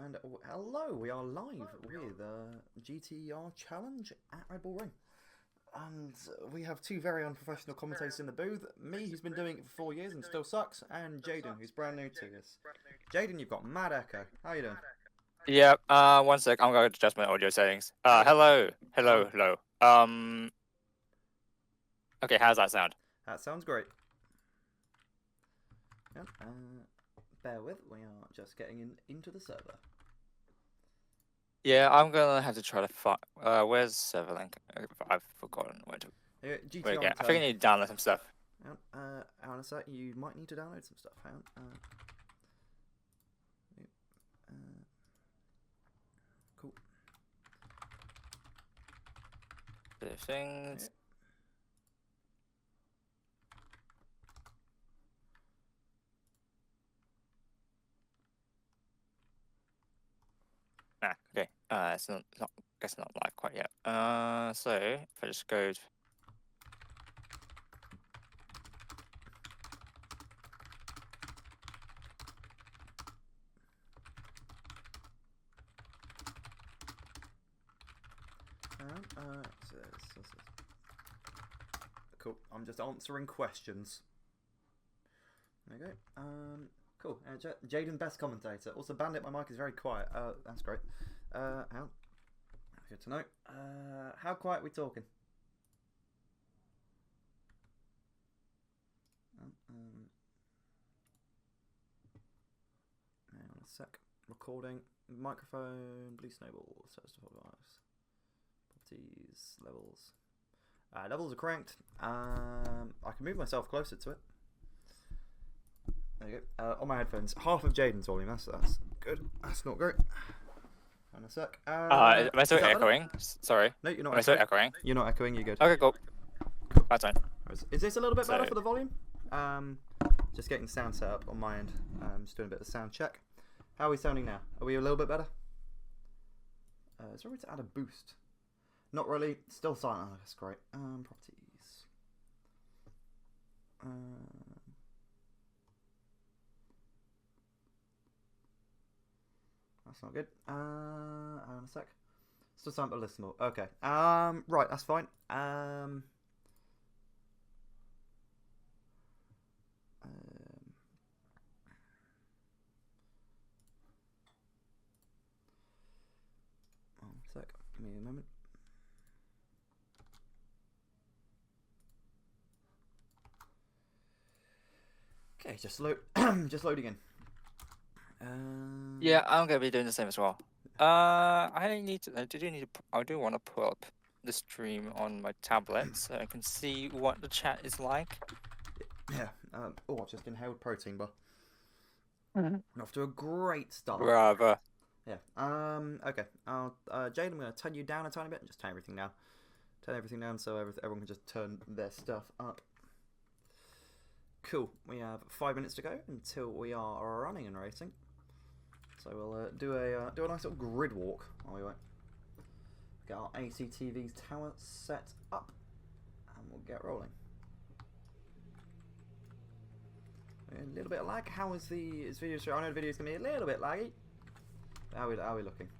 And hello, we are live with GTR Challenge at Red Bull Ring. And we have two very unprofessional commentators in the booth. Me, who's been doing it for 4 years and still sucks, and Jaden, who's brand new to this. Jaden, you've got mad echo. How you doing? Yeah, 1 sec, I'm going to adjust my audio settings. Hello. Okay, how's that sound? That sounds great. Yep, bear with, we are just getting into the server. Yeah, I'm gonna have to try to find, where's server link? I've forgotten where to, GTR wait again. I think I need to download some stuff. Hang on a sec, you might need to download some stuff. Hang on. Cool. The things. Yeah. Okay. It's not guess not live quite yet. So if I just go. Cool. I'm just answering questions. There you go. Cool. Jaden, best commentator. Also, Bandit, my mic is very quiet. That's great. How? Good to know. How quiet are we talking? Hang on a sec. Recording. Microphone. Blue snowball. Search to device. Properties. Levels. Levels are cranked. I can move myself closer to it. There you go. On my headphones. Half of Jaden's volume. That's good. That's not great. In a sec. Am I still echoing? Sorry. No, you're not. Am I still echoing? You're not echoing. You're good. Okay, cool. That's fine. Is this a little bit better for the volume? Just getting sound set up on my end. Just doing a bit of a sound check. How are we sounding now? Are we a little bit better? Is there a way to add a boost? Not really. Still silent. Oh, that's great. Properties. That's not good. Hang on a sec. Still silent but listenable. Okay. Right. That's fine. One sec. Give me a moment. Okay, just loading in. Yeah, I'm gonna be doing the same as well. I do want to pull up the stream on my tablet so I can see what the chat is like. Yeah. I've just inhaled protein bar. Off to a great start. Bravo. Yeah. Okay. Jade, I'm gonna turn you down a tiny bit. Just turn everything down. Turn everything down so everyone can just turn their stuff up. Cool. We have 5 minutes to go until we are running and racing. So we'll do a nice little grid walk while we wait. Get our ACTV's tower set up, and we'll get rolling. A little bit of lag. How is the video? I know the video is gonna be a little bit laggy. How are we looking?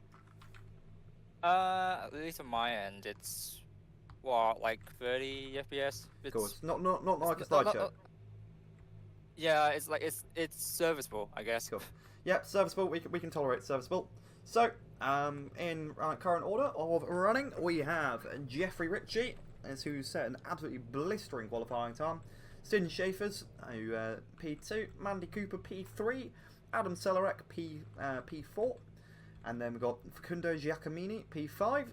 At least on my end, it's what, like 30 FPS. Of course, not like a slideshow. Yeah, it's like it's serviceable, I guess. Cool. Yep, serviceable. We can tolerate serviceable. So, in current order of running, we have Jeffrey Ritchie, who set an absolutely blistering qualifying time. Stin Schaefer's who P2, Mandy Cooper P3, Adam Celerek P4, and then we've got Facundo Giacomini P5,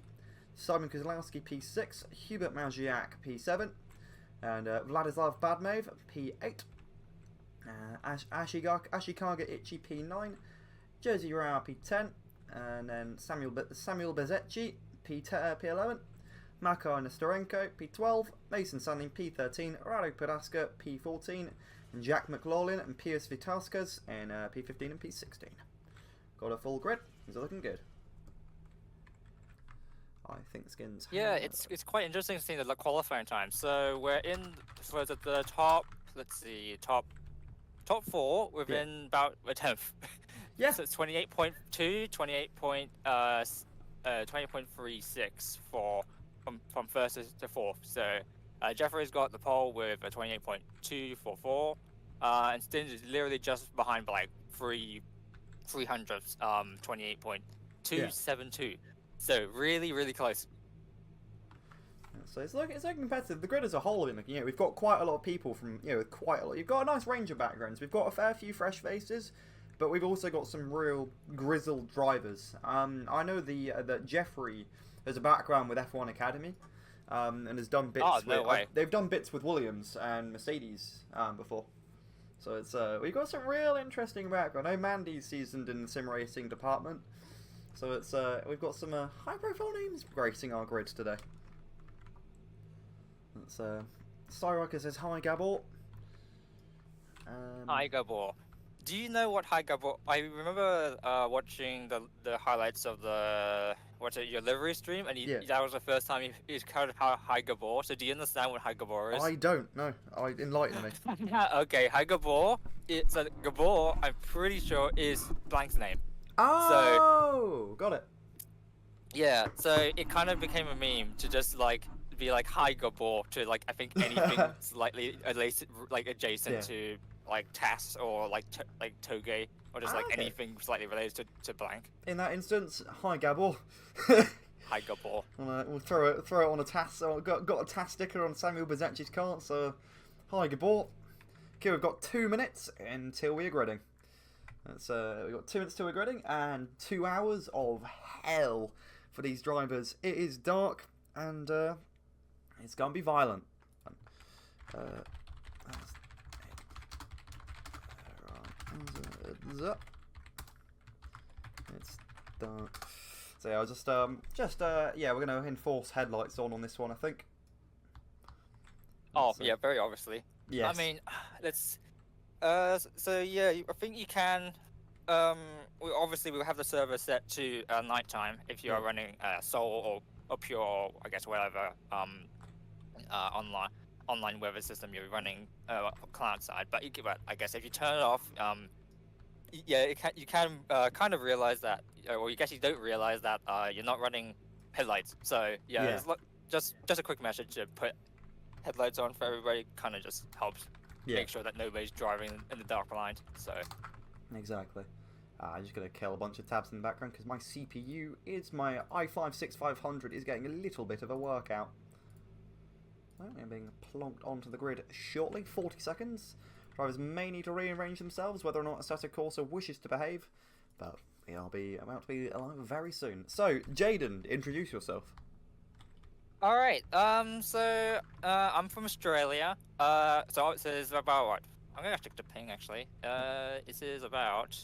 Simon Kozlowski P6, Hubert Maugiac P7, and Vladislav Badmev P8. Ashikaga Ichi P9, Jersey Rao P10, and then Samuel Bezecchi P11, Makar Nestorenko P12, Mason Sandling P13, Rado Padaska P14, and Jack McLaughlin and Piers Vitaskas in P15 and P16. Got a full grid. These are looking good. I think the skins. Yeah, it's quite interesting to see the qualifying time. So we're in for the top. Let's see, top 4 within about a tenth. Yeah. So it's 28.2, 20.36 for from first to fourth. So Jeffrey's got the pole with a 28.244, and Stinge is literally just behind by like three hundredths, 28.272. So really close. So it's looking competitive. The grid as a whole, we've got quite a lot of people from, with quite a lot. You've got a nice range of backgrounds. We've got a fair few fresh faces, but we've also got some real grizzled drivers. I know that Jeffrey has a background with F1 Academy, and has done bits. Oh, no way. They've done bits with Williams and Mercedes before. So it's we've got some real interesting background. I know Mandy's seasoned in the sim racing department, so it's we've got some high-profile names gracing our grids today. It's Cyrocker says hi, Gabor. Hi, Gabor. Do you know what Hi Gabor? I remember watching the highlights of your livery stream, and that was the first time you covered Hi Gabor. So do you understand what Hi Gabor is? I don't know. Enlighten me. Okay, Hi Gabor. So Gabor, I'm pretty sure, is Blank's name. Oh, got it. Yeah, so it kind of became a meme to just be like Hi Gabor to I think anything slightly adjacent to TAS or Toge, or just anything slightly related to Blank. In that instance, hi Gabor. Hi Gabor. We'll throw it on a TAS. So got a TAS sticker on Samuel Bazacci's car. So hi Gabor. Okay, we've got 2 minutes until we're gridding. We've got 2 minutes till we're gridding, and 2 hours of hell for these drivers. It is dark, and it's gonna be violent. It's dark. So yeah, I'll yeah, we're gonna enforce headlights on this one, I think. Oh yeah, very obviously. Yes. I mean, let's. So yeah, I think you can. We'll have the server set to nighttime if you are running Soul or Pure, I guess whatever online weather system you're running cloud side. But I guess if you turn it off, yeah, you can kind of realize that, or you guess you don't realize that you're not running headlights. So yeah. Just a quick message to put headlights on for everybody. Kind of just helps make sure that nobody's driving in the dark blind. So exactly. I'm just going to kill a bunch of tabs in the background because my CPU my i5-6500 is getting a little bit of a workout. I'm being plonked onto the grid shortly, 40 seconds. Drivers may need to rearrange themselves whether or not Assetto Corsa wishes to behave, but I'll be about to be alive very soon. So, Jaden, introduce yourself. Alright, so I'm from Australia. So it says about what? I'm gonna check the ping actually. It says about.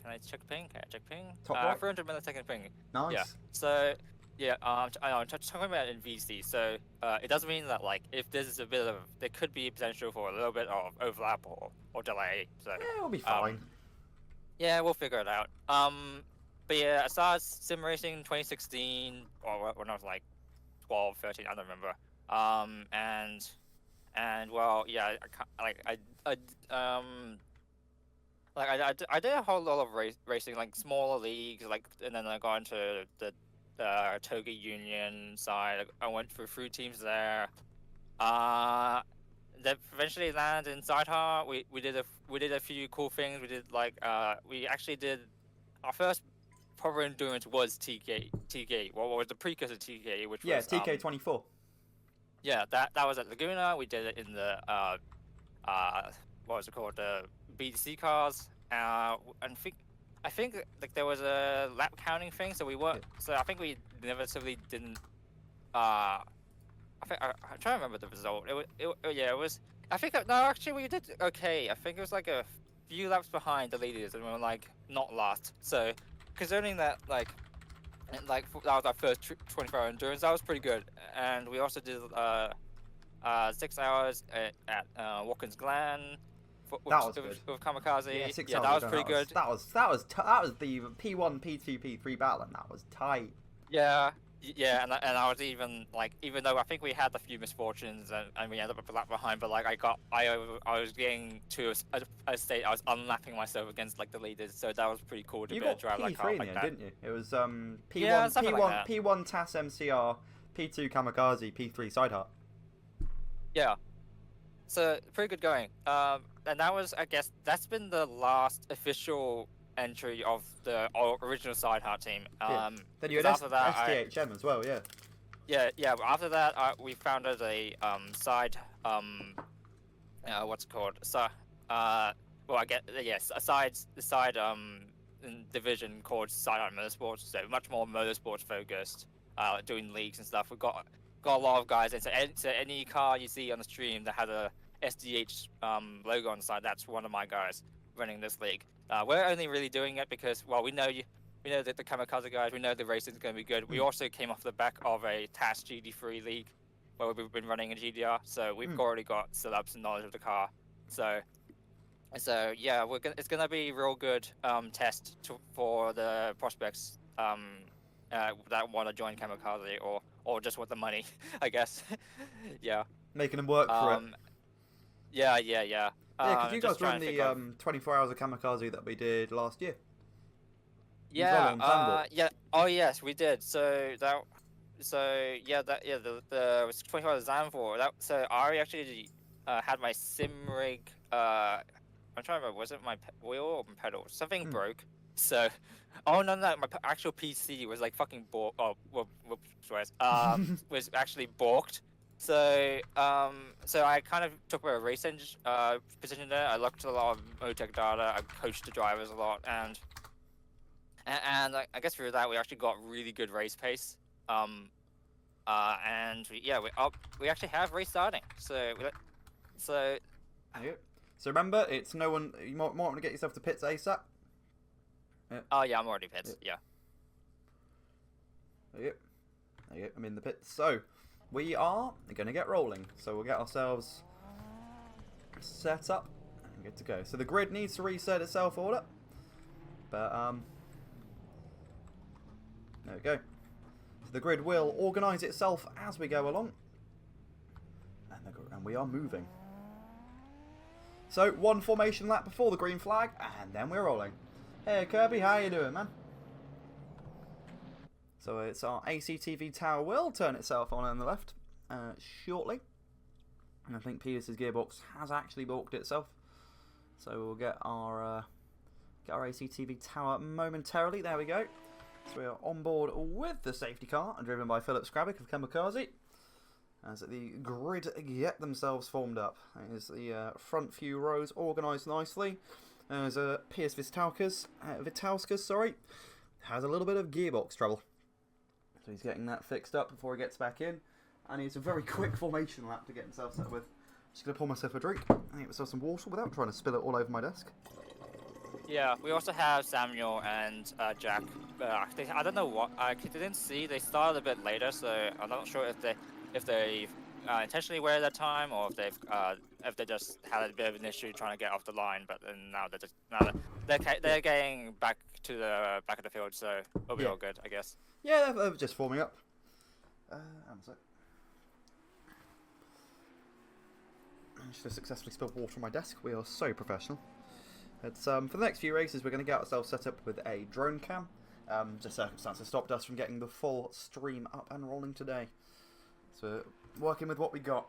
Can I check ping? Can I check ping? Top right. 300 millisecond ping. Nice. Yeah. So yeah, I'm talking about in VC. So it does mean that if there's a bit of, there could be potential for a little bit of overlap or delay. So yeah, it'll be fine. Yeah, we'll figure it out. But yeah, I started sim racing in 2016 or when I was 12, 13, I don't remember. And well, yeah, I did a whole lot of racing, smaller leagues, and then I got into the Toga Union side. I went through 3 teams there. Then eventually landed in Sidecar. We did a few cool things. We did we actually did our first proper endurance was TK. What was the precursor to TK, which was TK24. Yeah, that was at Laguna. We did it in the what was it called, the BTC cars. And I think there was a lap counting thing, so we weren't. So I think we inevitably didn't. I'm trying to remember the result. It was. I think no, actually we did okay. I think it was a few laps behind the leaders, and we were not last. So considering that that was our first 24-hour endurance, that was pretty good. And we also did 6 hours at Watkins Glen. That was good. With Kamikaze. Yeah, 6 hours. That was pretty good. That was the P1, P2, P3 battle, and that was tight. Yeah, Yeah, and I was even like, even though I think we had a few misfortunes and we ended up a lap behind, but like I was getting to a state I was unlapping myself against like the leaders, so that was pretty cool to You be able to got drive that car P3 in the like end, that. didn't you? It was Yeah, P1 something like P1 that. P1 TAS MCR, P2 Kamikaze, P3 Sideheart. Yeah, so pretty good going. And that was, I guess, that's been the last official entry of the original Sideheart team. Yeah. Then you Because had after that, STHM as well, yeah. yeah, but after that, we founded a side what's it called? So, well, I get yes, a side division called Sidearm Motorsports. So much more motorsports focused, doing leagues and stuff. We've got a lot of guys. And so any car you see on the stream that has a SDH logo on the side, that's one of my guys running this league. We're only really doing it because, well, we know you. We know that the Kamikaze guys, we know the racing's going to be good. We also came off the back of a TAS GT3 league where we've been running a GTR, so we've already got setups and knowledge of the car. So yeah, it's gonna be a real good test for the prospects that want to join Kamikaze or just want the money, I guess. Yeah. Making them work for it. Yeah. Yeah, because you Just guys run trying to think the of 24 hours of Kamikaze that we did last year. yeah. Oh yes, we did. The 24 hours Zanvor. So I actually had my sim rig. I'm trying to remember. Was it my wheel or my pedal? Something broke. So, oh no, my actual PC was like fucking balked. Oh, whoops, was actually balked. So I kind of took a race position there. I looked at a lot of Motec data. I coached the drivers a lot, and I guess through that we actually got really good race pace. And we actually have race starting. So. Yep. So remember, it's no one. You might want to get yourself to pits ASAP. Yep. Oh yeah, I'm already pits. Yep. Yeah. Yep. I'm in the pits. So we are going to get rolling. So we'll get ourselves set up and good to go. So the grid needs to reset itself order. But there we go. So the grid will organise itself as we go along, and we are moving. So, one formation lap before the green flag, and then we're rolling. Hey Kirby, how you doing, man? So it's our ACTV tower will turn itself on the left shortly. And I think Peter's gearbox has actually balked itself. So we'll get our ACTV tower momentarily. There we go. So we are on board with the safety car, and driven by Philip Scrabbick of Kamikaze. As the grid get themselves formed up. As the front few rows organised nicely. As Piers Vitauskas, has a little bit of gearbox trouble. So he's getting that fixed up before he gets back in. And it's a very quick formation lap to get himself set with. Just going to pour myself a drink and get myself some water without trying to spill it all over my desk. Yeah, we also have Samuel and Jack. I don't know what I didn't see. They started a bit later, so I'm not sure if they intentionally were that time or if they just had a bit of an issue trying to get off the line. But then they're getting back to the back of the field, so it'll be all good, I guess. Yeah, they're just forming up. Managed to successfully spill water on my desk. We are so professional. It's for the next few races, we're going to get ourselves set up with a drone cam. Just circumstances stopped us from getting the full stream up and rolling today. So working with what we got.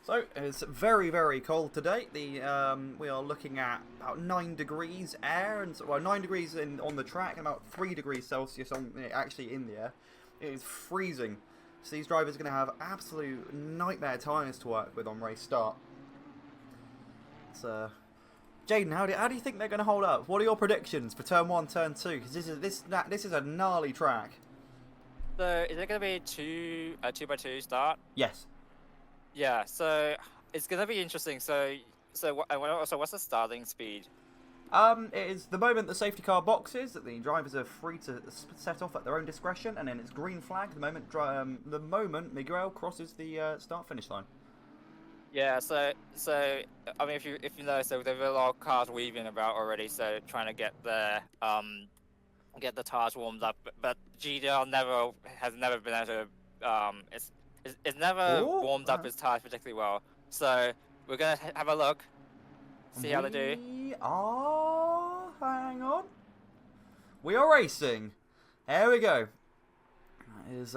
So it's very, very cold today. We are looking at about 9 degrees air, and 9 degrees on the track, and about 3 degrees Celsius actually in the air. It is freezing. So these drivers are going to have absolute nightmare tyres to work with on race start. So, Jaden, how do you think they're going to hold up? What are your predictions for turn 1, turn 2? Because this is a gnarly track. So is it going to be a 2x2 start? Yes. Yeah. So it's going to be interesting. So what's the starting speed? It is the moment the safety car boxes that the drivers are free to set off at their own discretion, and then it's green flag the moment Miguel crosses the start-finish line. Yeah, so I mean, if you know, so there's a lot of cars weaving about already, so trying to get their get the tires warmed up. But GTR has never been able to it's never Oh, warmed up its tires particularly well. So we're gonna have a look, see how they do. We are. Hang on. We are racing. Here we go. Is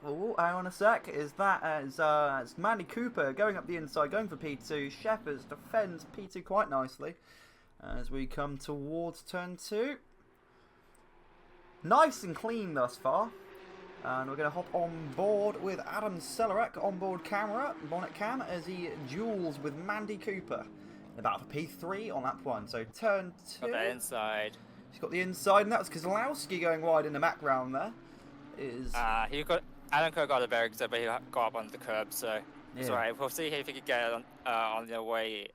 Oh, hang on a sec. Is that it's Mandy Cooper going up the inside, going for P2. Shepherds defends P2 quite nicely as we come towards turn 2. Nice and clean thus far. And we're going to hop on board with Adam Celerek, onboard camera, bonnet cam, as he duels with Mandy Cooper. About for P3 on lap 1. So turn 2. Got that inside. He's got the inside, and that's Kozlowski going wide in the background there. Adam could have got it very good, but he got up onto the curb, so it's alright. We'll see if he could get it on the way.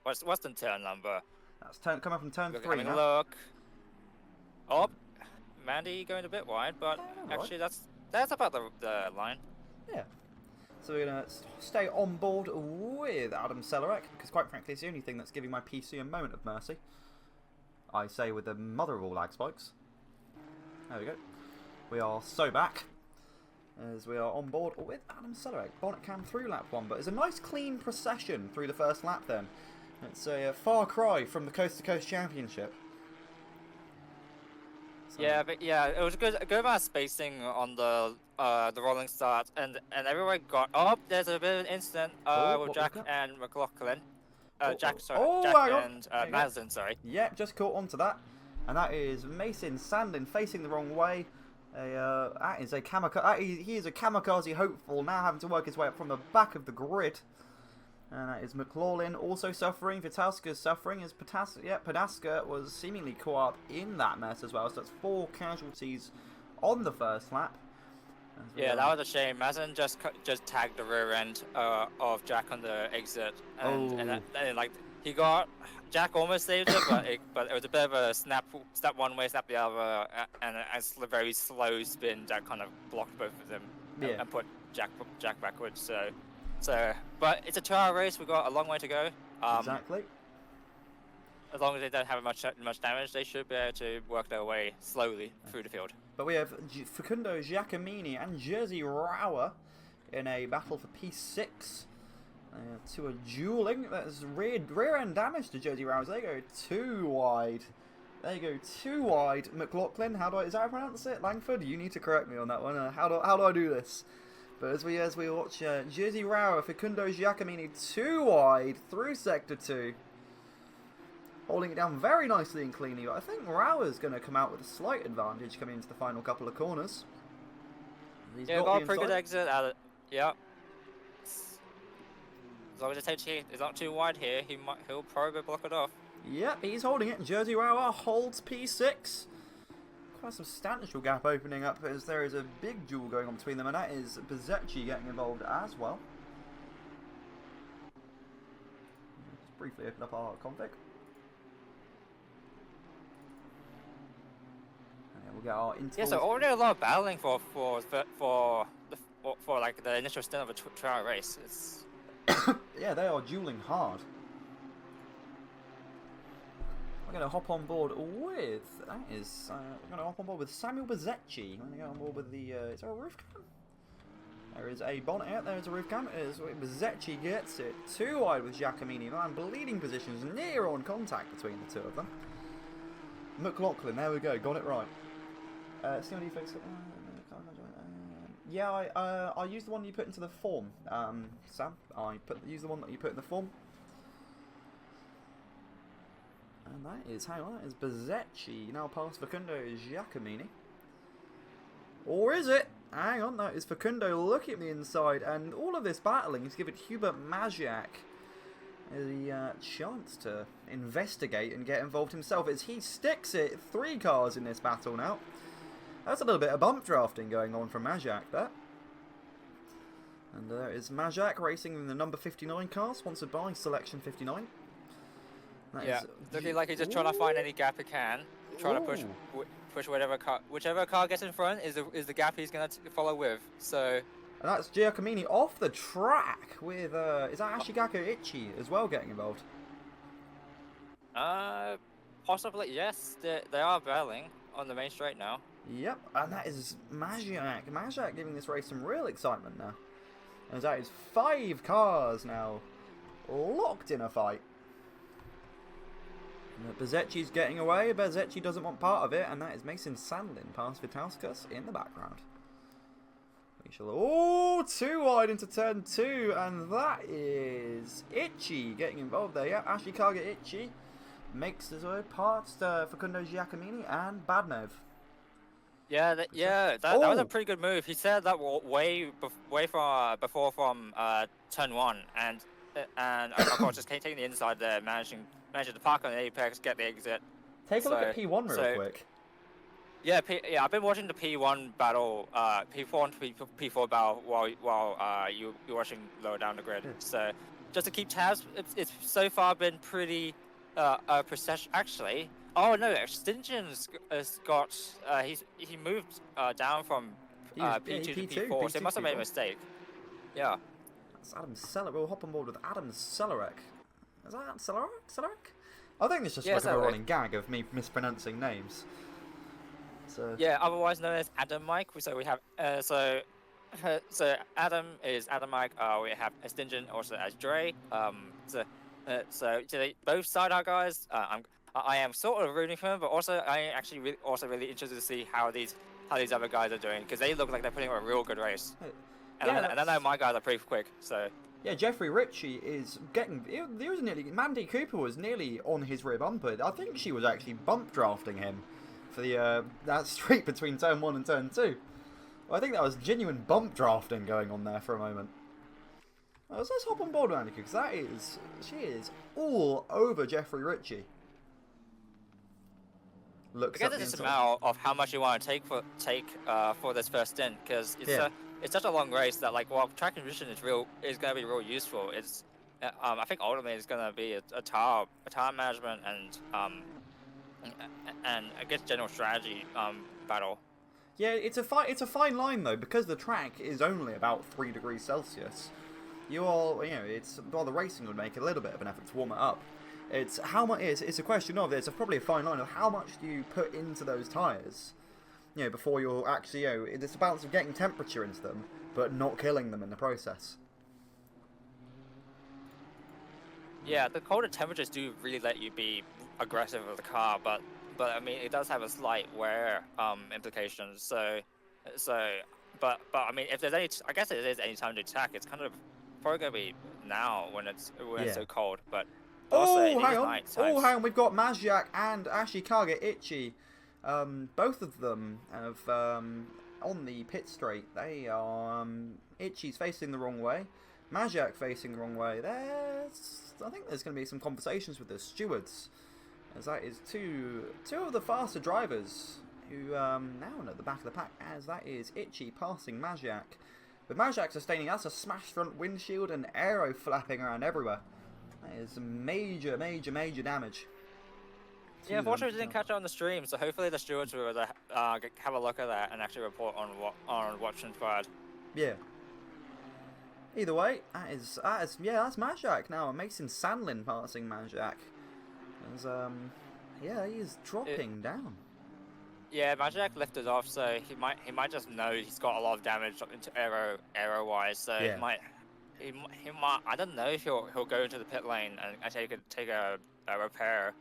What's the turn number? That's coming up from turn 3 having now. a look. Oh, Mandy going a bit wide, but actually that's about the line. Yeah. So we're going to stay on board with Adam Celerek, because quite frankly it's the only thing that's giving my PC a moment of mercy. I say with the mother of all lag spikes. There we go. We are so back, as we are on board with Adam Celerek. Bonnet cam through lap 1, but it's a nice clean procession through the first lap then. It's a far cry from the Coast to Coast Championship. So. Yeah, but yeah, it was a good amount of spacing on the rolling start, and everyone got. Oh, there's a bit of an incident with Jack and McLaughlin. Jack and Madison, sorry. Yep, just caught onto that, and that is Mason Sandin facing the wrong way. That is a kamikaze. He is a kamikaze hopeful, now having to work his way up from the back of the grid. And that is McLaughlin also suffering. Vitaska's suffering as Padaska was seemingly caught up in that mess as well. So that's 4 casualties on the first lap. Yeah, that was a shame. Madison just tagged the rear end of Jack on the exit, and like he got Jack almost saved it, but it was a bit of a snap one way, snap the other, and a very slow spin that kind of blocked both of them and put Jack backwards. So, but it's a 2-hour race. We've got a long way to go. Exactly. As long as they don't have much damage, they should be able to work their way slowly through the field. But we have Facundo Giacomini and Jerzy Rauer in a battle for P6. Two are dueling. That's rear end damage to Jerzy Rauer. They go too wide. They go too wide. McLaughlin, is that how I pronounce it? Langford, you need to correct me on that one. How do I do this? But as we watch Jerzy Rauer, Facundo Giacomini too wide through sector 2. Holding it down very nicely and cleanly, but I think Rauer's going to come out with a slight advantage coming into the final couple of corners. He's got a pretty good exit out of yeah. As long as it's not too wide here, he'll probably block it off. Yep, he's holding it. Jerzy Rauer holds P6. Quite a substantial gap opening up as there is a big duel going on between them, and that is Bezzecchi getting involved as well. Just briefly open up our config. And we'll get our intervals. Yeah, so already a lot of battling for like the initial stint of a 2-hour race. It's yeah, they are dueling hard. We're going to hop on board with Samuel Bezzecchi. We're going to go on board with the is there a roof cam? There is a bonnet out, there is a roof cam. Bezzecchi gets it too wide with Giacomini. Man, bleeding positions, near on contact between the two of them. McLaughlin, there we go, got it right. See what you fix it. Yeah, I used the one you put into the form, Sam. Use the one that you put in the form. And that is Bezzecchi now past Facundo Giacomini. Or is it? Hang on, that is Facundo looking at the inside, and all of this battling has given Hubert Maziak the chance to investigate and get involved himself as he sticks it. 3 cars in this battle now. That's a little bit of bump drafting going on from Maziak there. And there is Maziak racing in the number 59 car, sponsored by Selection 59. Looking like he's just trying to find any gap he can. Trying to push whichever car gets in front is the gap he's going to follow with. So. And that's Giacomini off the track with is that Ashigako Ichi as well getting involved? Possibly, yes. They are battling on the main straight now. Yep, and that is Magiak. Magiak giving this race some real excitement now. And that is 5 cars now locked in a fight. Bezecchi's getting away. Bezecchi doesn't want part of it, and that is Mason Sandlin past Vitauskas in the background. We shall. Oh, too wide into turn 2, and that is Itchy getting involved there. Yeah, Ashley Karga Itchy makes his way past Facundo Giacomini and Badnev. Yeah, that was a pretty good move. He said that way before from turn 1, and of course just taking the inside there, managing to park on the apex, get the exit. Take a look at P1 real quick. Yeah, I've been watching the P1 battle, P4 and P4 battle while you're watching lower down the grid. So just to keep tabs, it's so far been pretty precise. Actually, oh no, Stingen's has got he moved down from P2 to P4, so he must have made a mistake. Yeah. That's Adam Celerek. We'll hop on board with Adam Celerek. Is that Adam Celerek? I think it's just like a running gag of me mispronouncing names. So yeah, otherwise known as Adam Mike. So we have so Adam is Adam Mike. We have Stingen also as Dre. So both sidearm guys. I am sort of rooting for them, but also I am actually really interested to see how these other guys are doing, because they look like they're putting on a real good race. And I know my guys are pretty quick. So yeah, Jeffrey Ritchie is getting. There was nearly Mandy Cooper was nearly on his rear bumper. I think she was actually bump drafting him for the that straight between turn 1 and turn 2. Well, I think that was genuine bump drafting going on there for a moment. So let's hop on board, Mandy Cooper, because she is all over Jeffrey Ritchie. I guess it's just a matter of how much you want to take for this first stint, because it's such a long race that track condition is going to be real useful. It's I think ultimately it's going to be a tire management and I guess general strategy battle. Yeah, it's a fine line though, because the track is only about 3 degrees Celsius. The racing would make a little bit of an effort to warm it up. It's how much it's a question of probably a fine line of how much do you put into those tyres, before you're actually it's a balance of getting temperature into them but not killing them in the process. Yeah, the colder temperatures do really let you be aggressive with the car, but I mean it does have a slight wear implications. But I mean if there's any time to attack, it's kind of probably gonna be now when it's so cold. But also, hang on, we've got Mazjak and Ashikaga Itchy. Both of them have on the pit straight. They are Itchy's facing the wrong way, Mazjak facing the wrong way. I think there's going to be some conversations with the stewards, as that is two of the faster drivers who now are at the back of the pack, as that is Itchy passing Mazjak. With Mazjak sustaining, that's a smashed front windshield and aero flapping around everywhere. That is major damage. Yeah, unfortunately we didn't catch it on the stream, so hopefully the stewards will have a look at that and actually report on what transpired. Yeah. Either way, that's Mazjak now. Mason Sandlin passing Mazjak. As he's dropping down. Yeah, Mazjak lifted off, so he might just know he's got a lot of damage into aero wise. So he might. I don't know if he'll go into the pit lane and actually take a repair,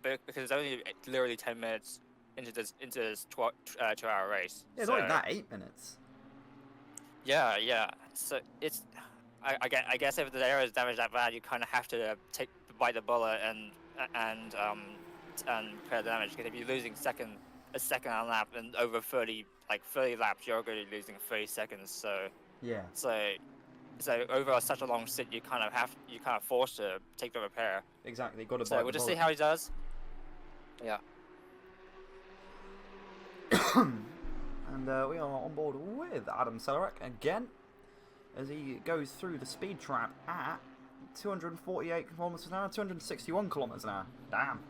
because it's only literally 10 minutes into this 2-hour race. Yeah, it's only that 8 minutes. Yeah. So it's I guess if the aero is damaged that bad, you kind of have to bite the bullet and repair the damage, because if you're losing a second on lap and over 30 laps, you're going to be losing 30 seconds. So yeah. So over such a long sit, you kind of forced to take the repair. Exactly, got to. So we'll just see how he does. Yeah. And we are on board with Adam Celerek again, as he goes through the speed trap at 248 kilometers an hour, 261 kilometers an hour. Damn.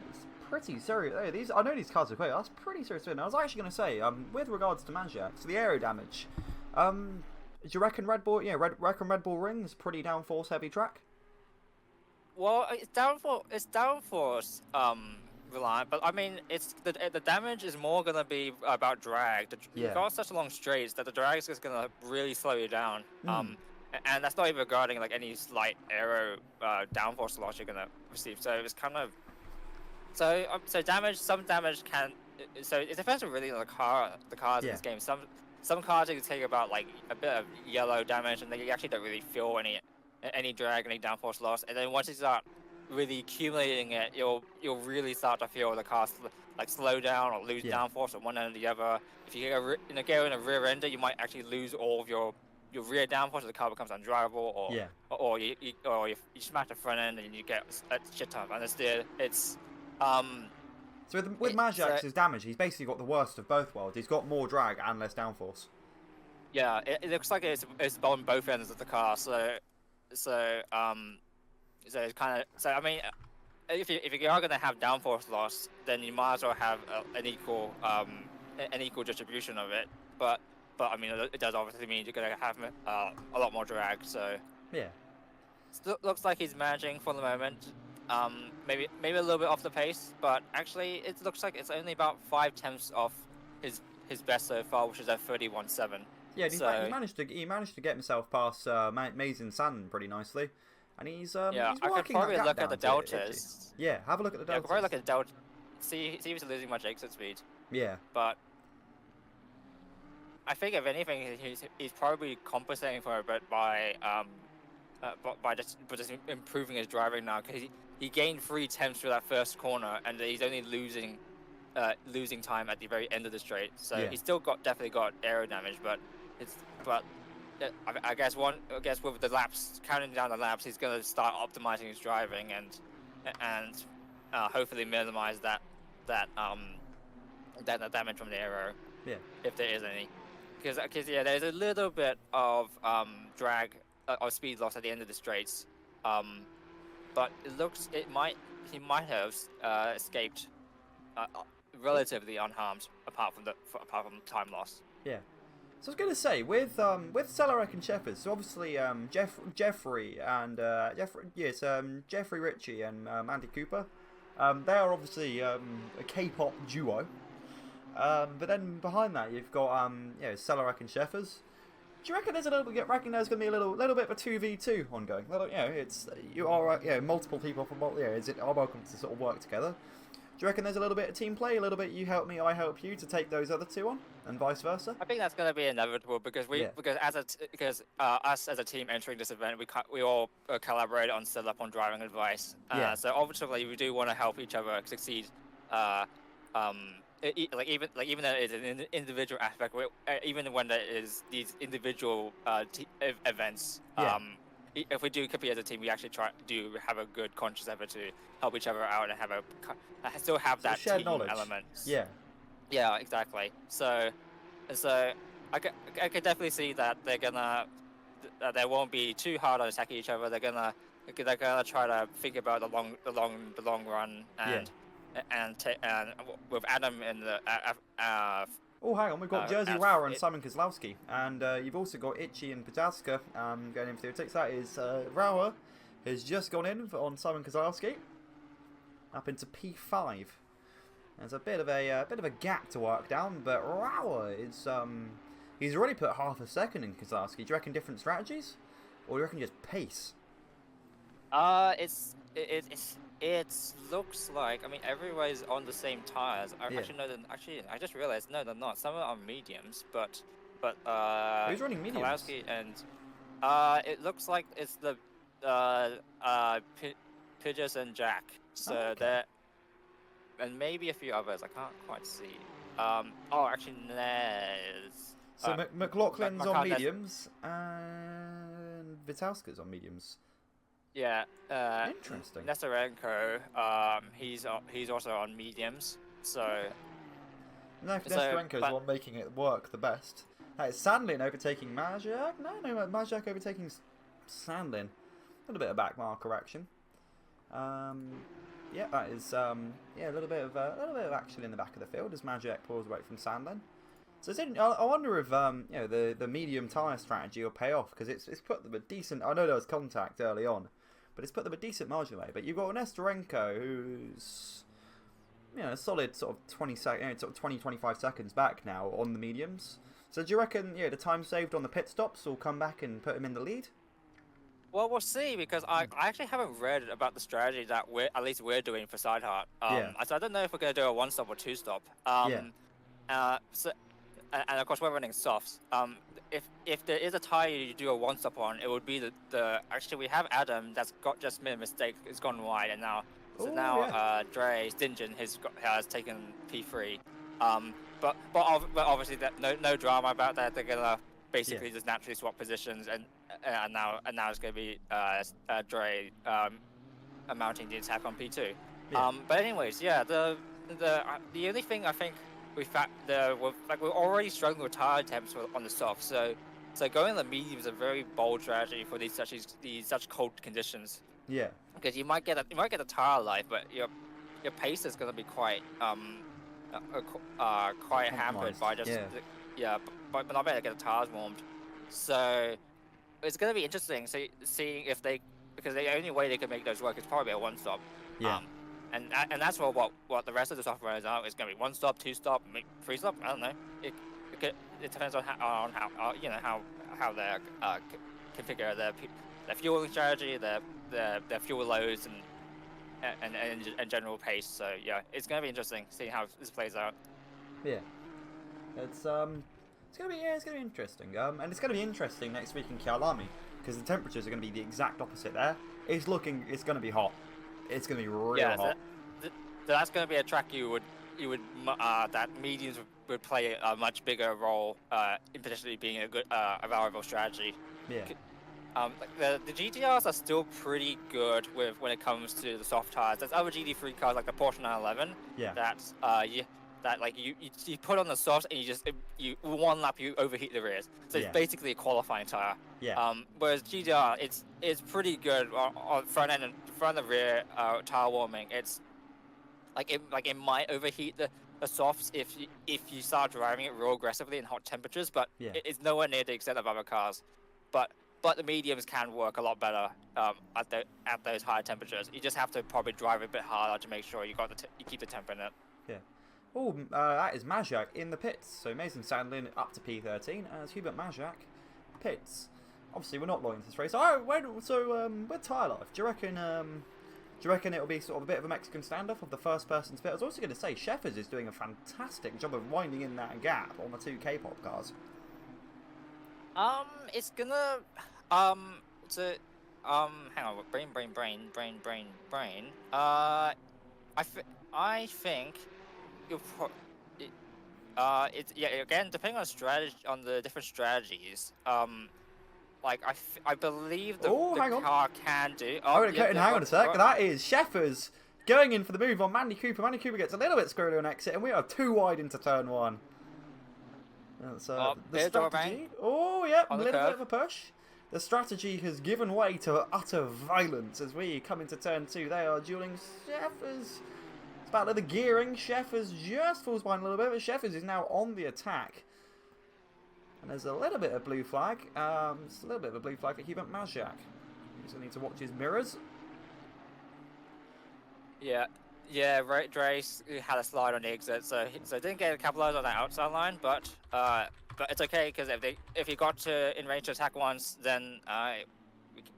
It's pretty serious. Hey, I know these cars are quick. That's pretty serious. I was actually going to say, with regards to Mazjak, so the aero damage, do you reckon Red Bull Ring is pretty downforce heavy track? Well, it's downforce reliant, but I mean, it's the damage is more gonna be about drag. You've Yeah. got such long straights that the drag is just gonna really slow you down. Hmm. And that's not even regarding like any slight aero downforce loss you're gonna receive. So it's kind of so damage. Some damage can. So it depends on really on the cars in Yeah. this game. Some cars you can take about like a bit of yellow damage, and then you actually don't really feel any drag, any downforce loss. And then once you start really accumulating it, you'll really start to feel the car like slow down or lose Yeah. downforce at one end or the other. If you go in a rear ender, you might actually lose all of your rear downforce, so the car becomes undrivable, Yeah. or you smash the front end and you get a shit ton of understeer. It's um So with Majak's damage, he's basically got the worst of both worlds. He's got more drag and less downforce. yeah, it looks like it's on both ends of the car. So it's kind of I mean, if you are gonna have downforce loss, then you might as well have an equal distribution of it. But I mean, it does obviously mean you're gonna have a lot more drag. So Yeah. looks like he's managing for the moment. Maybe a little bit off the pace, but actually it looks like it's only about 5/10 off his best so far, which is at 31.7. Yeah, So he managed to get himself past Maze and Sandon pretty nicely, and he's yeah, he's I could working probably that look gap at the down to deltas. Itchy. Yeah, have a look at the Yeah, I deltas. could probably look at the delta. See if he's losing much exit speed. Yeah. But I think if anything, he's probably compensating for it, but by just improving his driving now, because he gained 3/10 through that first corner, and he's only losing time at the very end of the straight. So Yeah. he's still definitely got aero damage, but I guess with the laps, counting down the laps, he's gonna start optimizing his driving and hopefully minimize that damage from the aero. Yeah. If there is any. Because yeah, there's a little bit of drag or speed loss at the end of the straights, but he might have escaped relatively unharmed apart from time loss. Yeah. So I was going to say with Celarek and Shepard, so obviously Jeffrey Ritchie and Andy Cooper, they are obviously a K-pop duo. But then behind that you've got Celarek and Sheffers. Do you reckon there's going to be a little bit of a 2v2 ongoing? Multiple people from are welcome to sort of work together. Do you reckon there's a little bit of team play, a little bit you help me, I help you to take those other two on, and vice versa? I think that's going to be inevitable because us as a team entering this event, we all collaborate on set up on driving advice. So ultimately, we do want to help each other succeed. Even though it's an individual aspect, even when there is these individual events, if we do compete as a team, we actually do have a good conscious effort to help each other out and still have that shared team knowledge. element. Yeah, exactly. So I could definitely see that they won't be too hard on attacking each other. They're gonna try to think about the long run and with Adam in the oh, hang on, we've got Jersey Rauer and Simon Kozlowski, and you've also got Itchy and Pataska going in for the attacks. That is Rauer has just gone in on Simon Kozlowski up into P5. There's a bit of a gap to work down, but Rauer is he's already put half a second in Kozlowski. Do you reckon different strategies, or do you reckon just pace? It looks like, I mean, everybody's on the same tires. I just realized no, they're not. Some are on mediums, but who's running mediums? Kowalski and it looks like it's the Pidgeys and Jack. So they're, and maybe a few others. I can't quite see. Actually, there's. So McLaughlin's on mediums and Vitalska's on mediums. Yeah. Interesting. Nestorenko, he's also on mediums. So. No, Nestorenko's the one making it work the best. That is Sandlin overtaking Majak. No, Majak overtaking Sandlin. A little bit of backmarker action. Yeah, that is a little bit of action in the back of the field as Majak pulls away from Sandlin. So I wonder if the medium tyre strategy will pay off, because it's put them a decent. I know there was contact early on, but but it's put them a decent margin away. But you've got an Nestorenko who's, a solid sort of 20-25 seconds back now on the mediums. So do you reckon, the time saved on the pit stops will come back and put him in the lead? Well, we'll see, because I actually haven't read about the strategy that at least we're doing for Sideheart. So I don't know if we're going to do a 1-stop or 2-stop. And of course we're running softs. If there is a tire you do a 1-stop on, it would be actually we have Adam that's just made a mistake. It's gone wide, and now Dre Stingen has taken P3. But obviously no drama about that. They're gonna basically just naturally swap positions, and now it's gonna be Dre mounting the attack on P2. But anyways, the only thing I think we're already struggling with tire temps on the soft, so going on the medium is a very bold strategy for these such cold conditions. Yeah. Because you might get a tire life, but your pace is going to be quite hampered by just but not being able to get the tires warmed. So it's going to be interesting seeing if because the only way they can make those work is probably a 1-stop. Yeah. And that's what the rest of the soft runners are. It's going to be 1-stop, 2-stop, 3-stop. I don't know. It depends on how they configure their fueling strategy, their fuel loads, and general pace. So yeah, it's going to be interesting seeing how this plays out. Yeah, it's gonna be interesting. And it's gonna be interesting next week in Kyalami, because the temperatures are gonna be the exact opposite there. It's gonna be hot. It's gonna be real hot. That's gonna be a track that mediums would play a much bigger role in potentially being a valuable strategy. Yeah. The GTRs are still pretty good when it comes to the soft tires. There's other GT3 cars like the Porsche 911 that you put on the softs and you one lap you overheat the rears. So it's basically a qualifying tire. Yeah. Whereas GTR it's pretty good on front end and front and rear tire warming. It's it might overheat the softs if you start driving it real aggressively in hot temperatures, but it's nowhere near the extent of other cars. But the mediums can work a lot better at those higher temperatures. You just have to probably drive a bit harder to make sure you keep the temp in it. Yeah. Oh, that is Majak in the pits. So Mason Sandlin up to P13 as Hubert Majak pits. Obviously, we're not long into this race. We're tire life. Do you reckon it'll be sort of a bit of a Mexican standoff of the first person to pit? I was also going to say Sheffers is doing a fantastic job of winding in that gap on the 2 K-pop cars. It's gonna hang on, brain. I think again, depending on strategy, on the different strategies. I believe the car can do. Hang on a sec. That is Sheffers going in for the move on Mandy Cooper. Mandy Cooper gets a little bit squirrely on exit, and we are 2 wide into turn 1. The strategy. A little bit of a push. The strategy has given way to utter violence as we come into turn 2. They are dueling. Sheffers. It's about the gearing. Sheffers just falls behind a little bit, but Sheffers is now on the attack. And there's a little bit of blue flag. Just a little bit of a blue flag for Hubert Majak. He's going to need to watch his mirrors. Yeah, Dre had a slide on the exit, so didn't get a capitalize on that outside line, but it's okay, because if he got in range to attack once, then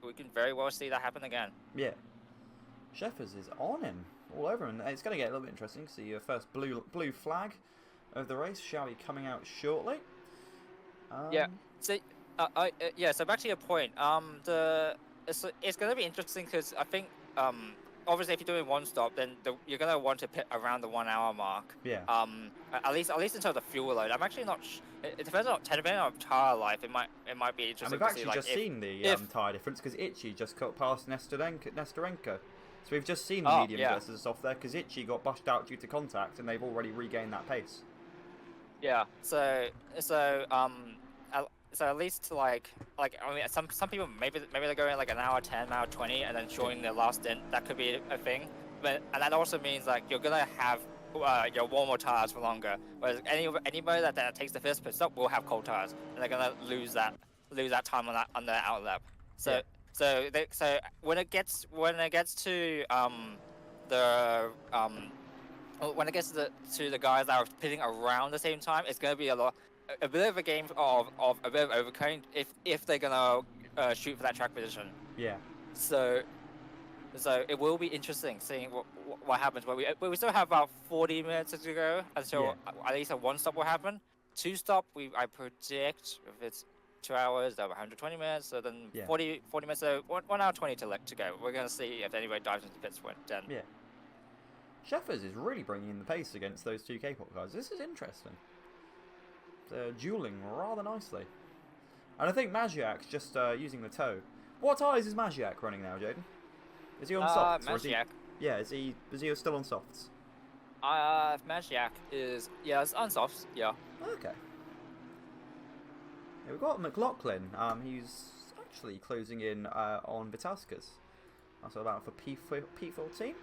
we can very well see that happen again. Yeah, Sheffers is on him all over, and it's going to get a little bit interesting. See your first blue flag of the race shall be coming out shortly. So back to your point. It's going to be interesting because I think obviously if you're doing 1-stop, then you're going to want to pit around the 1 hour mark. Yeah. At least until the fuel load. I'm actually not. It depends on tire life. It might be interesting. And we've actually just seen the tire difference because Itchy just got past Nestorenko. So we've just seen the medium versus soft there because Itchy got bushed out due to contact, and they've already regained that pace. Yeah. So at least some people maybe they're going like an hour 10, an hour 20, and then showing their last stint. That could be a thing, and that also means you're gonna have your warmer tires for longer. Whereas anybody that takes the first pit stop will have cold tires, and they're gonna lose that time on the outlap. So So when it gets to the when it gets to the guys that are pitting around the same time, it's gonna be a bit of a game of a bit of overcutting if they're gonna shoot for that track position. Yeah. So it will be interesting seeing what happens. But we still have about 40 minutes to go until at least a one stop will happen. Two stop, I predict if it's 2 hours, that's 120 minutes. So then 40 minutes, so 1 hour 20 to go. We're gonna see if anybody dives into pits when then. Yeah. Sheffers is really bringing in the pace against those two K-pop guys. This is interesting. They're dueling rather nicely. And I think Magiak's just using the toe. What tyres is Magiak running now, Jaden? Is he on softs? Magiak. Yeah, is he still on softs? Magiak is it's on softs. Yeah. Okay. Yeah, we've got McLaughlin. He's actually closing in on Vitauskas. That's about for P14.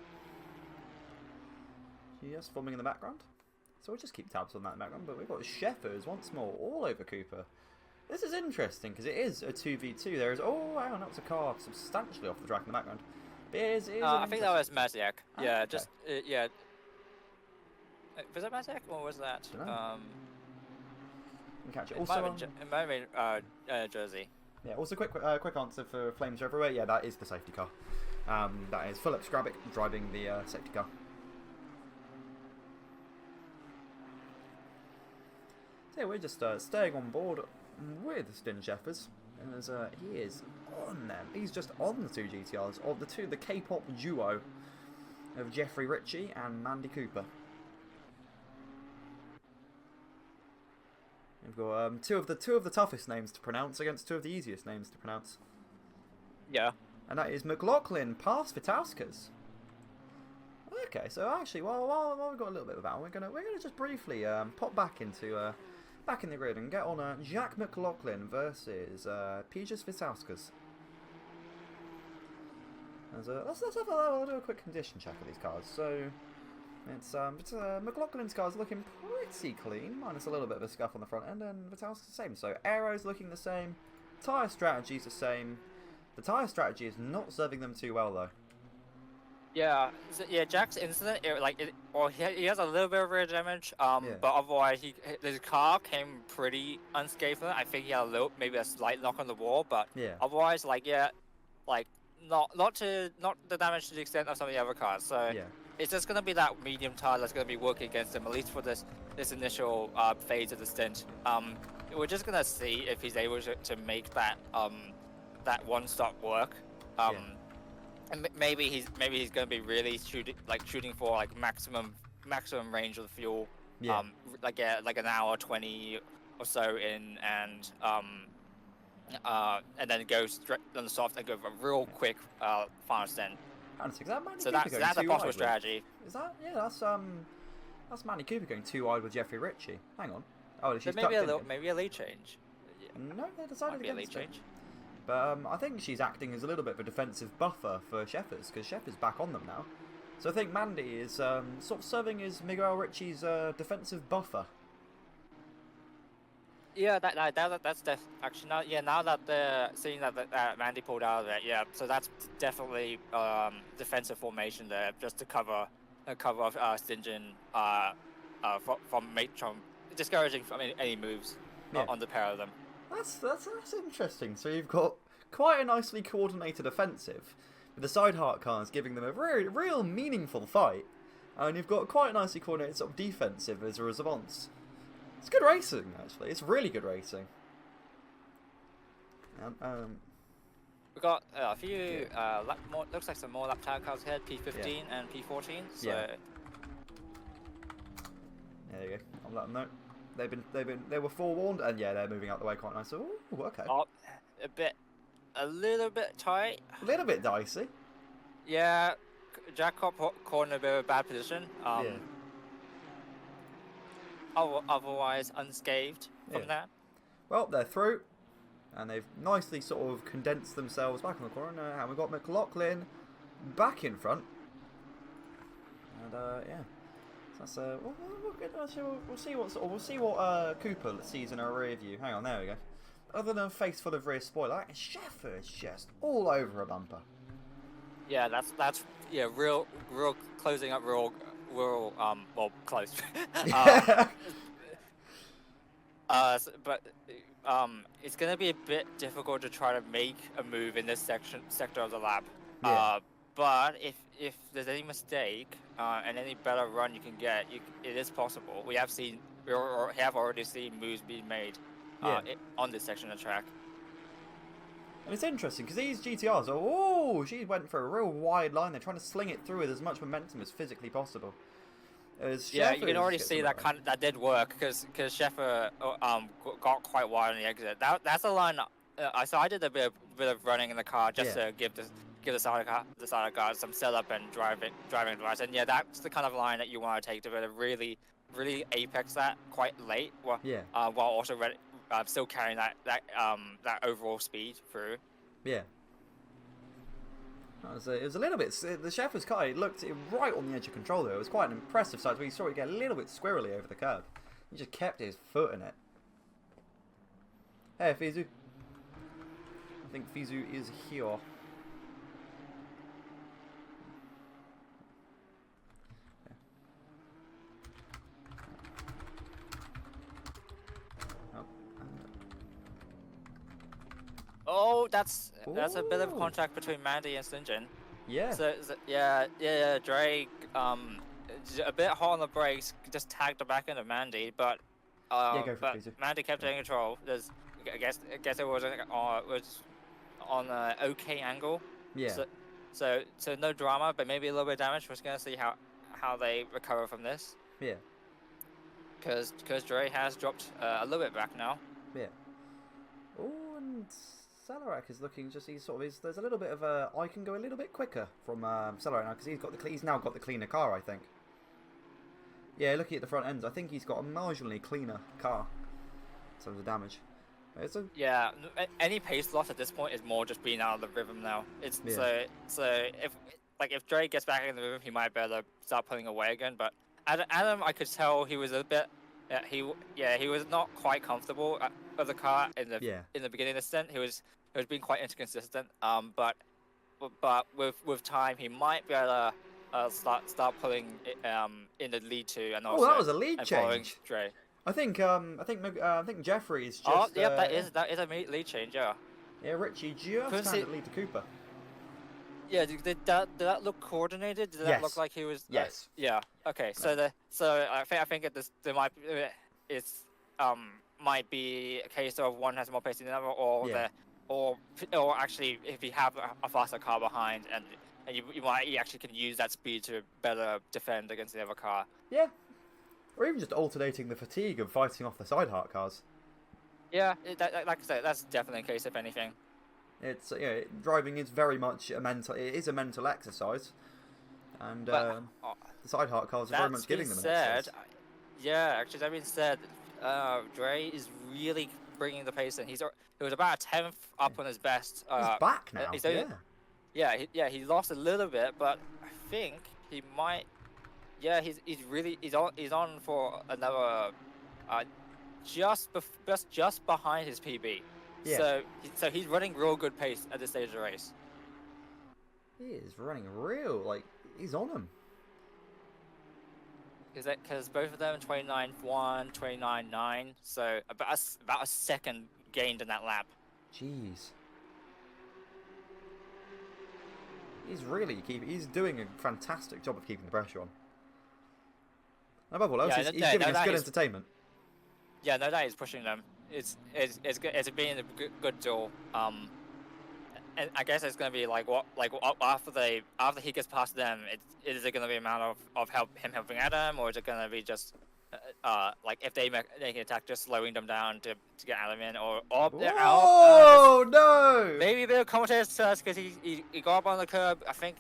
Yes, forming in the background. So we'll just keep tabs on that in the background. But we've got Sheffers once more all over Cooper. This is interesting because it is a 2v2. There is hang on, that's a car substantially off the track in the background. But it is I think that was Magiak. Yeah, okay. just was that Magiak or was that? Can catch it. It Also, might have been Jersey. Yeah. Also, quick answer for Flames everywhere. Yeah, that is the safety car. That is Philip Skrabic driving the safety car. So yeah, we're just staying on board with Stin Sheffers, and as he is on them. He's just on the two GTRs of the K-pop duo of Jeffrey Ritchie and Mandy Cooper. We've got two of the toughest names to pronounce against two of the easiest names to pronounce. Yeah. And that is McLaughlin past Vitauskas. Okay, so actually, while we've got a little bit of that, we're gonna just briefly pop back into back in the grid and get on Jack McLaughlin versus Pijas Vitauskas. We'll do a quick condition check of these cars. So it's McLaughlin's car's looking pretty clean, minus a little bit of a scuff on the front end, and Vitauskas the same. So aero's looking the same, tyre strategy's the same. The tyre strategy is not serving them too well though. Yeah, Jack's incident, he has a little bit of rear damage, but otherwise his car came pretty unscathed. I think he had maybe a slight knock on the wall, but otherwise, not the damage to the extent of some of the other cars. So it's just gonna be that medium tire that's gonna be working against him, at least for this initial phase of the stint. We're just gonna see if he's able to make that one stop work. And maybe he's going to be really shooting for maximum range of the fuel. Like an hour 20 or so in, and then go straight on the soft and go for a real quick final stint. So that's a possible strategy. Is that that's Mandy Cooper going too wide with Jeffrey Ritchie. Hang on. Oh, she's maybe a lead change. No, they decided against a lead change. But I think she's acting as a little bit of a defensive buffer for Sheffers, because Sheffers back on them now. So I think Mandy is sort of serving as Miguel Ritchie's defensive buffer. Yeah, that's actually now that they're seeing that Mandy pulled out of it, so that's definitely defensive formation there, just to cover off Stingin from discouraging from any moves on the pair of them. That's interesting. So you've got quite a nicely coordinated offensive, with the side heart cars giving them a real meaningful fight, and you've got quite a nicely coordinated sort of defensive as a response. It's good racing, actually. It's really good racing. We've got a few looks like some more lap time cars here, P15 and P14. So there you go. I'll let them know. They were forewarned, and they're moving out the way quite nice. Ooh, okay. A little bit tight. A little bit dicey. Yeah, Jack got caught in a bit of a bad position. Otherwise unscathed from that. Well, they're through, and they've nicely sort of condensed themselves back in the corner, and we've got McLaughlin back in front. And that's we'll see what Cooper sees in our rear view. Hang on, there we go. other than a face full of rear spoiler, Sheffer is just all over a bumper. Yeah, that's yeah, real closing up real well close. um, but it's gonna be a bit difficult to try to make a move in this sector of the lap. Yeah. But if there's any mistake and any better run you can get, it is possible. We have already seen moves being made Yeah. on this section of track. And it's interesting because these GTRs are, she went for a real wide line. They're trying to sling it through with as much momentum as physically possible. Yeah, you can already see that did work because Sheffer got quite wide on the exit. That's a line. So I did a bit of running in the car just to give the side car some setup and driving advice. And yeah, that's the kind of line that you want to take to really apex that quite late. While also still carrying that overall speed through. Yeah. It was a little bit. The Sheffer's car, it looked right on the edge of control there. It was quite an impressive sight. We saw it get a little bit squirrely over the curb. He just kept his foot in it. Hey, Fizu. I think Fizu is here. Oh, that's a bit of contact between Mandy and Sinjin. Yeah. So Drake a bit hot on the brakes, just tagged the back end of Mandy, but Mandy kept taking control. I guess it was on an okay angle. Yeah. So no drama, but maybe a little bit of damage. We're just gonna see how they recover from this. Yeah. Because Dre has dropped a little bit back now. Yeah. Oh, and Celarak is looking there's a little bit of I can go a little bit quicker from Celarak now because he's now got the cleaner car, I think. Yeah, looking at the front ends, I think he's got a marginally cleaner car in terms of damage. Yeah, any pace loss at this point is more just being out of the rhythm now. So if Dre gets back in the rhythm, he might better start pulling away again. But Adam, I could tell he was a bit. He was not quite comfortable with the car in the beginning of the stint. He was being quite inconsistent. But with time, he might be able to start pulling in the lead too, and also that was a lead change. Dre. I think Jeffrey is just. Oh, yeah, that is a lead change. Yeah. Yeah, Richie just handed lead to Cooper. Yeah, did that look coordinated? Did that look like he was? Yes. Yeah. Okay. So I think there might be a case of one has more pace than the other, or actually if you have a faster car behind and you actually can use that speed to better defend against the other car. Yeah. Or even just alternating the fatigue of fighting off the side heart cars. Yeah, like I said, that's definitely a case if anything. It's driving is very much a mental exercise, and the side heart cars are very much giving them an exercise. Yeah, actually, that being said, Dre is really bringing the pace in. He was about a tenth up on his best. He's back now. He lost a little bit, but I think he might. Yeah, he's on for another, just behind his PB. Yeah. So he's running real good pace at this stage of the race. He is running he's on him. Because both of them 29.1, 29.9, so about a second gained in that lap. Jeez. He's doing a fantastic job of keeping the pressure on. And above all else, he's giving us good entertainment. Yeah, no, that is pushing them. It's being a good duel. And I guess it's gonna be after he gets past them, is it gonna be a matter of him helping Adam, or is it gonna be just if they make an attack, just slowing them down to get Adam in, or no! Maybe a bit of commentator's test because he got up on the curb. I think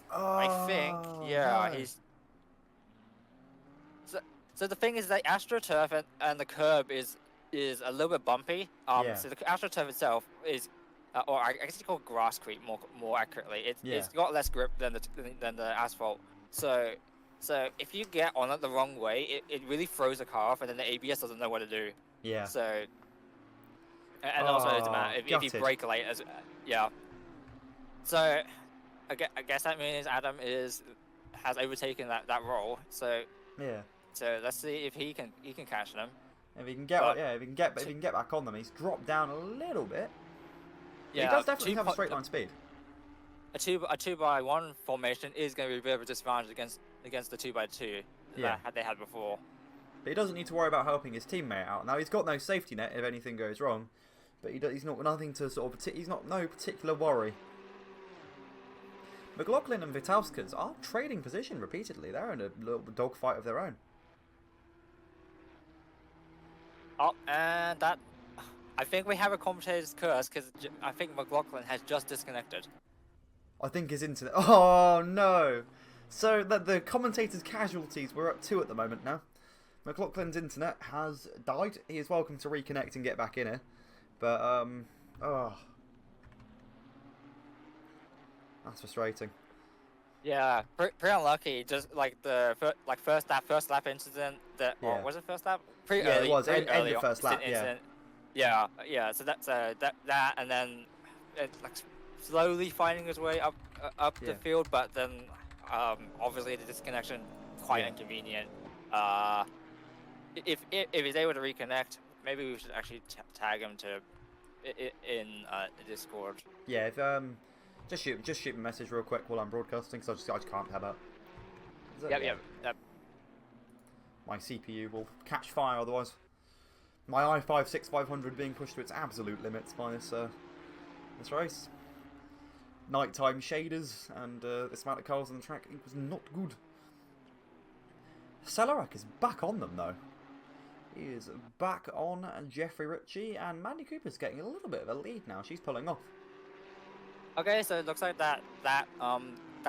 he's. So the thing is that AstroTurf and the curb is a little bit bumpy. So the AstroTurf itself is, or I guess it's called grasscrete more accurately. It's got less grip than the asphalt. So if you get on it the wrong way, it really throws the car off, and then the ABS doesn't know what to do. Yeah. So And also it doesn't matter if you gutted. brake late as yeah. So I guess that means Adam has overtaken that role. So Yeah. let's see if he can catch them. If he can get, But if he can get back on them, he's dropped down a little bit. But yeah, he does definitely have a straight line speed. A 2x1 formation is going to be a bit of a disadvantage against the 2x2 that they had before. But he doesn't need to worry about helping his teammate out. Now he's got no safety net if anything goes wrong, but he's not nothing to sort of he's not no particular worry. McLaughlin and Vitauskas are trading position repeatedly. They're in a little dogfight of their own. Oh, and that I think we have a commentator's curse because I think McLaughlin has just disconnected. I think his internet. Oh no! So the commentator's casualties, we're up 2 at the moment now. McLaughlin's internet has died. He is welcome to reconnect and get back in here. But, that's frustrating. Yeah, pretty unlucky. Just like the first lap incident. Or was it first lap? Pretty early. It was. Pretty End early of first lap, incident. Yeah. So that's that, and then like slowly finding his way up the field, but then obviously the disconnection quite inconvenient. If he's able to reconnect, maybe we should actually tag him in Discord. Yeah, if just shoot me a message real quick while I'm broadcasting, because I just can't have that. Yep. My CPU will catch fire otherwise. My i5-6500 being pushed to its absolute limits by this race. Nighttime shaders and this amount of cars on the track, it was not good. Celorak is back on them though. He is back on Jeffrey Ritchie, and Mandy Cooper's getting a little bit of a lead now. She's pulling off. Okay, so it looks like that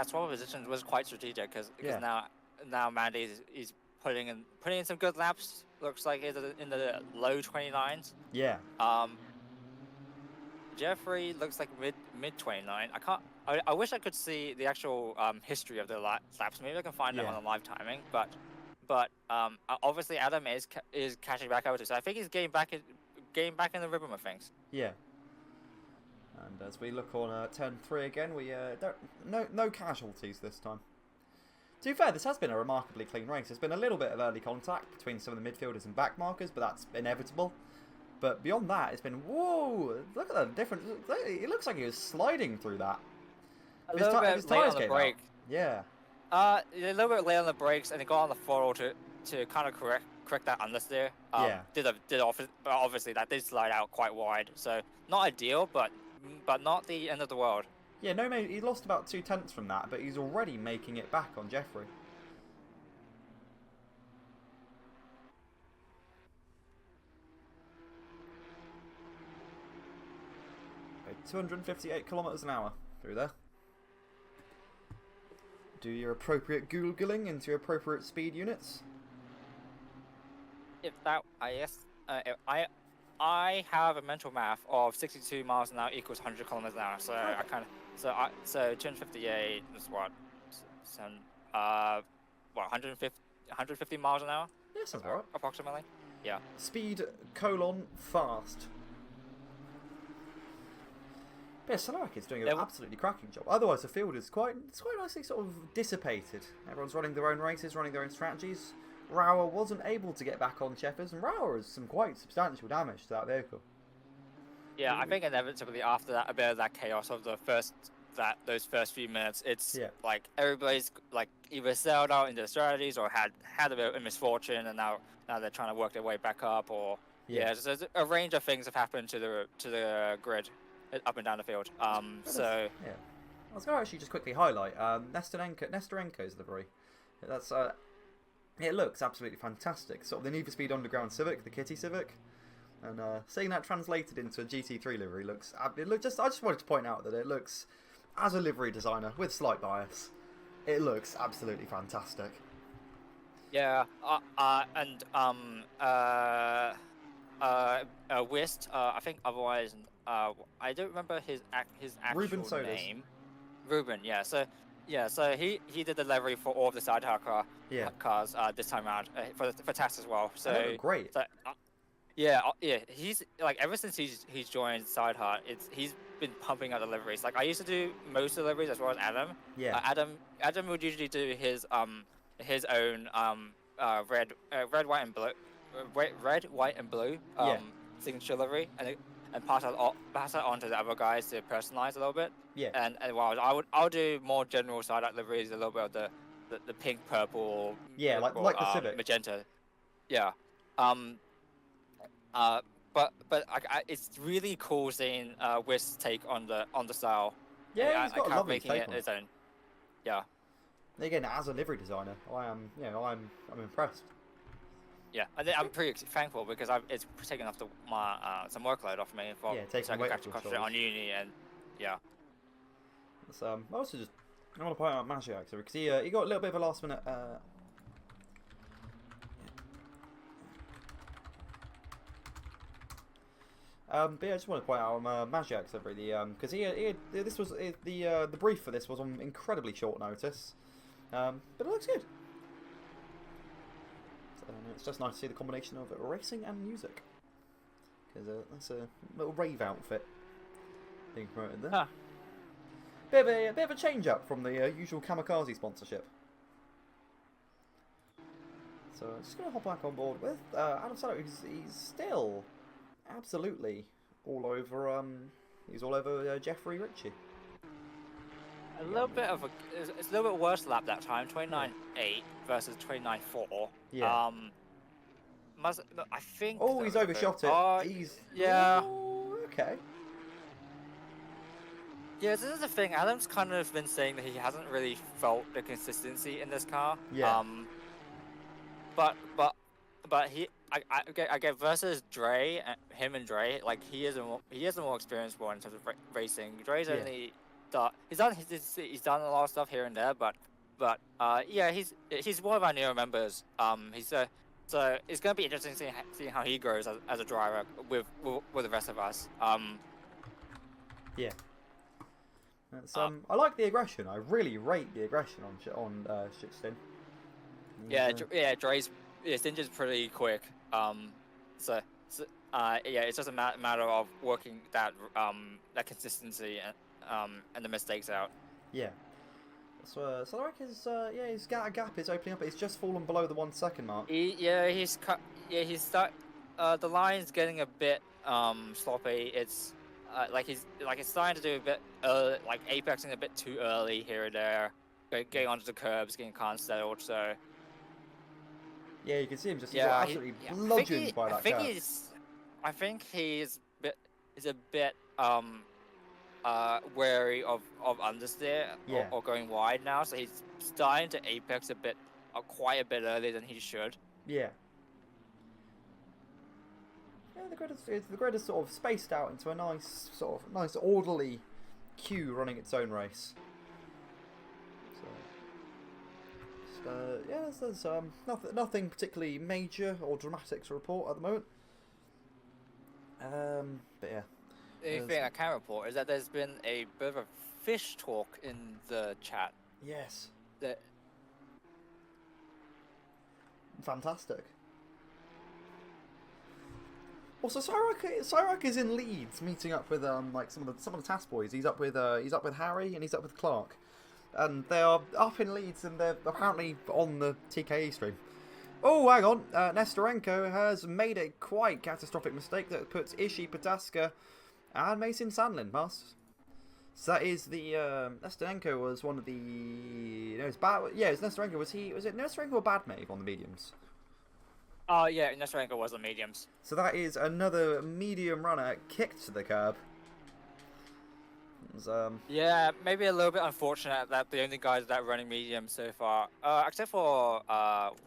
swap position was quite strategic because now Mandy is putting in some good laps. Looks like it's in the low 29s. Yeah. Jeffrey looks like mid 29. I wish I could see the actual history of the laps. Maybe I can find it on the live timing. But obviously Adam is catching back up to. So I think he's getting back in the rhythm of things. Yeah. And as we look on turn 3 again, we no casualties this time. To be fair, this has been a remarkably clean race. There's been a little bit of early contact between some of the midfielders and back markers, but that's inevitable. But beyond that, it's been, whoa, look at the difference. It looks like he was sliding through that. A little bit late on the brake. Yeah. A little bit late on the brakes, and he got on the throttle to kind of correct that understeer. But obviously that did slide out quite wide. So not ideal, but not the end of the world. Yeah, no, mate, he lost about 2/10 from that, but he's already making it back on Jeffrey. Okay, 258 kilometers an hour through there. Do your appropriate Googling into your appropriate speed units. If I have a mental math of 62 miles an hour equals 100 kilometers an hour, so okay. So 258 is what? 150 miles an hour? Yeah, sounds right. Approximately. Yeah. Speed : fast. Yeah, Celorak is doing an absolutely cracking job. Otherwise, the field is quite nicely sort of dissipated. Everyone's running their own races, running their own strategies. Rauer wasn't able to get back on Sheffers, and Rauer has some quite substantial damage to that vehicle. Yeah, I think inevitably after that, a bit of that chaos of those first few minutes, it's like everybody's like either sailed out into the strategies or had a bit of misfortune, and now they're trying to work their way back up, or so a range of things have happened to the grid, up and down the field. I was going to actually just quickly highlight Nestorenko's livery. That's it looks absolutely fantastic. Sort of the Need for Speed Underground Civic, the Kitty Civic, and seeing that translated into a GT3 livery looks. I just wanted to point out that it looks, as a livery designer with slight bias, it looks absolutely fantastic. Yeah, and Wist, I think otherwise, I don't remember his actual Ruben name. Ruben, yeah. So he did the livery for all of the sidecar cars this time around for TAS as well. So they look great. So, Yeah. He's like ever since he's joined Sideheart, he's been pumping out deliveries. Like I used to do most deliveries as well as Adam. Yeah. Adam would usually do his own red white and blue red white and blue Yeah. signature livery and pass that on to the other guys to personalize a little bit. Yeah. And while I'll do more general Sideheart liveries, a little bit of the pink, purple, Yeah. Like the Civic. magenta. Yeah. Um, uh, but it's really cool seeing Whist's take on the style. Yeah, he's got a kind of lovely making take it on his it. own. Yeah, Again, as a livery designer, I'm impressed. yeah. I'm pretty thankful because it's taken off my some workload off me for Yeah, taking so I weight can off your concentrate on shoulders. uni and yeah. It's, I also just I want to point out Magiac because he got a little bit of a last minute. But yeah, I just want to point out Magiac really because this was the brief for this was on incredibly short notice, but it looks good. So, it's just nice to see the combination of racing and music because that's a little rave outfit being promoted there. Huh. Bit of a change up from the usual Kamikaze sponsorship. So I'm just gonna hop back on board with Adam Sandler. He's still absolutely all over. He's all over Jeffrey Ritchie. A little bit of it's a little bit worse lap that time. 29.8 versus 29.4. Yeah. I think. Oh, he's overshot it. He's yeah. Oh, okay. Yeah, this is the thing. Adam's kind of been saying that he hasn't really felt the consistency in this car. Yeah. But I get versus Dre, him and Dre, like he is a more experienced one in terms of racing. Dre's only he's done a lot of stuff here and there, but yeah, he's one of our newer members. So it's gonna be interesting seeing how he grows as a driver with the rest of us. Yeah. That's, I like the aggression. I really rate the aggression on Shitstin. Yeah, Stinger's pretty quick. So yeah, it's just a matter of working that consistency and the mistakes out. Yeah. So I reckon his gap is opening up. It's just fallen below the 1 second mark. He's the line's getting a bit sloppy. It's he's starting to do a bit like apexing a bit too early here and there, getting onto the curbs, getting unsettled. So yeah, you can see him just absolutely bludgeoned by that car. I think he's a bit wary of understeer or going wide now, so he's starting to apex a bit quite a bit earlier than he should. Yeah. Yeah, the grid is sort of spaced out into a nice orderly queue running its own race. So, yeah, there's nothing particularly major or dramatic to report at the moment. But yeah. The only thing I can report is that there's been a bit of a fish talk in the chat. Yes. That fantastic. Also, Cyrac is in Leeds, meeting up with like some of the task boys. He's up with Harry and he's up with Clark, and they are up in Leeds and they're apparently on the TKE stream. Oh, hang on, Nestorenko has made a quite catastrophic mistake that puts Ishi Pataska and Mason Sandlin past. So that is the Nestorenko was one of the it's Nestorenko. Was it Nestorenko or Badmave on the mediums? Yeah, Nestorenko was on mediums. So that is another medium runner kicked to the curb. Yeah, maybe a little bit unfortunate that the only guys that are running mediums so far, except for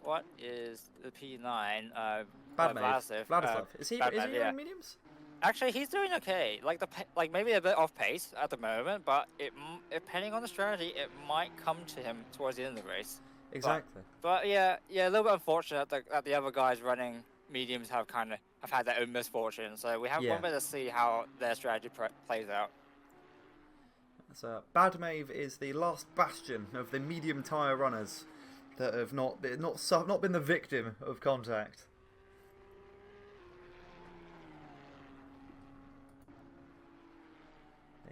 what is the P9? Vladislav. Is he running mediums? Actually, he's doing okay. Like maybe a bit off pace at the moment, but depending on the strategy, it might come to him towards the end of the race. Exactly. But yeah, a little bit unfortunate that the other guys running mediums have had their own misfortune. So we have one bit to see how their strategy plays out. So Badmave is the last bastion of the medium tyre runners that have not been the victim of contact.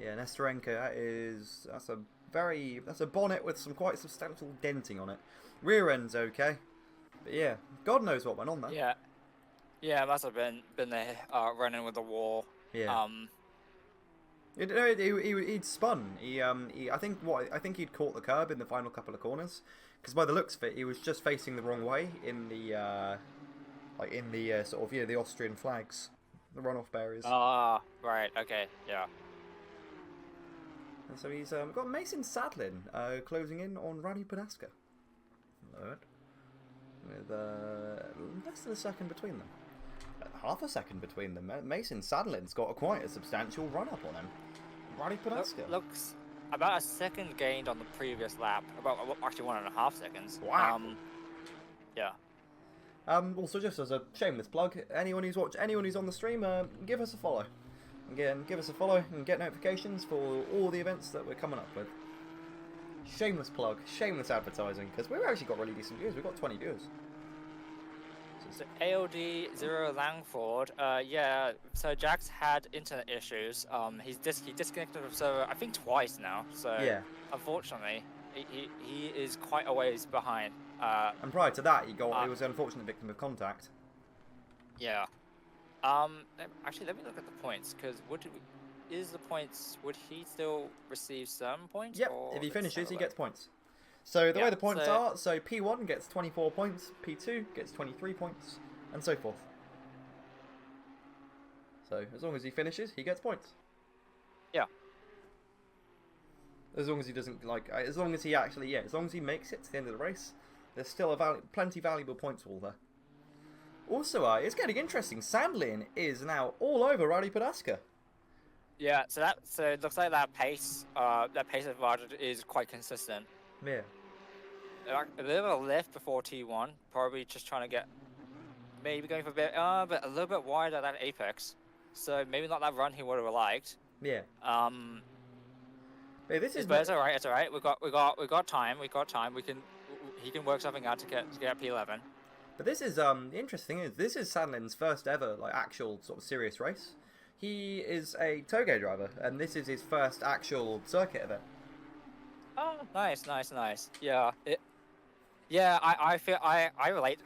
Yeah, Nesterenko, that's a bonnet with some quite substantial denting on it. Rear end's okay. But yeah, God knows what went on there. Yeah, yeah, it must have been the running with the wall. Yeah. Um, He'd spun. I think he'd caught the curb in the final couple of corners, because by the looks of it, he was just facing the wrong way in the sort of the Austrian flags, the runoff barriers. right, okay, yeah. And so he's got Mason Sadlin closing in on Rally Padaska. With less than a second between them. Half a second between them. Mason Sadlin's got quite a substantial run up on him. Rally Padaska. Looks about a second gained on the previous lap. About actually 1.5 seconds. Wow. Yeah. Also, just as a shameless plug, anyone who's on the stream, give us a follow. Again, give us a follow and get notifications for all the events that we're coming up with. Shameless plug, shameless advertising, because we've actually got really decent viewers. We've got 20 viewers. So ALD 0 Langford, yeah. So Jack's had internet issues. He disconnected from the server, I think twice now. So yeah. Unfortunately, he is quite a ways behind. And prior to that, he was an unfortunate victim of contact. Yeah. Actually, let me look at the points, because would he still receive some points? Yep. If he finishes, he gets points. So the way the points are, so P1 gets 24 points, P2 gets 23 points, and so forth. So as long as he finishes, he gets points. Yeah. As long as he doesn't as long as he makes it to the end of the race, there's still plenty valuable points all there. Also, it's getting interesting. Sandlin is now all over Rally Padaska. Yeah, so it looks like that pace advantage is quite consistent. Yeah. A bit of a lift before T1, probably just trying to get, maybe going for a bit, but a little bit wide at that apex. So maybe not that run he would have liked. Yeah. Hey, but it's alright. It's alright. We got time. He can work something out to get P11. But this is the interesting thing is this is Sandlin's first ever actual sort of serious race. He is a Toge driver, and this is his first actual circuit event. Oh, nice. Yeah, I feel I relate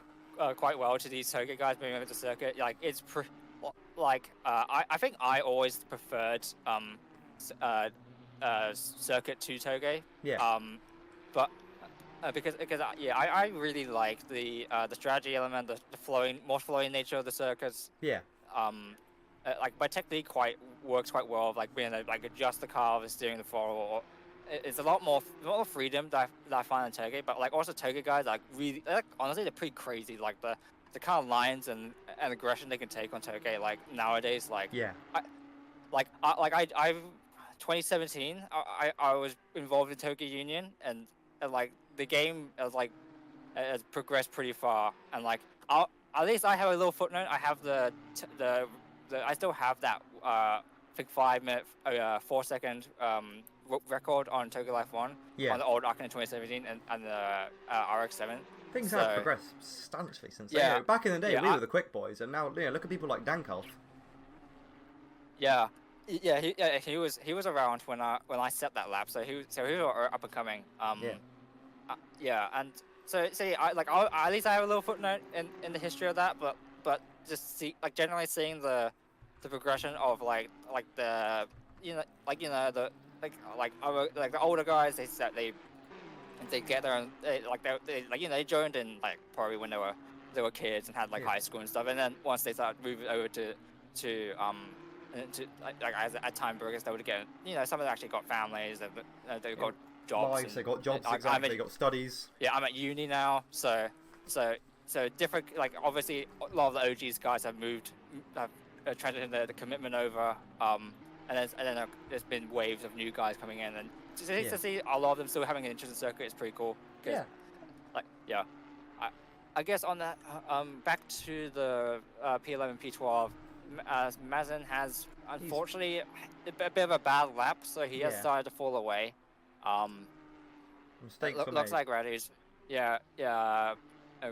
quite well to these Toge guys moving over to circuit. Like it's I think I always preferred circuit to Toge. Yeah. But because I really like the strategy element, the more flowing nature of the circuits. Yeah. My technique works quite well. Like being able to adjust the car, the steering, the throttle. It's a lot more freedom that I find in Toge. But also Toge guys really honestly they're pretty crazy. Like the kind of lines and aggression they can take on Toge nowadays. Yeah. I 2017 I was involved in Toge Union and the game has progressed pretty far and at least I have a little footnote. I have I still have that I think 5-minute 4-second record on Toge Life 1 on the old Arcan in 2017 and the RX-7. Things have progressed substantially since then. Back in the day we were the quick boys, and now look at people like Dankalf. Yeah, he was around when I set that lap, so he was up and coming. And so at least I have a little footnote in the history of that, but just generally seeing the progression of the older guys, they get there and they joined in probably when they were kids and had high school and stuff, and then once they started moving over to at time burgers, they would get some of them actually got families, they've got jobs. Lives, they got jobs, exactly. They got studies. Yeah, I'm at uni now, so different. Obviously, a lot of the OGs guys have transitioned the commitment over. And then there's been waves of new guys coming in, and to see a lot of them still having an interest in circuit is pretty cool. Yeah. I guess on that, back to the P11, P12, Mazin has unfortunately a bit of a bad lap, so he has started to fall away. Mistakes were looks made. like Raddy's.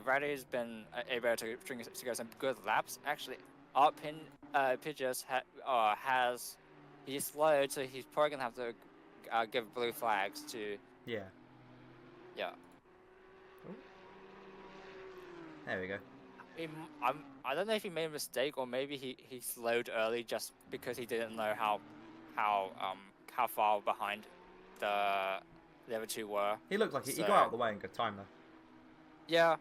Raddy's been able to go some good laps. Actually, Pidgeot has he's slowed, so he's probably gonna have to give blue flags to. Yeah. Yeah. Ooh. There we go. I don't know if he made a mistake or maybe he slowed early just because he didn't know how far behind the other two were. He looked like he got out of the way in good time though. Yeah.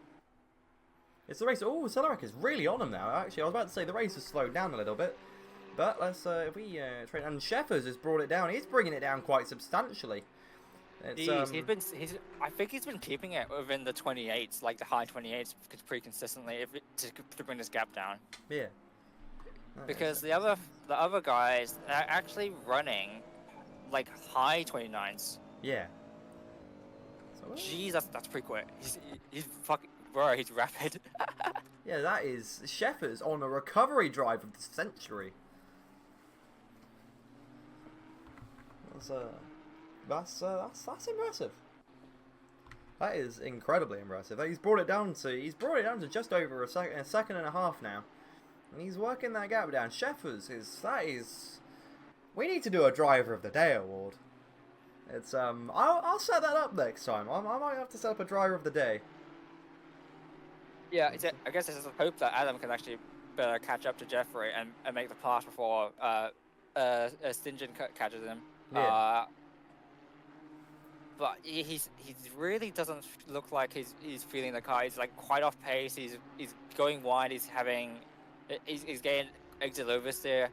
It's the race. Oh, Celerec is really on him now. Actually, I was about to say the race has slowed down a little bit, but let's if we train. And Sheffers has brought it down. He's bringing it down quite substantially. It's, I think he's been keeping it within the 28s, like the high 28s, pretty consistently to bring this gap down. Yeah. Because the other guys are actually running like high 29s. Yeah. So, jeez, that's pretty quick. He's fucking bro. He's rapid. Yeah, that is Sheffers on a recovery drive of the century. That's impressive. That is incredibly impressive. He's brought it down to just over a second and a half now, and he's working that gap down. Sheffers is. We need to do a driver of the day award. It's I'll set that up next time. I might have to set up a driver of the day. Yeah, I guess it's a hope that Adam can actually better catch up to Jeffrey and make the pass before Stingent catches him. Yeah. But he really doesn't look like he's feeling the car. He's like quite off pace. He's going wide. He's getting exit oversteer.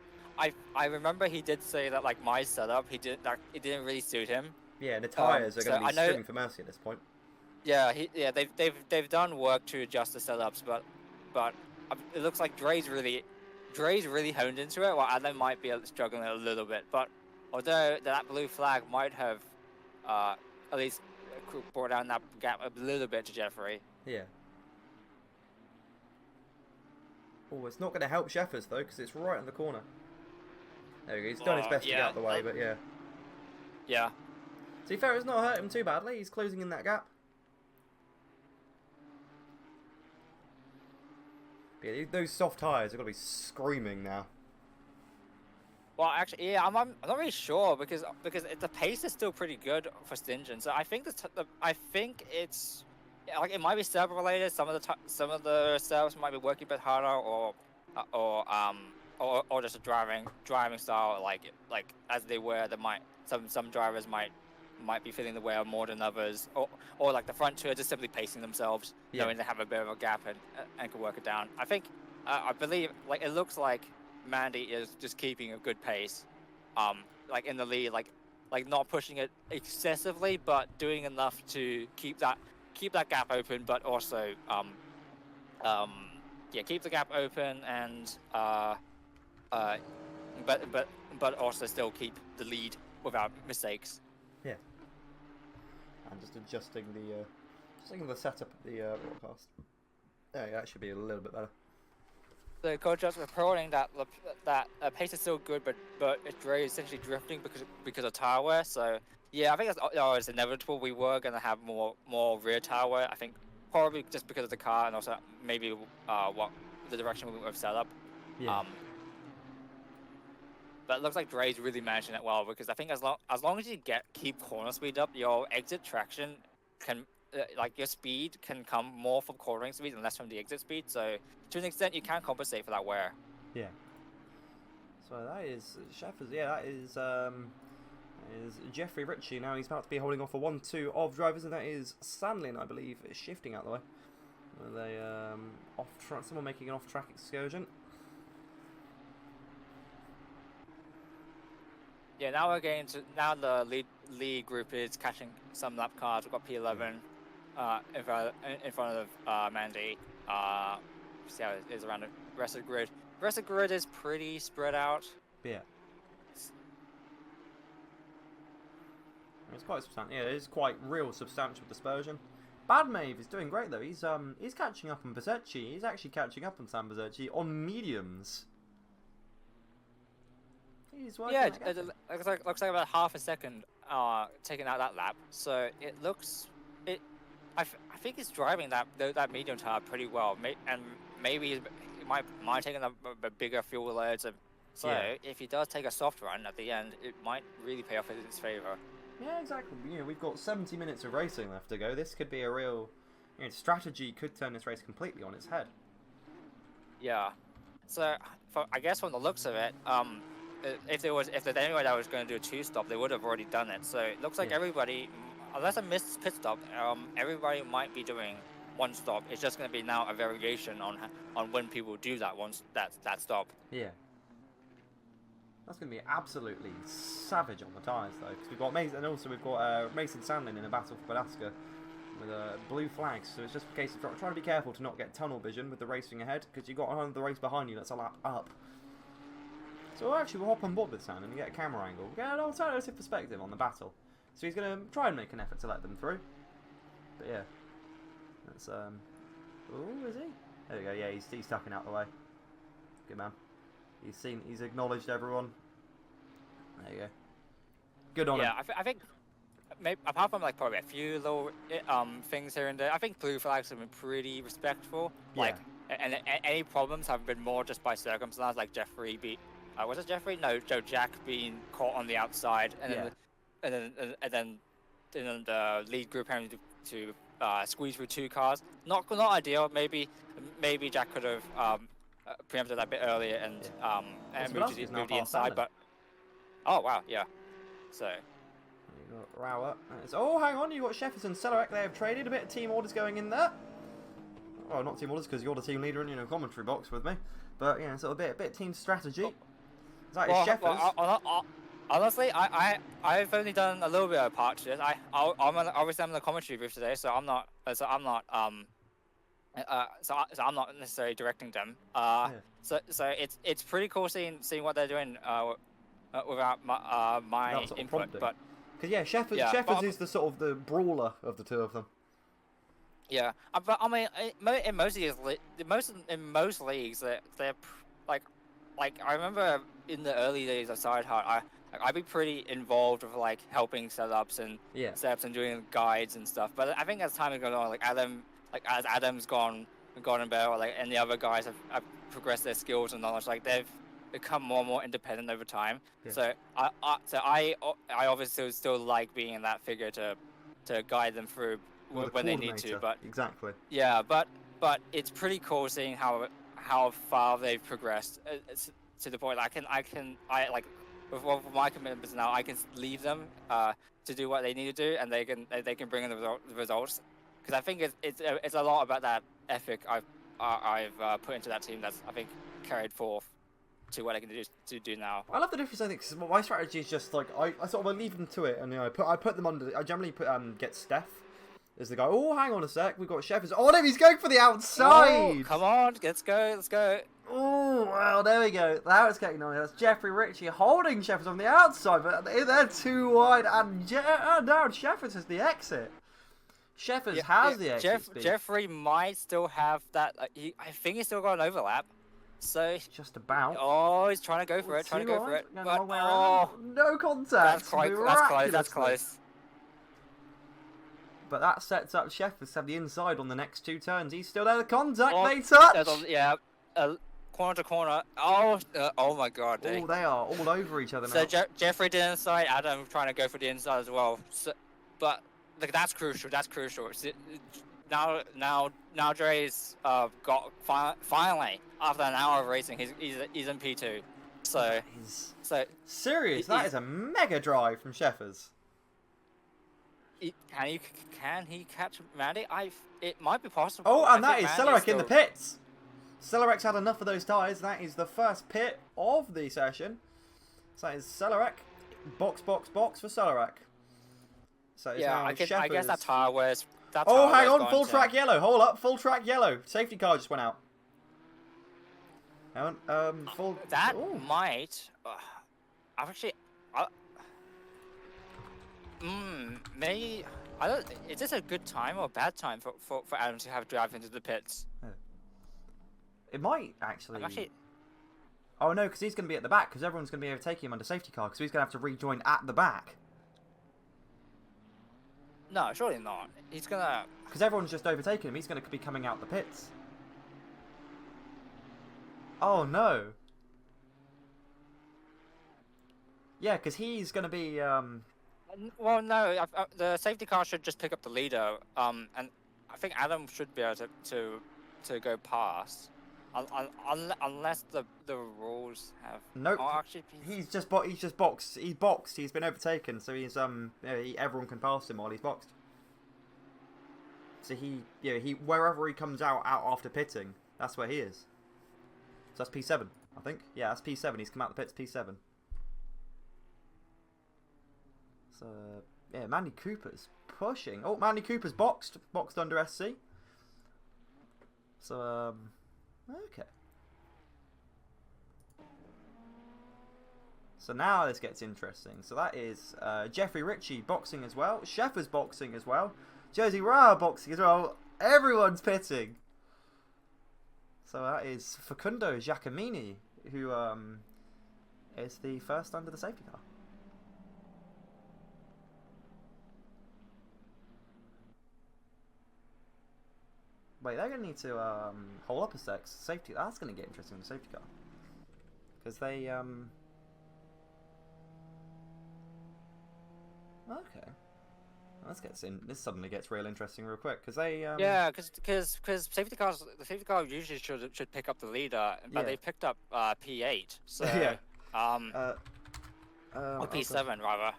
I remember he did say that like my setup it didn't really suit him. Yeah, and the tires are going to be screaming for mercy at this point. Yeah, they've done work to adjust the setups, but it looks like Dre's really honed into it, while Adam might be struggling a little bit. But although that blue flag might have at least brought down that gap a little bit to Jeffrey. Yeah. Oh, it's not going to help Sheffers though, because it's right in the corner. There we go. He's done his best to get out of the way, but yeah. Yeah. To be fair, it's not hurt him too badly. He's closing in that gap. But yeah, those soft tyres are going to be screaming now. Well, actually, yeah, I'm not really sure because the pace is still pretty good for Stingent. So I think it's like it might be servo related. Some of the servos might be working a bit harder, or just a driving style like as they were. There might some drivers might be feeling the wear more than others, or like the front two are just simply pacing themselves, knowing they have a bit of a gap and can work it down. I believe like it looks like Mandy is just keeping a good pace, like in the lead, like not pushing it excessively, but doing enough to keep that gap open, but also keep the gap open and but also still keep the lead without mistakes. Yeah. And just adjusting the setup of the broadcast. There, yeah, that should be a little bit better. The coach was reporting that pace is still good, but it's really essentially drifting because of tire wear. So yeah, I think it's inevitable. We were gonna have more rear tire wear. I think probably just because of the car and also maybe what the direction we've set up. Yeah. But it looks like Dre's really managing it well because I think as long as you keep corner speed up, your exit traction can. Like your speed can come more from cornering speed and less from the exit speed, so to an extent you can compensate for that wear. Yeah. So that is Sheffers. Yeah, that is Jeffrey Ritchie. Now he's about to be holding off a 1-2 of drivers, and that is Sandlin, I believe, is shifting out the way. They someone making an off-track excursion. Yeah, now the lead group is catching some lap cars. We've got P11. In front of Mandy. See how it is around the rest of the grid. The rest of the grid is pretty spread out. Yeah. It's quite substantial. Yeah, it is quite real substantial dispersion. Bad Mave is doing great though. He's catching up on Bezzecchi. He's actually catching up on Sam Bezzecchi on mediums. He's working. Yeah, it looks like about half a second taking out that lap. So it looks I think he's driving that medium tire pretty well, and maybe he might taking a bigger fuel loads So Yeah. if he does take a soft run at the end, it might really pay off in his favor. Yeah, exactly. You know, we've got 70 minutes of racing left to go. This could be a real, you know, strategy could turn this race completely on its head. Yeah. So I guess from the looks of it, if there's anyone that was going to do a two-stop, they would have already done it. So it looks like Yeah. everybody, unless I missed pit stop, everybody might be doing one stop. It's just going to be now a variation on when people do that that stop. Yeah. That's going to be absolutely savage on the tyres, though, because we've got Mason, and also we've got Mason Sandlin in a battle for Alaska with blue flags. So it's just a case of trying to be careful to not get tunnel vision with the racing ahead, because you've got the race behind you that's a lap up. So we'll hop on board with Sandlin and get a camera angle, get an alternative perspective on the battle. So he's going to try and make an effort to let them through. But yeah, that's oh, is he? There we go. Yeah, he's tucking out the way. Good man. He's acknowledged everyone. There you go. Good on him. Yeah, I think maybe, apart from like probably a few little things here and there, I think blue flags have been pretty respectful. Yeah. Like, and any problems have been more just by circumstance, like Jeffrey was it Jeffrey? No, Jack being caught on the outside, and then the lead group having to squeeze through two cars. Not ideal. Maybe Jack could have preempted that a bit earlier and moved to the inside, but oh wow, yeah. So you got Rauer. Oh, hang on, you got Sheffers and Celerek. They have traded a bit of team orders going in there. Well, not team orders because you're the team leader in commentary box with me. But yeah, so a bit team strategy. Is that Sheffers? Honestly, I've only done a little bit of part to this. I'm in the commentary booth today, so I'm not necessarily directing them. So it's pretty cool seeing what they're doing without my input. But because yeah, Sheffers is the sort of the brawler of the two of them. Yeah, but I mean, in most leagues, they're like I remember in the early days of Sidehard, I'd be pretty involved with like helping setups and doing guides and stuff. But I think as time has gone on, as Adam's gone better, and the other guys have progressed their skills and knowledge, like they've become more and more independent over time. Yeah. So I obviously still like being that figure to guide them through when they need to. But exactly. Yeah, but it's pretty cool seeing how far they've progressed to the point I can with my commitments now, I can leave them to do what they need to do, and they can bring in the results. Because I think it's a lot about that ethic I've put into that team that's I think carried forth to what I can do now. I love the difference. I think cause my strategy is just like I sort of leave them to it, and I put them under. I generally get Steph as the guy. Oh, hang on a sec, we've got Sheffers. Oh no, he's going for the outside. Oh, come on, let's go. Oh, well, there we go. That was getting on. That's Jeffrey Ritchie holding Sheffers on the outside, but they're too wide, and now Sheffers has the exit. Sheffers has the exit speed. Jeffrey might still have that. I think he's still got an overlap. So just about. Oh, he's trying to go for it. But no contact. That's close. But that sets up Sheffers to have the inside on the next two turns. He's still there. The contact. They touch. Yeah. Corner to corner. Oh my God. Oh, they are all over each other now. So Jeffrey did inside. Adam trying to go for the inside as well. So, but that's crucial. Now Dre's got finally after an hour of racing, he's in P2. So serious. That is a mega drive from Sheffers. Can he catch Mandy? It might be possible. Oh, and that is Celerek in the pits. Celerek's had enough of those tyres. That is the first pit of the session. So that is Celerek. Box for Celerek. So I guess that tyre wears. Oh, hang on, full track yellow. Hold up, full track yellow. Safety car just went out. Hang on, full. That might. Actually, maybe. I don't. Is this a good time or a bad time for Adam to have drive into the pits? It might actually. Oh no, because he's going to be at the back. Because everyone's going to be overtaking him under safety car. Because he's going to have to rejoin at the back. No, surely not. He's gonna. Because everyone's just overtaking him. He's going to be coming out the pits. Oh no. Yeah, because he's going to be... Well, no, the safety car should just pick up the leader. And I think Adam should be able to go past, unless the rules have. Nope. Oh, actually, He's just boxed. He's boxed. He's been overtaken, so he's everyone can pass him while he's boxed. So he wherever he comes out after pitting, that's where he is. So that's P7, I think. Yeah, that's P7. He's come out the pits P7. So yeah, Mandy Cooper's pushing. Oh, Mandy Cooper's boxed under SC. So okay. So now this gets interesting. So that is Jeffrey Ritchie boxing as well. Sheffer's boxing as well. Josie Rao boxing as well. Everyone's pitting. So that is Facundo Giacomini, who is the first under the safety car. Wait, they're going to need to hold up a sec. Safety, that's going to get interesting in the safety car. Because they... Okay. This suddenly gets real interesting real quick. Because they... Yeah, because safety cars... The safety car usually should pick up the leader, but they picked up P8. So... Yeah. Or P7, rather.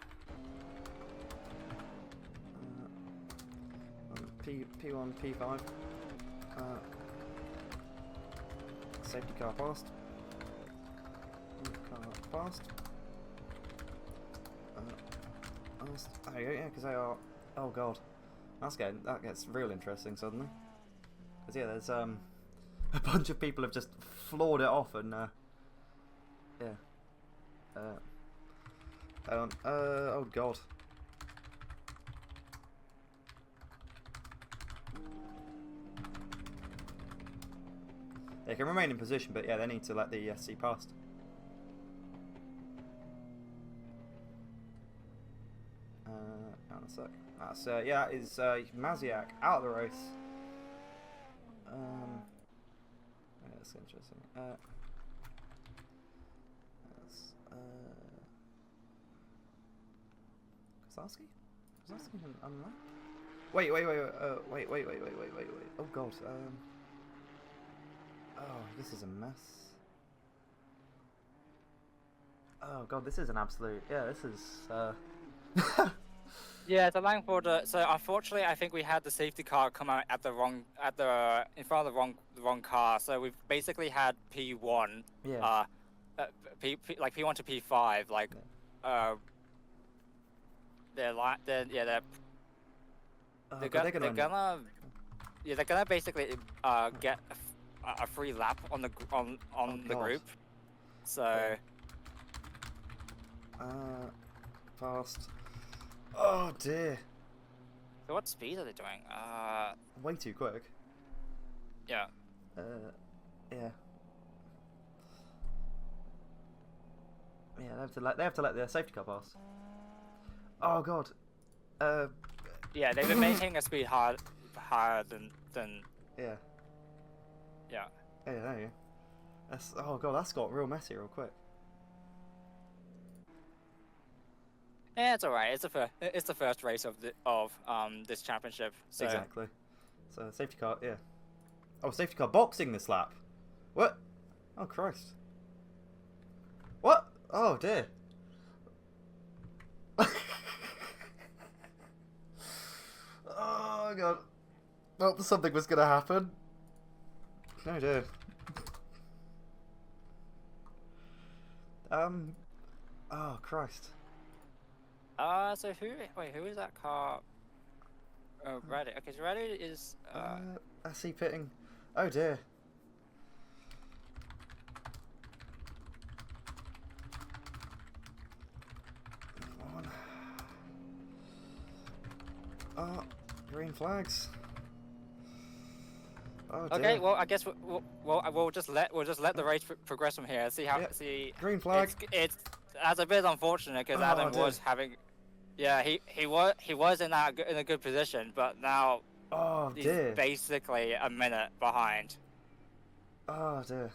P1, P5. Safety car passed. Car passed. Oh yeah, because they are. Oh god, that gets real interesting suddenly. Because yeah, there's a bunch of people have just floored it off and yeah. Oh god. They can remain in position, but yeah, they need to let the SC past. Hang on a sec. That's yeah, that is Maziak out of the race. Yeah, that's interesting. That's Kozlowski? Kozlowski unlocked? Wait. Oh god. Oh, this is a mess. Oh god, this is an absolute. Yeah, this is. Yeah, the line for the. So unfortunately, I think we had the safety car come out in front of the wrong car. So we've basically had P1. Yeah. Like P1 to P5, like, they're gonna basically get a free lap on the group. So fast. Oh dear. So what speed are they doing? Way too quick. Yeah. Yeah. Yeah, they have to let the safety car pass. Oh god. Yeah, they've been maintaining a speed higher than. Yeah. Yeah. Yeah, there you go. Oh god, that's got real messy real quick. Yeah, it's alright. It's the first race of this championship. So. Exactly. So safety car, yeah. Oh, safety car boxing this lap. What? Oh Christ. What? Oh dear. Oh god. Oh, something was gonna happen. Oh dear. Oh Christ. So who is that car? Oh, Reddit. Okay, so Reddit is. I see pitting. Oh dear. Come on. Oh, green flags. Oh dear. Okay, well, I guess we'll just let the race progress from here. See how green flag. It's that's a bit unfortunate because Adam was having. Yeah, he was in a good position, but now he's basically a minute behind. Oh dear.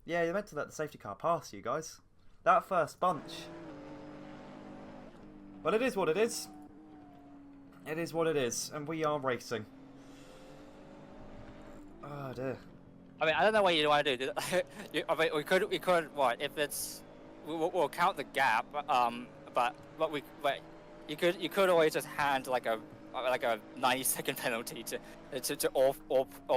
Yeah, you meant to let the safety car pass you guys. That first bunch. Well, it is what it is. It is what it is, and we are racing. Oh dear. I mean, I don't know what you want to do. I mean, we could what if it's we'll count the gap. But you could always just hand like a 90-second penalty to all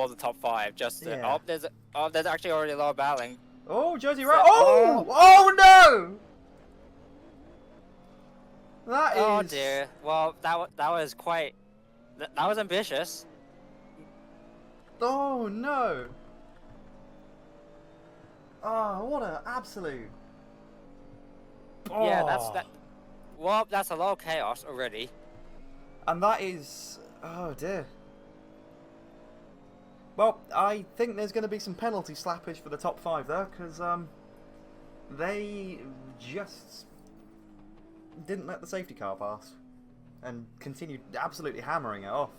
the top 5. Just to, Yeah. there's actually already a lot of battling. Oh, Jersey Road. Oh! Oh no! That is. Oh dear. Well, that was quite. That was ambitious. Oh no! Oh, what an absolute. Oh. Yeah, that. Well, that's a lot of chaos already. And that is. Oh dear. Well, I think there's going to be some penalty slappage for the top 5 there, because they just didn't let the safety car pass and continued absolutely hammering it off.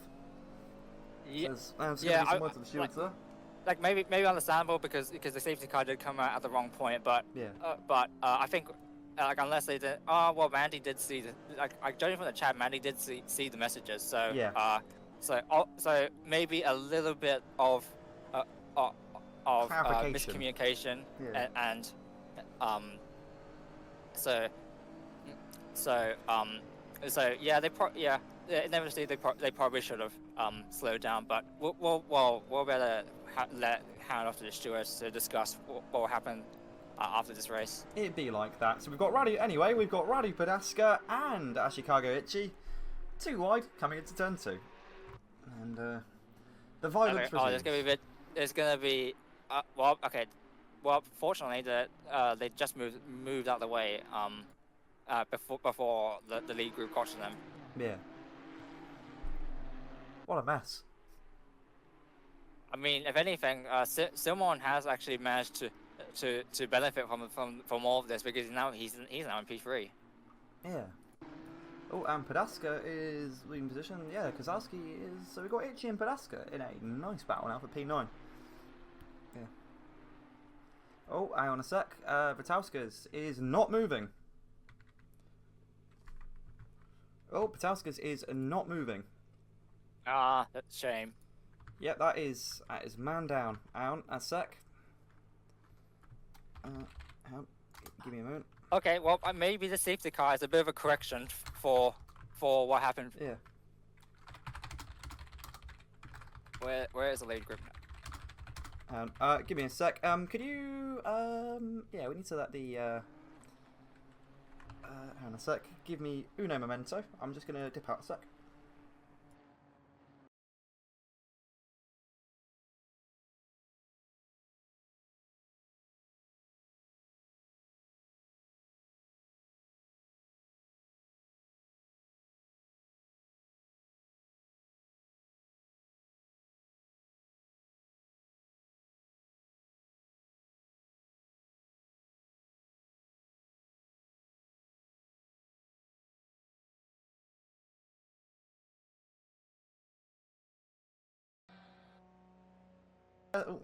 Yeah, Like maybe understandable because the safety car did come out at the wrong point, but yeah. I think like unless they did, well, Mandy did see like judging from the chat, Mandy did see the messages, so yeah. So maybe a little bit of miscommunication, yeah. and so yeah, inevitably they probably should have slowed down, but we'll better hand off to the stewards to discuss what will happen after this race. It'd be like that. So we've got Radu Padaska and Ashikago Ichi, 2 wide coming into turn 2, and the violence. Okay. Oh, there's gonna be well, okay. Well, fortunately, they just moved out of the way before the lead group got to them. Yeah. What a mess. I mean, if anything, Simon has actually managed to benefit from all of this because he's now in P3. Yeah. Oh, and Padaska is leading position. Yeah, Kozowski is. So we've got Ichi and Padaska in a nice battle now for P9. Yeah. Oh, hang on a sec. Vitauskas is not moving. Oh, Patauskas is not moving. Ah, that's a shame. Yeah, that is man down. Hang on a sec. Hang on. Give me a moment. Okay, well, maybe the safety car is a bit of a correction for what happened. Yeah. Where is the lead group now? Give me a sec. Could you yeah, we need to let the hang on a sec. Give me uno momento. I'm just gonna dip out a sec.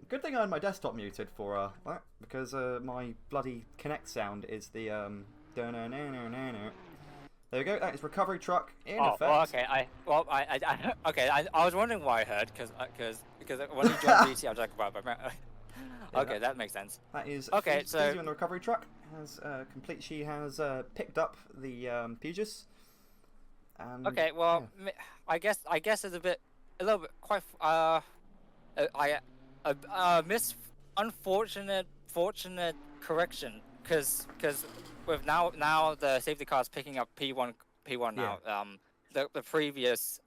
Good thing I had my desktop muted for that, because my bloody Connect sound is the there we go. That is recovery truck in effect. Well, okay. I was wondering why I heard because when you joined BT, I was like, okay, that makes sense. That is okay. So on the recovery truck has complete. She has picked up the Pugis. Okay. Well, yeah. I guess it's a little bit quite fortunate correction because with now the safety car is picking up P1 now. The previous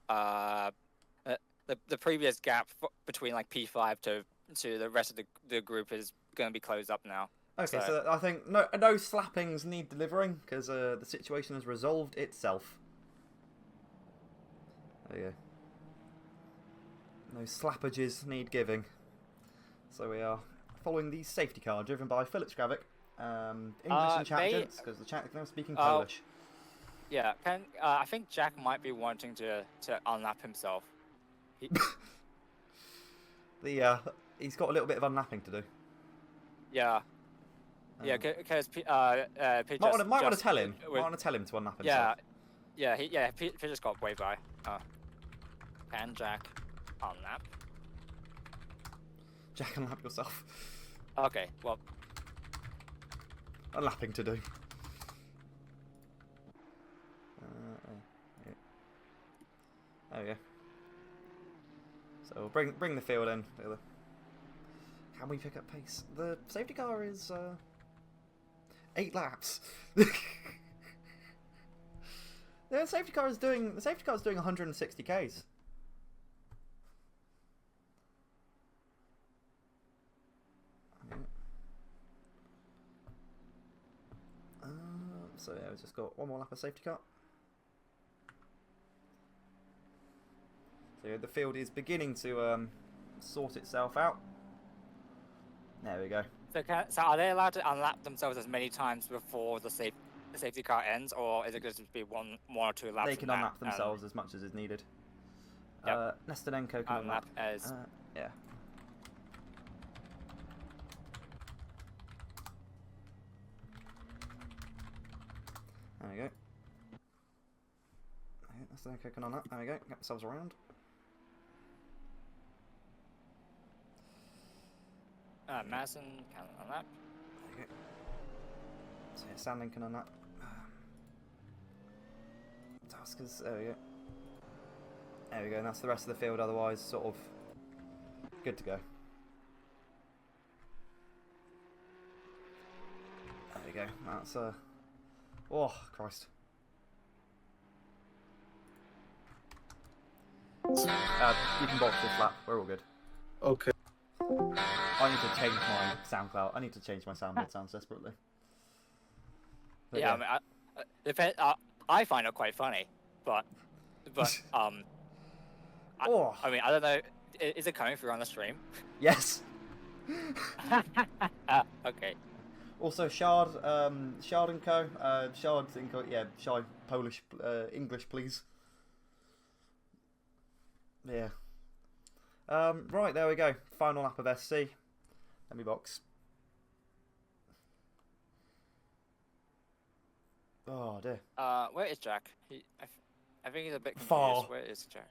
the previous gap between like P5 to the rest of the group is going to be closed up now. Okay, so I think no slappings need delivering because the situation has resolved itself. There you go. No slappages need giving. So we are following the safety car driven by Philip Skravik. English and chat gents, because the chat is now speaking Polish. Yeah, I think Jack might be wanting to unlap himself. He's got a little bit of unlapping to do. Yeah. Yeah, because Pete Might want to just tell him. with- Might want to tell him to unlap yeah, himself. Pete just got way by. Can Jack unlap? Jack, unlap yourself. Okay, well, Unlapping to do. There we go. So we'll bring the field in. Can we pick up pace? The safety car is 8 laps. The safety car is doing 160 k's. So yeah, we've just got one more lap of safety car. So yeah, the field is beginning to sort itself out. There we go. so are they allowed to unlap themselves as many times before the safety car ends, or is it going to be one or two laps? They can unlap themselves as much as is needed. Yep. Nestanenko can unlap as yeah. There we go. Nestanenko can unlap. There we go. Get themselves around. Madison can unlap. There we go. So yeah, Sandling can unlap. Taskers, there we go. There we go, and that's the rest of the field, otherwise sort of good to go. There we go, that's oh, Christ. You can box this lap, we're all good. Okay. I need to change my SoundCloud, I need to change my soundboard sounds desperately. But Yeah, I mean, I find it quite funny, but Oh. I mean, I don't know. Is it coming through on the stream? Yes. Okay. Also, Shard and Co. Shard and Co. Yeah, shy Polish, English, please. Yeah. Right, there we go. Final lap of SC. Let me box. Oh dear. Where is Jack? I think he's a bit confused. Far. Where is Jack?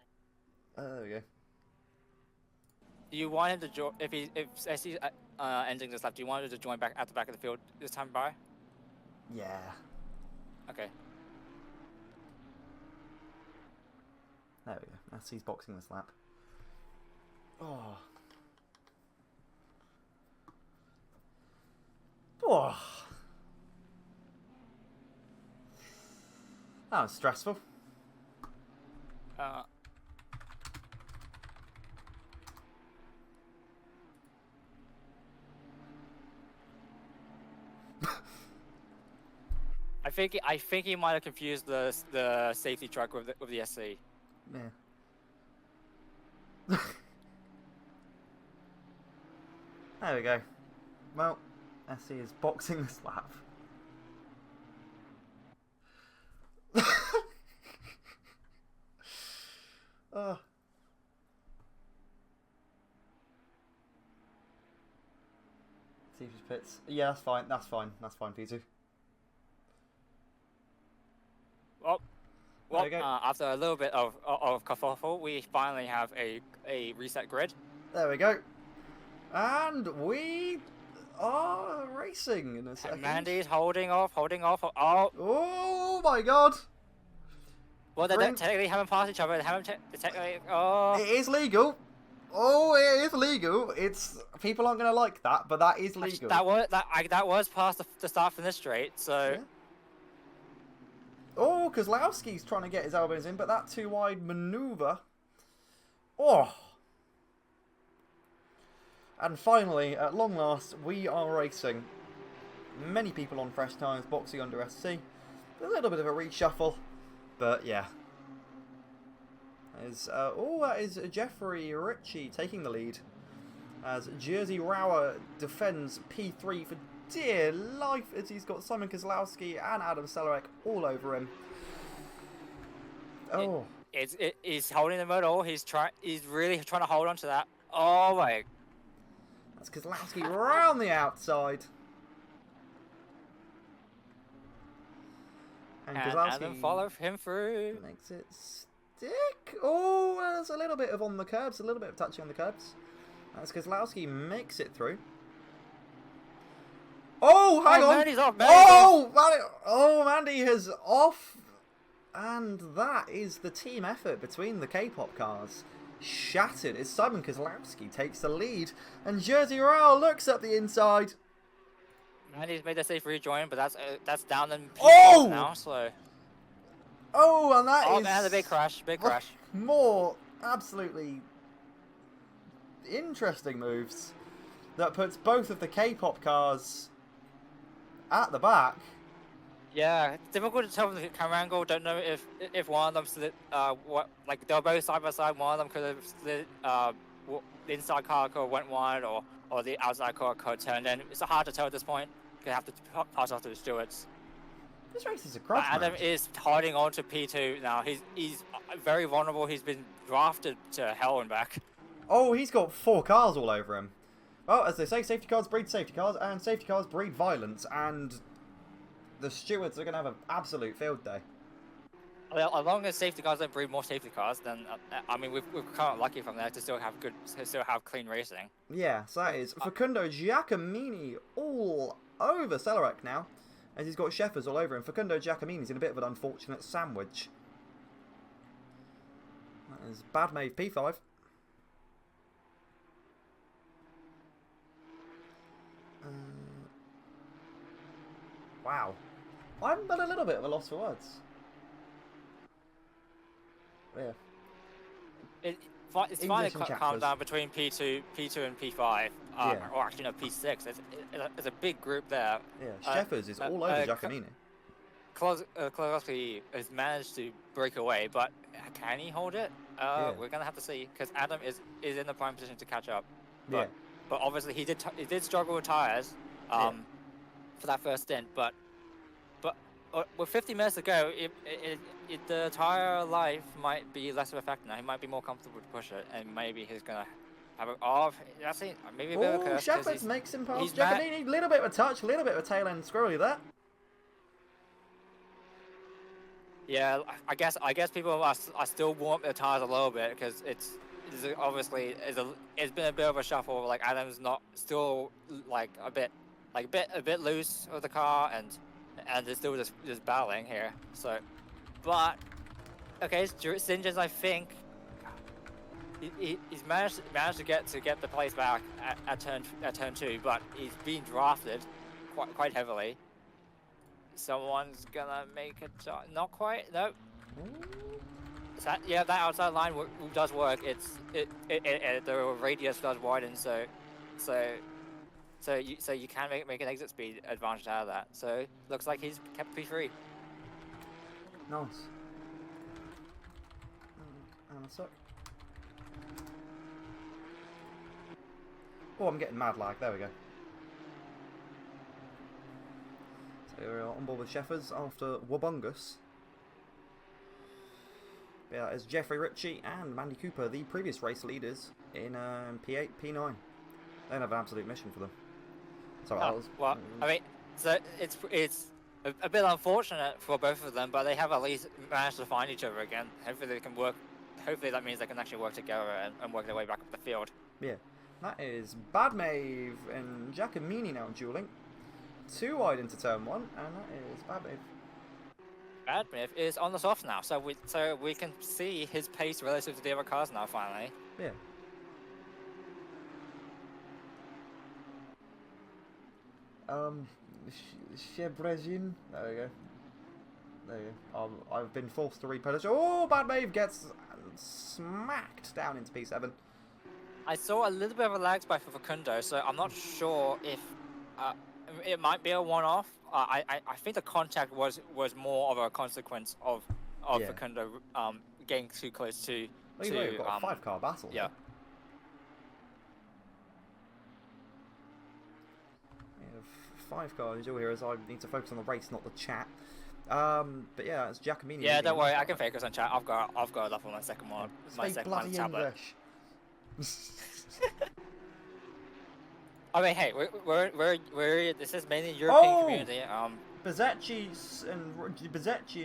There we go. Do you want him to join? If SC ending this lap, do you want him to join back at the back of the field this time by? Yeah. Okay. There we go. That's he's boxing this lap. Oh. Oh. That was stressful. I think he might have confused the safety truck with the SC. Yeah. There we go. Well, SC is boxing this lap. See if she pits. Yeah, that's fine. That's fine. That's fine, P2. Well, There we go. after a little bit of kerfuffle, we finally have a reset grid. There we go. And we are racing in a second. Mandy's holding off. Oh, Oh my god! well, they Green- don't technically haven't passed each other. They haven't technically. Oh, It is legal. Oh, it is legal. It's people aren't going to like that, but that is legal. that was past the start from this straight. So. Yeah. Oh, Kozlowski's trying to get his elbows in, but that too wide manoeuvre. Oh. And finally, at long last, we are racing. Many people on fresh tyres, boxing under SC. A little bit of a reshuffle, but yeah. That is Jeffrey Ritchie taking the lead. As Jersey Rower defends P3 for dear life, as he's got Simon Kozlowski and Adam Celerek all over him. Oh. He's holding the middle. He's really trying to hold on to that. Oh my. That's Kozlowski round the outside. And Adam followed him through. Makes it stick. Oh, there's a little bit of on the curbs, a little bit of touching on the curbs. That's Kozlowski makes it through. Oh, hang on. Mandy's off. Mandy is off. And that is the team effort between the K-pop cars. Shattered as Simon Kozlowski takes the lead. And Jersey Royale looks up the inside. Mandy's made a safe rejoin, but that's down in now, so... Oh, and that is... Oh, man, a big crash, More absolutely interesting moves. That puts both of the K-pop cars at the back. Yeah, it's difficult to tell from the camera angle. Don't know if one of them slid, they're both side by side. One of them could have slid, the inside car could have went wide, or the outside car could have turned in. It's hard to tell at this point. You have to pass off to the stewards. This race is a cross Adam is holding on to P2 now. He's very vulnerable. He's been drafted to hell and back. Oh, he's got 4 cars all over him. Well, as they say, safety cars breed safety cars, and safety cars breed violence, and the stewards are going to have an absolute field day. Well, as long as safety cars don't breed more safety cars, then I mean we're kind of lucky from there to still have clean racing. Yeah, so that is Facundo Giacomini all over Celerec now, as he's got Sheffers all over him. Facundo Giacomini's in a bit of an unfortunate sandwich. That is Bad Mave P5. Wow. I'm at a little bit of a loss for words. Yeah. It's finally calmed down between P2 and P5, or actually no, P6. There's a big group there. Yeah, Sheffers is all over Giacomini. Kozlowski has managed to break away, but can he hold it? We're gonna have to see, because Adam is in the prime position to catch up. But obviously he did struggle with tires for that first stint, but with 50 minutes to go, the tire life might be less of a factor now. He might be more comfortable to push it, and maybe he's gonna have maybe a bit of a curse. Shepard makes him past Giacomini. Little bit of a touch, little bit of a tail end squirrely there. Yeah, I guess people are still warm their tires a little bit, because it's been a bit of a shuffle. Like Adam's not still a bit loose with the car, and there's still just battling here. So, but okay, Sinjin's, I think he's managed to get the place back at turn 2, but he's being drafted quite heavily. Someone's gonna make it. Not quite. Nope. That outside line does work. The radius does widen, so you can make an exit speed advantage out of that. So looks like he's kept P3. Nice. And a sec. Oh, I'm getting mad lag. There we go. So we're on board with Sheffers after Wabungus. Yeah, as Jeffrey Ritchie and Mandy Cooper, the previous race leaders in P8, P9. They have an absolute mission for them. So I mean, so it's a bit unfortunate for both of them, but they have at least managed to find each other again. Hopefully they can work. Hopefully that means they can actually work together and work their way back up the field. Yeah, that is Bad Mave and Giacomini now dueling. 2 wide into turn 1, and that is Bad Mave. Bad Mave is on the softs now, so we can see his pace relative to the other cars now finally. Yeah. Chebrezin. There we go. There you go. I've been forced to replenish. Oh, Bad Mave gets smacked down into P7. I saw a little bit of a lag spike for Facundo, so I'm not sure if it might be a one-off. I think the contact was more of a consequence of Facundo getting too close to. Well, you've got a 5-car battle. Yeah. We have 5 cars. You'll hear as I need to focus on the race, not the chat. But yeah, it's Giacomini. Yeah, don't worry, I can focus on chat. I've got it up on my second one. My second bloody tablet. English. I mean, hey, we're this is mainly European community. Bezecchi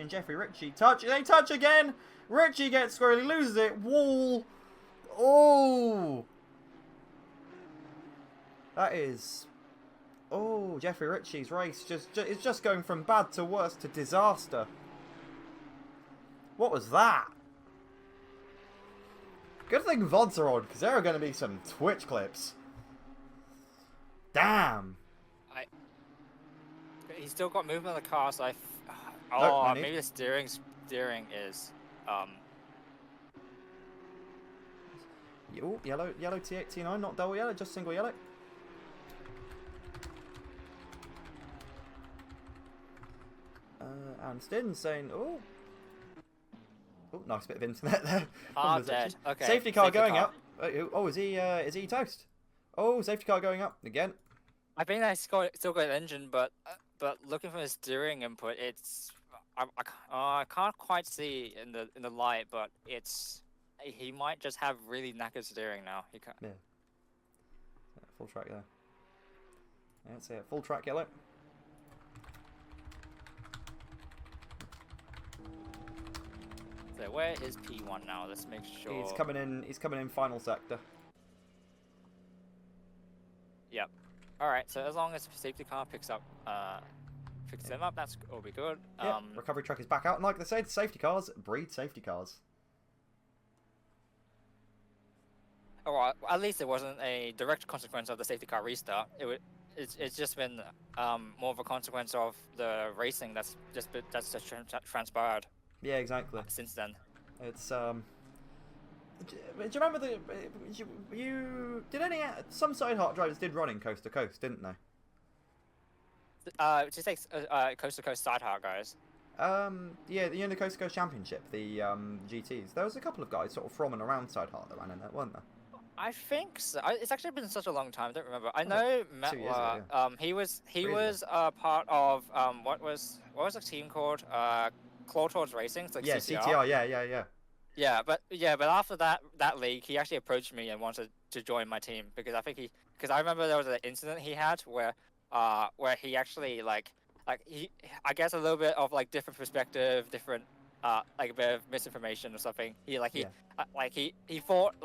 and Jeffrey Ritchie touch. They touch again. Ritchie gets squirrely, loses it. Wall. Oh. That is. Oh, Jeffrey Ritchie's race it's just going from bad to worse to disaster. What was that? Good thing VODs are on, because there are going to be some Twitch clips. Damn. He's still got movement of the car, so no maybe the steering is Oh, yellow T8, T9, not double yellow, just single yellow. And Stin saying, oh, nice bit of internet there. dead. Okay. Safety car going up. Oh, is he toast? Oh, safety car going up again. I think I still got an engine, but looking from the steering input, it's I can't quite see in the light, but he might just have really knackered steering now. He can't. Yeah. Full track there. Yeah, that's it. Full track yellow. So where is P1 now? Let's make sure. He's coming in final sector. Yep. All right. So as long as the safety car picks him up, that's will be good. Yeah, recovery truck is back out, and like they said, safety cars breed safety cars. All right. At least it wasn't a direct consequence of the safety car restart. It's just been more of a consequence of the racing that's just transpired. Yeah, exactly. Since then, it's Do you remember some side heart drivers did run in coast to coast, didn't they? Just like coast to coast side heart guys. Yeah, the Coast to Coast Championship, the GTs. There was a couple of guys sort of from and around side heart that ran in it, weren't there? I think so. It's actually been such a long time. I don't remember. I know Matt. He was part of what was the team called? Claw Towards Racing. It's like yeah, CTR. Yeah. Yeah, but after that league, he actually approached me and wanted to join my team because I remember there was an incident he had where he actually I guess a little bit of like different perspective, different like a bit of misinformation or something. He thought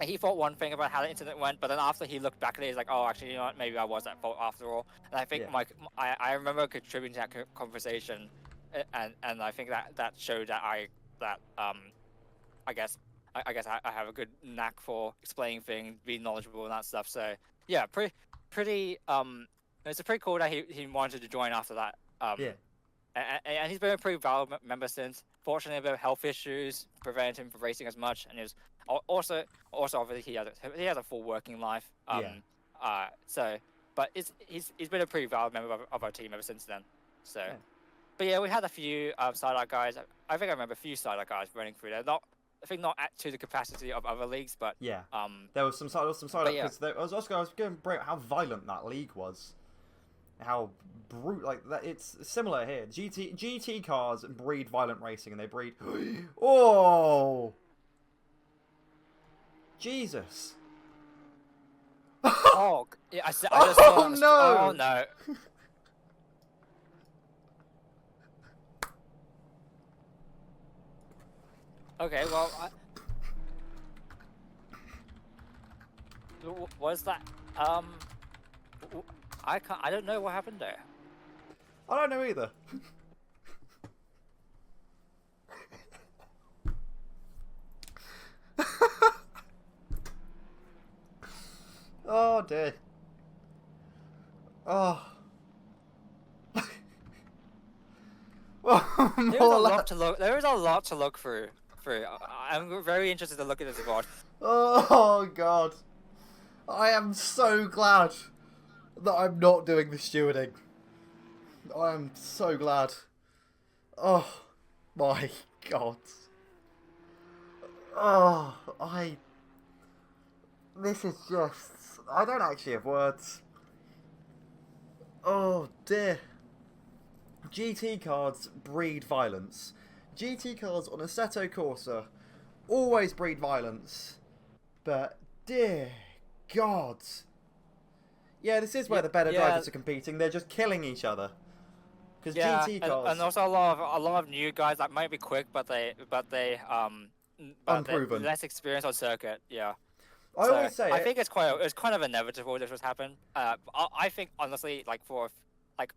he thought one thing about how the incident went, but then after he looked back at it, he's like, oh, actually, you know what, maybe I was at fault after all. And I think I remember contributing to that conversation, and I think that showed that I guess I have a good knack for explaining things, being knowledgeable and that stuff. So yeah, pretty it's pretty cool that he wanted to join after that. And he's been a pretty valuable member since. Fortunately, a bit of health issues prevented him from racing as much, and he was also obviously he has a full working life. But he's been a pretty valuable member of our team ever since then. So, but yeah, we had a few side-out guys. I think I remember a few side-out guys running through there. Not to the capacity of other leagues, but yeah. There was some side-out because I was going to bring up how violent that league was. How brutal, like that. It's similar here. GT cars breed violent racing, and they breed. Oh, Jesus! Oh, yeah, I just oh saw no! Oh no! Okay, well, was that I don't know what happened there. I don't know either. Oh dear. Oh. There is a lot to look through. I'm very interested to look at this report. Oh god. I am so glad that I'm not doing the stewarding. I am so glad. Oh my god. Oh, this is just... I don't actually have words. Oh dear. GT cars breed violence. GT cars on Assetto Corsa always breed violence. But dear god. Yeah, this is where the better yeah. drivers are competing. They're just killing each other. Because Yeah, GT cars, and also a lot of new guys that might be quick, but they unproven. less experience on circuit. Yeah. I So always say I it. think it's kind of inevitable this would happen. I think honestly, like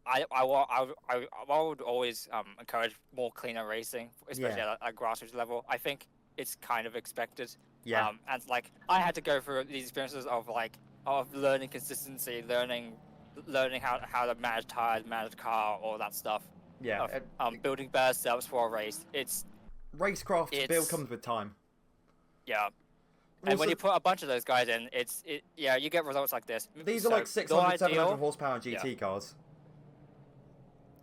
I would always encourage more cleaner racing, especially Yeah. at grassroots level. I think it's kind of expected. Yeah. And like I had to go through these experiences of learning consistency, learning how to manage tires, manage car, all that stuff. Yeah. Of building better setups for a race. Racecraft build comes with time. Yeah. And when Also, you put a bunch of those guys in, you get results like this. these So, are like 600, 700 ideal, horsepower GT cars.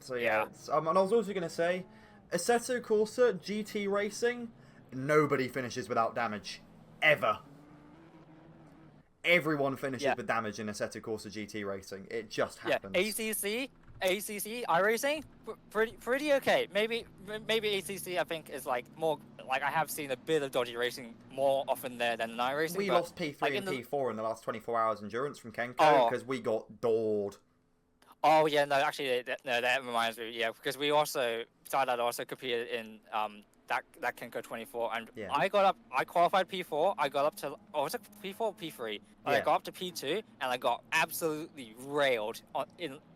So Yeah. and I was also going to say, Assetto Corsa GT racing, nobody finishes without damage. Ever. Everyone finishes with damage in Assetto Corsa GT racing. It just happens. ACC iRacing, pretty okay. Maybe ACC I think is like more like I have seen a bit of dodgy racing more often there than iRacing. We lost P3 like and P4 in the last 24 hours endurance from Kenko because we got doored. Oh yeah, no, actually, that reminds me. Yeah, because we also competed in that Kenko 24, and I qualified P4. I got up to was it P4 or P3? I got up to P2, and I got absolutely railed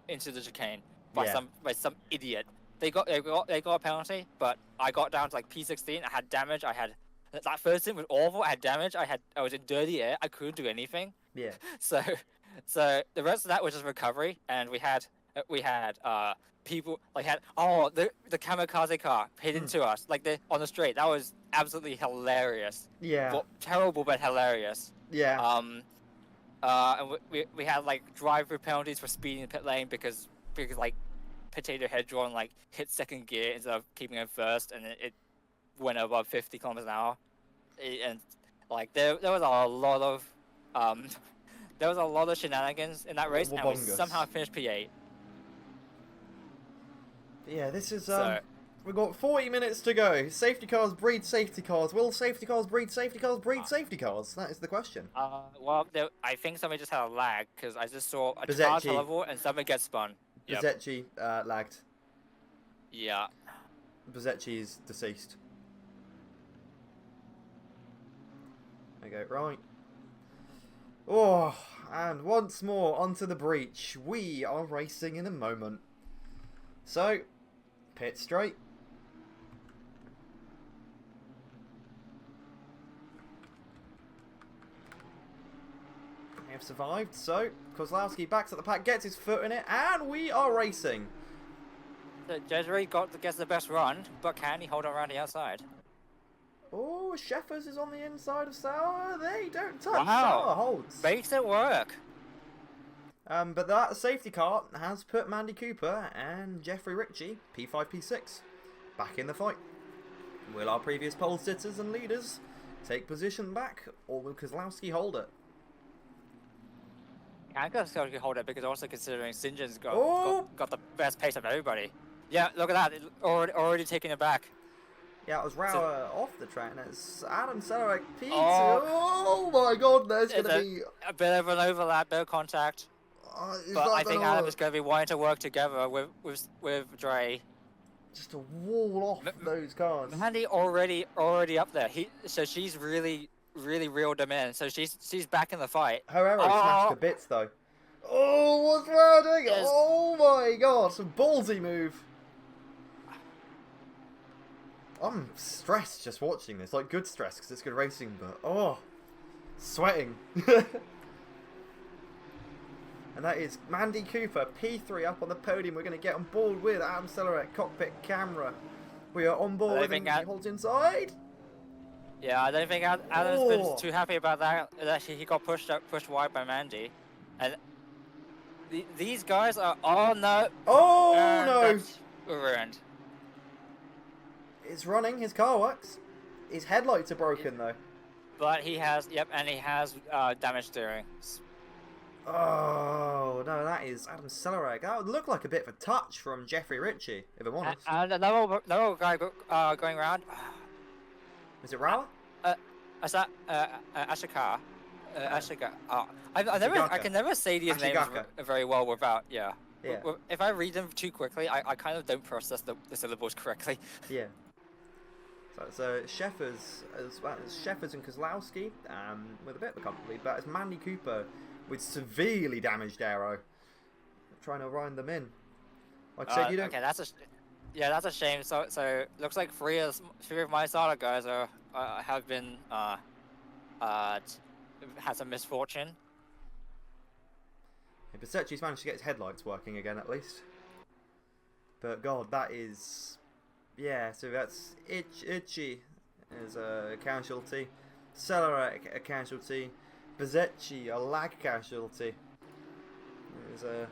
into the chicane by some idiot. They got a penalty, but I got down to like P16. I had damage. That first stint was awful. I had damage. I was in dirty air. I couldn't do anything. Yeah. So the rest of that was just recovery, and we had people like the Kamikaze car hit into us like on the straight. That was absolutely hilarious. Yeah. Well, terrible but hilarious. Yeah. And we had like drive-through penalties for speeding in pit lane because like Potato Head drawn like hit second gear instead of keeping it first, and it went above 50 kilometers an hour. And like there was a lot of shenanigans in that race, and we somehow finished P8. Yeah, this is we've got 40 minutes to go. Safety cars breed safety cars. Will safety cars breed safety cars breed safety cars? That is the question. Well, I think somebody just had a lag because I just saw a car teleport and somebody gets spun. Bezzecchi lagged. Yeah. Bezzecchi is deceased. Okay, right. Oh, and once more onto the breach. We are racing in a moment. So, pit straight. We have survived, so Kozlowski backs at the pack, gets his foot in it, and we are racing. Jessery gets the best run, but can he hold on around the outside? Oh, Sheffers is on the inside of Sauer. They don't touch. Wow. Sauer holds. Makes it work. But that safety car has put Mandy Cooper and Jeffrey Ritchie, P5, P6, back in the fight. Will our previous pole sitters and leaders take position back, or will Kozlowski hold it? I guess Kozlowski hold it because also considering St. John's got the best pace of everybody. Yeah, look at that. Already taking it back. Yeah, it was Rauer off the track, and it's Adam Sellerak P2. Oh my god, there's going to be a bit of an overlap, bit of contact. But I think Adam is going to be wanting to work together with Dre. Just to wall off those cars. Mandy already up there. So she's really reeled him in. So she's back in the fight. Her arrow smashed to bits though. Oh, what's Rauer doing? Yes. Oh my god, some ballsy move. I'm stressed just watching this, like good stress because it's good racing, but sweating. And that is Mandy Cooper, P3 up on the podium. We're going to get on board with Adam Sellerak, cockpit camera. We are on board and he holds inside. Yeah, I don't think Adam's been too happy about that. Actually, he got pushed wide by Mandy. And these guys are, oh no. That's ruined. It's running, his car works. His headlights are broken though. But he has, and he has damaged steering. Oh, no, that is Adam Sellerak. That would look like a bit of a touch from Jeffrey Ritchie, if I'm honest. And another guy going around. Is it Rauer? Ashikar. Ashigaka. I can never say these names Ashigaka. very well without. Yeah. Yeah. If I read them too quickly, I kind of don't process the syllables correctly. Yeah. So Sheffers as well as Sheffers and Kozlowski with a bit of a comfort lead, but it's Mandy Cooper with severely damaged aero trying to wind them in. Like I said, you don't. Okay, that's a shame. So looks like three of my Sala guys have been had some misfortune. Yeah, Bersetti's managed to get his headlights working again at least. But God, that is. Yeah, so that's Itchy as a casualty, Celerate a casualty, Bersetti a lag casualty. There's a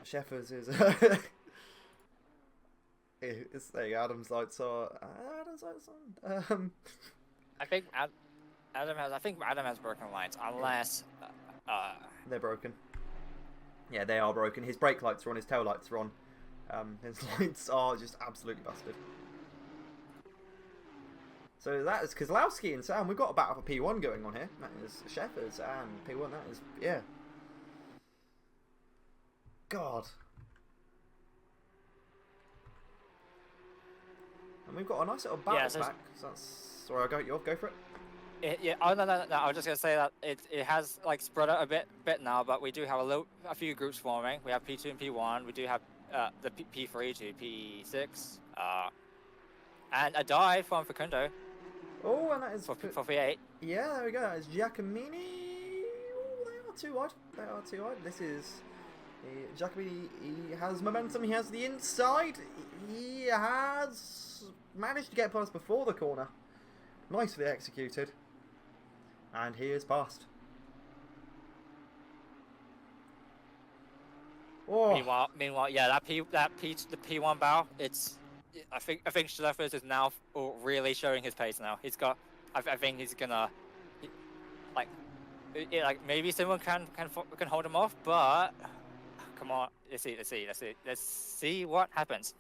Sheffers is it's there. Adam's lights are on. I think Adam has broken lights unless they're broken. Yeah, they are broken. His brake lights are on. His tail lights are on. His lights are just absolutely busted. So that is Kozlowski and Sam. We've got a battle for P1 going on here. That is Sheffers and P1. That is, yeah. God. And we've got a nice little battle back. So that's, sorry, I'll go for it. Yeah. Oh no. I was just gonna say that it has like spread out a bit now, but we do have a few groups forming. We have P2 and P1. We do have the P3 to P6, and a dive from Facundo. Oh, and that is for P8. Yeah, there we go. It's Giacomini. Oh, they are too wide. They are too wide. This is Giacomini. He has momentum. He has the inside. He has managed to get past before the corner. Nicely executed, and he is past. Oh. Meanwhile, yeah, the P1 bow. I think Schleifer is now really showing his pace now. He's got. I think he's gonna. Like maybe someone can hold him off, but come on, let's see what happens.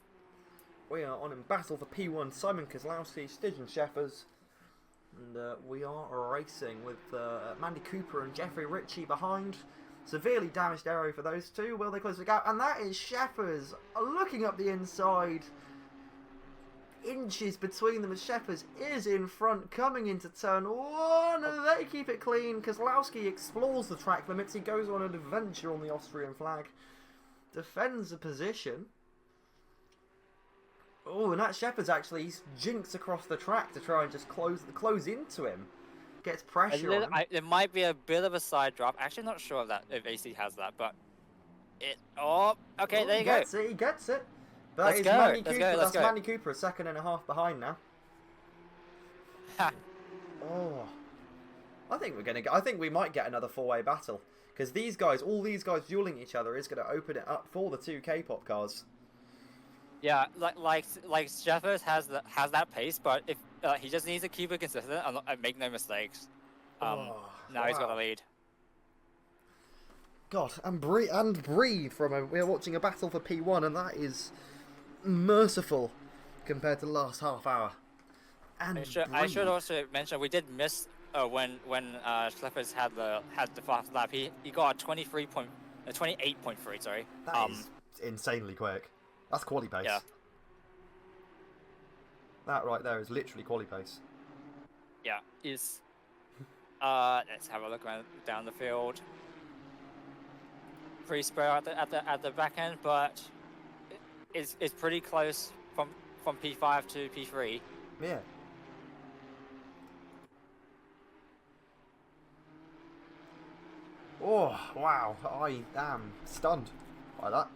We are on in battle for P1. Simon Kozlowski, Stijan Sheffers, and we are racing with Mandy Cooper and Jeffrey Ritchie behind. Severely damaged aero for those two. Will they close the gap? And that is Sheffers looking up the inside. Inches between them as Sheffers is in front, coming into turn one. And they keep it clean. Kozlowski explores the track limits. He goes on an adventure on the Austrian flag. Defends the position. Oh, and that Sheffers actually jinks across the track to try and just close into him. Gets pressure on him. There might be a bit of a side drop. Actually, not sure if AC has that, but it. Oh, okay, there you go. He gets it. That is Mandy Cooper. That's Mandy Cooper, a second and a half behind now. Oh, I think we might get another four-way battle because all these guys dueling each other is going to open it up for the two K-pop cars. Yeah, like Sheffers has that pace, but if he just needs to keep it consistent and make no mistakes. Now he's got the lead. God, and breathe we're watching a battle for P1, and that is merciful compared to the last half hour. And I should also mention we did miss when Schleppers had the fast lap. He got a 28.3. Sorry. That is insanely quick. That's quali pace. Yeah. That right there is literally quali pace. Yeah. Let's have a look down the field. Pretty spread at the back end, but it's pretty close from P5 to P3. Yeah. Oh wow! I am stunned by that.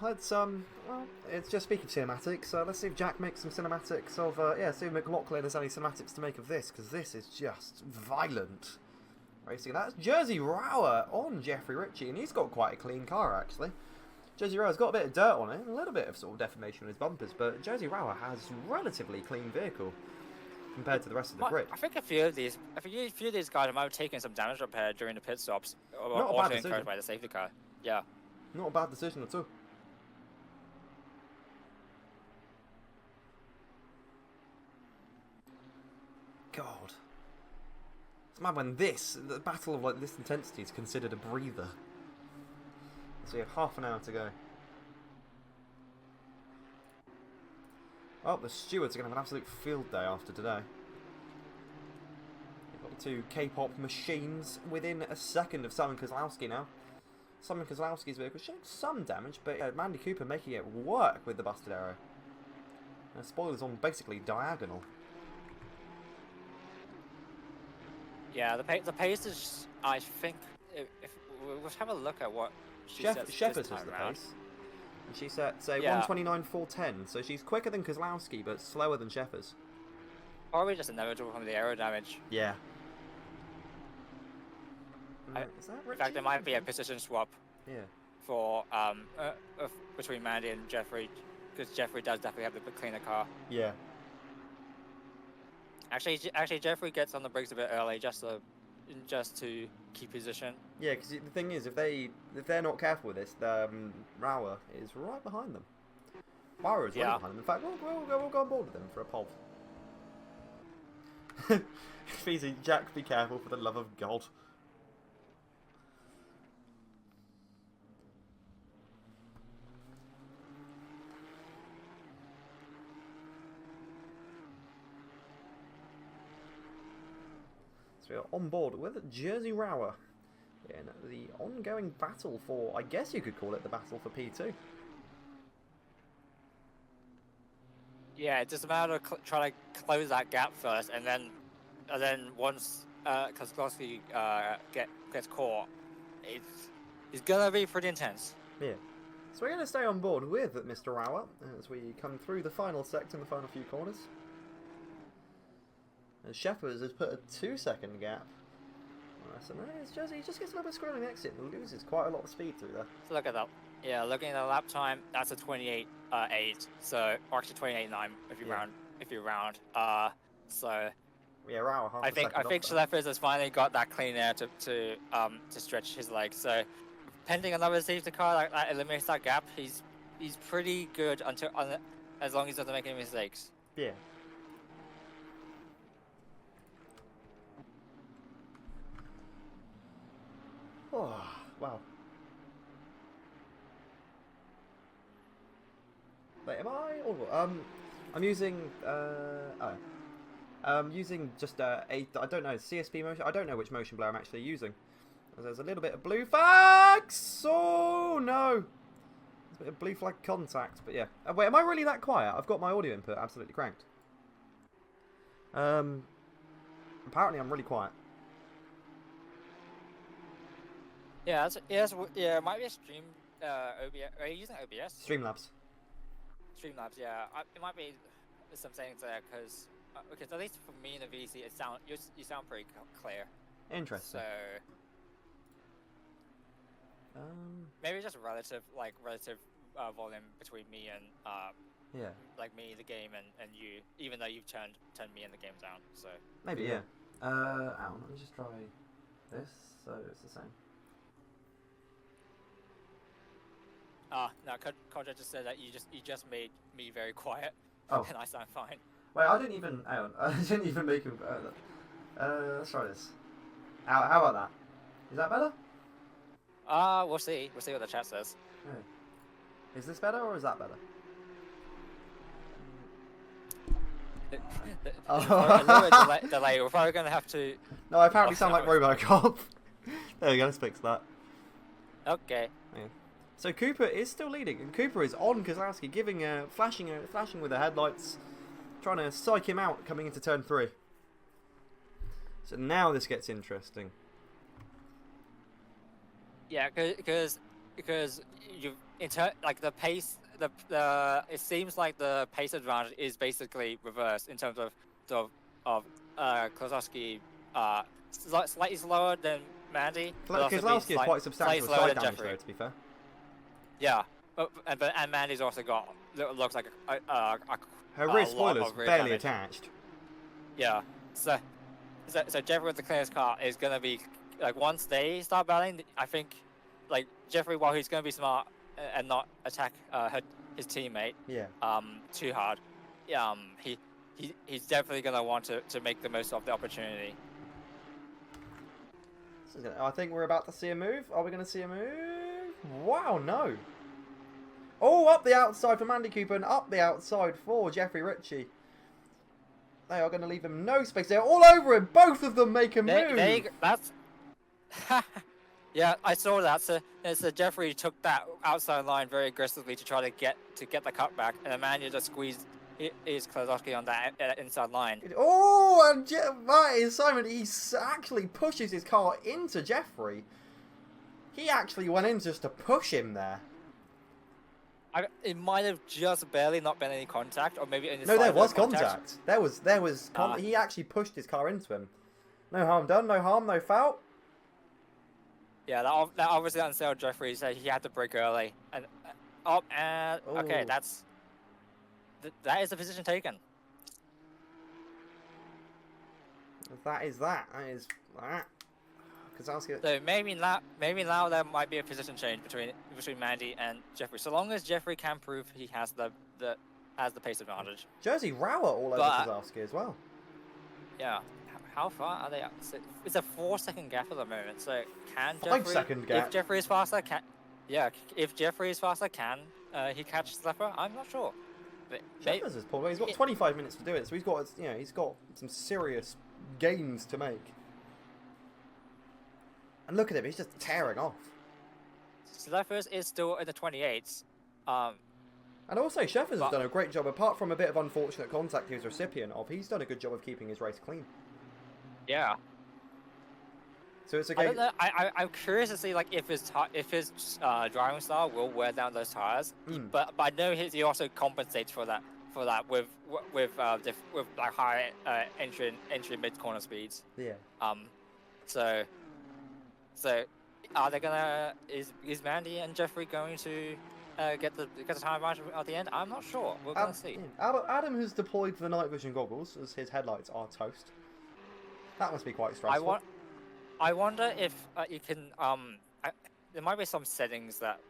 Let's well, it's just speaking of cinematics. Let's see if Jack makes some cinematics of see if McLaughlin has any cinematics to make of this, because this is just violent racing. That's Jersey Rower on Jeffrey Ritchie, and he's got quite a clean car actually. Jersey Rower's got a bit of dirt on it, a little bit of sort of deformation on his bumpers, but Jersey Rower has a relatively clean vehicle compared to the rest of the grid. I think a few of these guys might have taken some damage repair during the pit stops, or also encouraged by the safety car. Yeah. Not a bad decision at all. mad when the battle of like this intensity is considered a breather. So we have half an hour to go. Oh, the stewards are going to have an absolute field day after today. We've got the two K-pop machines within a second of Simon Kozlowski now. Simon Kozlowski's vehicle showing some damage, but Mandy Cooper making it work with the busted arrow. And spoilers on basically diagonal. Yeah, the pace is, I think, if we'll have a look at what she says Shepherd this is the time pace. And she set, say, Yeah. 129.410, so she's quicker than Kozlowski, but slower than Shepherd's. Probably just inevitable from the aero damage. Yeah. Is that in fact, there might be a position swap. Yeah. For between Mandy and Jeffrey, because Jeffrey does definitely have the cleaner car. Yeah. Actually, Jeffrey gets on the brakes a bit early just to keep position. Yeah, because the thing is, if they're not careful with this, Rauer is right behind them. Rauer is right behind them. In fact, we'll go on board with them for a pulse. Feezy, Jack, be careful for the love of God. We are on board with Jersey Rauer in the ongoing battle for, I guess you could call it the battle for P2. Yeah, it's just a matter of trying to close that gap first, and then once Kozlowski gets caught, it's gonna be pretty intense. Yeah. So we're going to stay on board with Mr. Rauer as we come through the final sector and the final few corners. And Shepherd's has put a 2-second gap. So he just gets a little bit scrolling exit and loses quite a lot of speed through there. So look at that. Yeah, looking at the lap time, that's a 28.8. So, or actually 28.9 if you round. So yeah, Rauer. I think Schleppers has finally got that clean air to stretch his legs. So, pending another safety car that eliminates that gap, he's pretty good as long as he doesn't make any mistakes. Yeah. Oh, wow. Wait, am I? Oh, I'm using using just I don't know, CSP motion. I don't know which motion blur I'm actually using. There's a little bit of blue flags. Oh no, there's a bit of blue flag contact. But yeah, wait, am I really that quiet? I've got my audio input absolutely cranked. Apparently I'm really quiet. Yeah, it might be a stream OBS. Are you using OBS? Streamlabs. Streamlabs, yeah. It might be some settings there because at least for me in the VC, you sound pretty clear. Interesting. So maybe just relative volume between me and yeah, like me, the game, and you, even though you've turned me and the game down. So maybe yeah. Let me just try this so it's the same. No, Kodra just said that you just made me very quiet, and I sound fine. Wait, I didn't even. Hang on, I didn't even make him. Let's try this. How about that? Is that better? We'll see. We'll see what the chat says. Yeah. Is this better or is that better? A little bit delay. We're probably gonna have to. No, I apparently sound like RoboCop. There we go. Let's fix that. Okay. Yeah. So Cooper is still leading, and Cooper is on Kozlowski, giving flashing with the headlights, trying to psych him out coming into turn 3. So now this gets interesting. Yeah, because you like the pace, it seems like the pace advantage is basically reversed in terms of Kozlowski, slightly slower than Mandy. Kozlowski is quite substantial side damage though, to be fair. Yeah, and Mandy's also got looks like her rear spoiler's barely attached. Yeah, so Jeffrey with the clearest car is gonna be like once they start battling, I think like Jeffrey, while he's gonna be smart and not attack his teammate too hard, he's definitely gonna want to make the most of the opportunity. I think we're about to see a move. Are we going to see a move? Wow, no. Oh, up the outside for Mandy Cooper and up the outside for Jeffrey Ritchie. They are going to leave him no space. They're all over him. Both of them make a move. That's... Yeah, I saw that. So Jeffrey took that outside line very aggressively to try to get the cutback, and Emmanuel just squeezed his Klazowski on that inside line. Oh, and that is Simon. He actually pushes his car into Jeffrey. He actually went in just to push him there. It might have just barely not been any contact, or maybe any. No, there was contact. There was. He actually pushed his car into him. No harm done. No harm. No foul. Yeah, that obviously unsettled Jeffrey. So he had to brake early, and okay, that is the position taken. That is that. Kazowski. So maybe now there might be a position change between Mandy and Jeffrey. So long as Jeffrey can prove he has the pace advantage. Jersey Rower all over Kazowski as well. Yeah. How far are they? It's a 4-second gap at the moment. So can 5-second gap. If Jeffrey is faster, if Jeffrey is faster, can he catch Slepper? I'm not sure. Jeffers is poor. He's got 25 minutes to do it, so he's got some serious gains to make. And look at him, he's just tearing off. Sleffers is still in the 28s. And also, Sheffers has done a great job. Apart from a bit of unfortunate contact he was recipient of, he's done a good job of keeping his race clean. Yeah. So it's a I game. don't know, I'm curious to see like if his driving style will wear down those tires. But I know he also compensates for that with like high entry mid corner speeds. Yeah. So are they gonna is Mandy and Jeffrey going to get the time advantage at the end? I'm not sure. We're gonna see. Adam has deployed the night vision goggles as his headlights are toast. That must be quite stressful. I wonder if you can there might be some settings that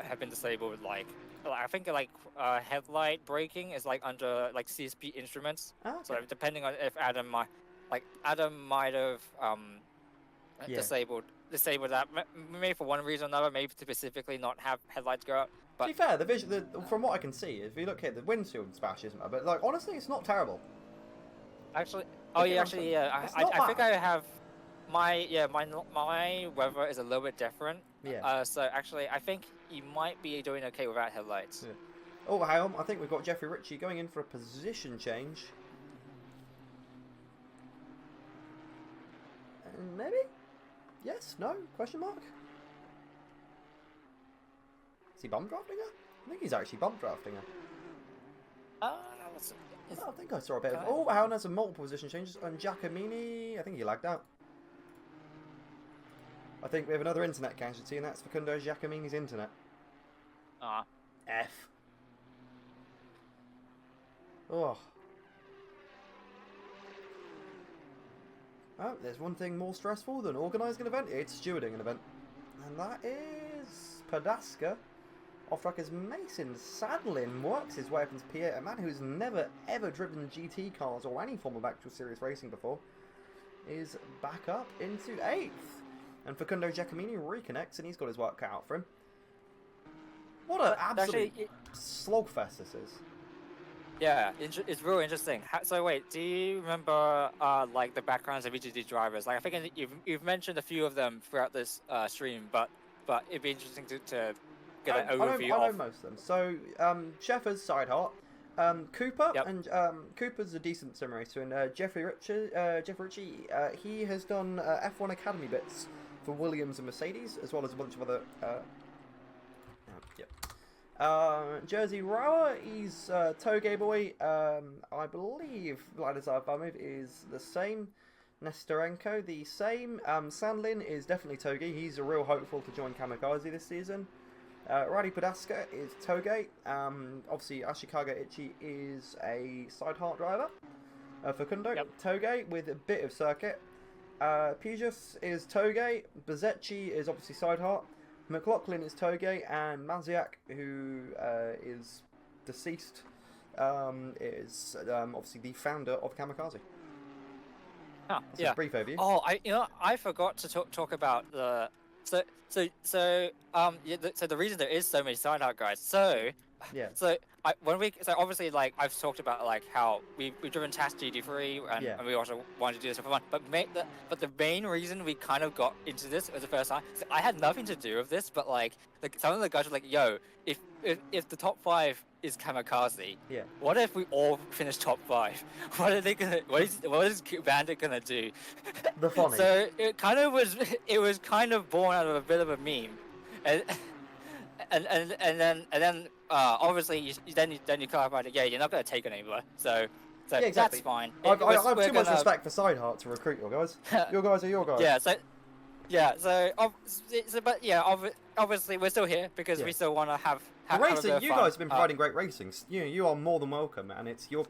have been disabled, like I think headlight braking is like under like CSP instruments. Oh, okay. So depending on if Adam might have disabled that, maybe for one reason or another, maybe to specifically not have headlights go up. But to be fair, the vision, from what I can see, if you look here, the windshield splash isn't, but like honestly, it's not terrible. Actually, I think I have my weather is a little bit different. Yeah. So actually, I think you might be doing okay without headlights. Yeah. Oh, hang on. I think we've got Jeffrey Ritchie going in for a position change. Maybe? Yes? No? Question mark? Is he bump drafting her? I think he's actually bump drafting her. I think I saw a bit of... Oh, hang on. There's some multiple position changes. And Giacomini, I think he lagged out. I think we have another internet casualty, and that's Facundo Giacomini's internet. F. Oh. Oh, there's one thing more stressful than organising an event. It's stewarding an event. And that is Padaska. Off-track as Mason Sadlin works his way up into P8. A man who's never ever driven GT cars or any form of actual serious racing before is back up into 8th. And Facundo Giacomini reconnects and he's got his work cut out for him. What an absolute slogfest this is. Yeah, it's real interesting. So wait, do you remember like the backgrounds of each of these drivers? Like I think you've mentioned a few of them throughout this stream, but it'd be interesting to get an overview. I know most of them. So Sheffer's Sideheart, Cooper, and Cooper's a decent sim racer, and Jeffrey Ritchie, he has done F1 Academy bits for Williams and Mercedes, as well as a bunch of other. Jersey Rower, he's Toge boy. I believe Vladisar Bamov is the same. Nestorenko, the same. Sandlin is definitely Toge. He's a real hopeful to join Kamikaze this season. Radi Padaska is Toge. Obviously, Ashikaga Ichi is a Sideheart driver. Facundo, Toge with a bit of circuit. Pijus is Toge. Bazecchi is obviously Sideheart. McLaughlin is Toge, and Maziak, who is deceased, is obviously the founder of Kamikaze. Oh, That's yeah. a brief overview. Oh, I forgot to talk about the so the reason there is so many side art guys. Yeah. So obviously like I've talked about like how we've driven TAS GT3 Yeah. and we also wanted to do this for fun. But the main reason we kind of got into this was the first time. So I had nothing to do with this, but like some of the guys were like, "Yo, if the top 5 is Kamikaze, Yeah. what if we all finish top 5? What are they gonna? What is Bandit gonna do?" The funny. So it was kind of born out of a bit of a meme, and then obviously you clarified it. Yeah, you're not gonna take it anymore. So Yeah, exactly. that's fine. I have too much respect for Side Heart to recruit your guys. Your guys are your guys. But obviously we're still here because we still want to have the racing. have You guys have been providing great racing. You are more than welcome, and it's you're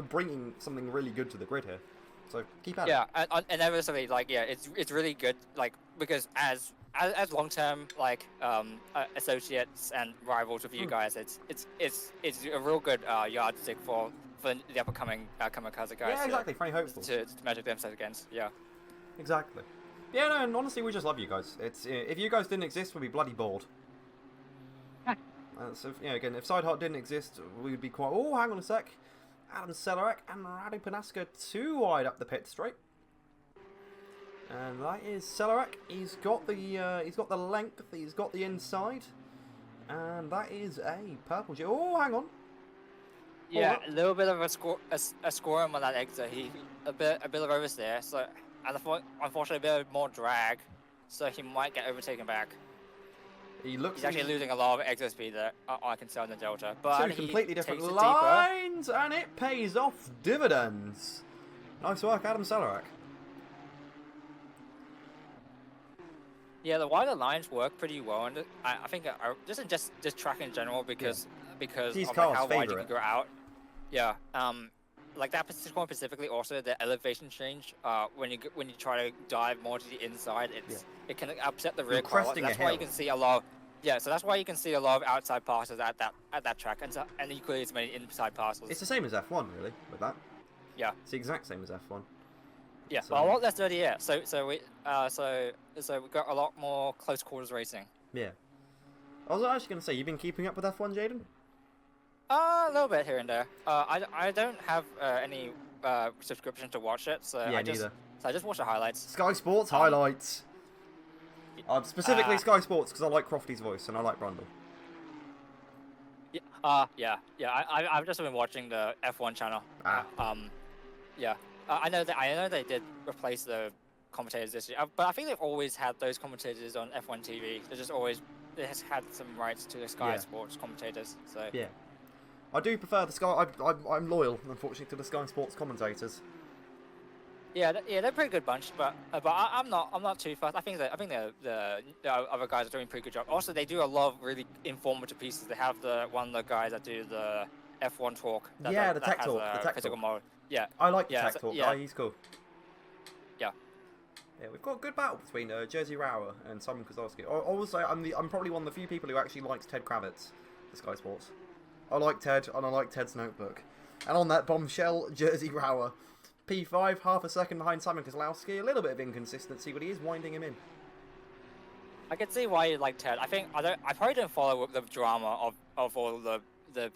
bringing something really good to the grid here. So keep at it. Yeah, and obviously like it's really good like because as long term like associates and rivals with you guys, it's a real good yardstick for the upcoming Kamikaze guys. Yeah, exactly. Funny hopeful to measure themselves against. Yeah. Exactly. Yeah, no, and honestly, we just love you guys. It's if you guys didn't exist, we'd be bloody bored. So again, if Sideheart didn't exist, we'd be quite. Oh, hang on a sec. Adam Celarek and Radu Panaska too wide up the pit straight, and that is Celarek. He's got the length. He's got the inside, and that is a purple. Oh, hang on. Yeah, a little bit of a squirm on that exit. A bit of oversteer. So. And unfortunately, a bit more drag, so he might get overtaken back. He's actually losing a lot of exit speed there, I can see on the Delta. But two completely different lines, and it pays off dividends. Nice work, Adam Celarek. Yeah, the wider lines work pretty well, and I think just track in general because of how wide you can go out. Yeah. Like that one specifically, also the elevation change. When you try to dive more to the inside, it can upset the rear quite a lot. That's why you can see a lot. So that's why you can see a lot of outside passes at that track, and equally as many inside passes. It's the same as F1, really, with that. Yeah. It's the exact same as F1. Yeah, so, well, a lot less dirty air. So we got a lot more close quarters racing. Yeah. I was actually going to say, you've been keeping up with F1, Jaden? A little bit here and there. I don't have any subscription to watch it, so I just watch the highlights. Sky Sports highlights. Specifically Sky Sports because I like Crofty's voice and I like Brundle. I've just been watching the F1 channel. I know they did replace the commentators this year, but I think they've always had those commentators on F1 TV. They just had some rights to the Sky Sports commentators. So yeah. I do prefer the Sky. I'm loyal, unfortunately, to the Sky Sports commentators. Yeah, they're a pretty good bunch, but I'm not too fast. I think the other guys are doing a pretty good job. Also, they do a lot of really informative pieces. They have one of the guys that do the F1 talk. The tech talk, the tech talk. Mode. Yeah, I like the tech talk guy. He's cool. Yeah. Yeah, we've got a good battle between Jerzy Rauer and Simon Kozlowski. I will say I'm probably one of the few people who actually likes Ted Kravitz, the Sky Sports. I like Ted, and I like Ted's notebook. And on that bombshell, Jerzy Rauer. P5, half a second behind Simon Kozlowski. A little bit of inconsistency, but he is winding him in. I can see why you like Ted. I probably don't follow the drama of all the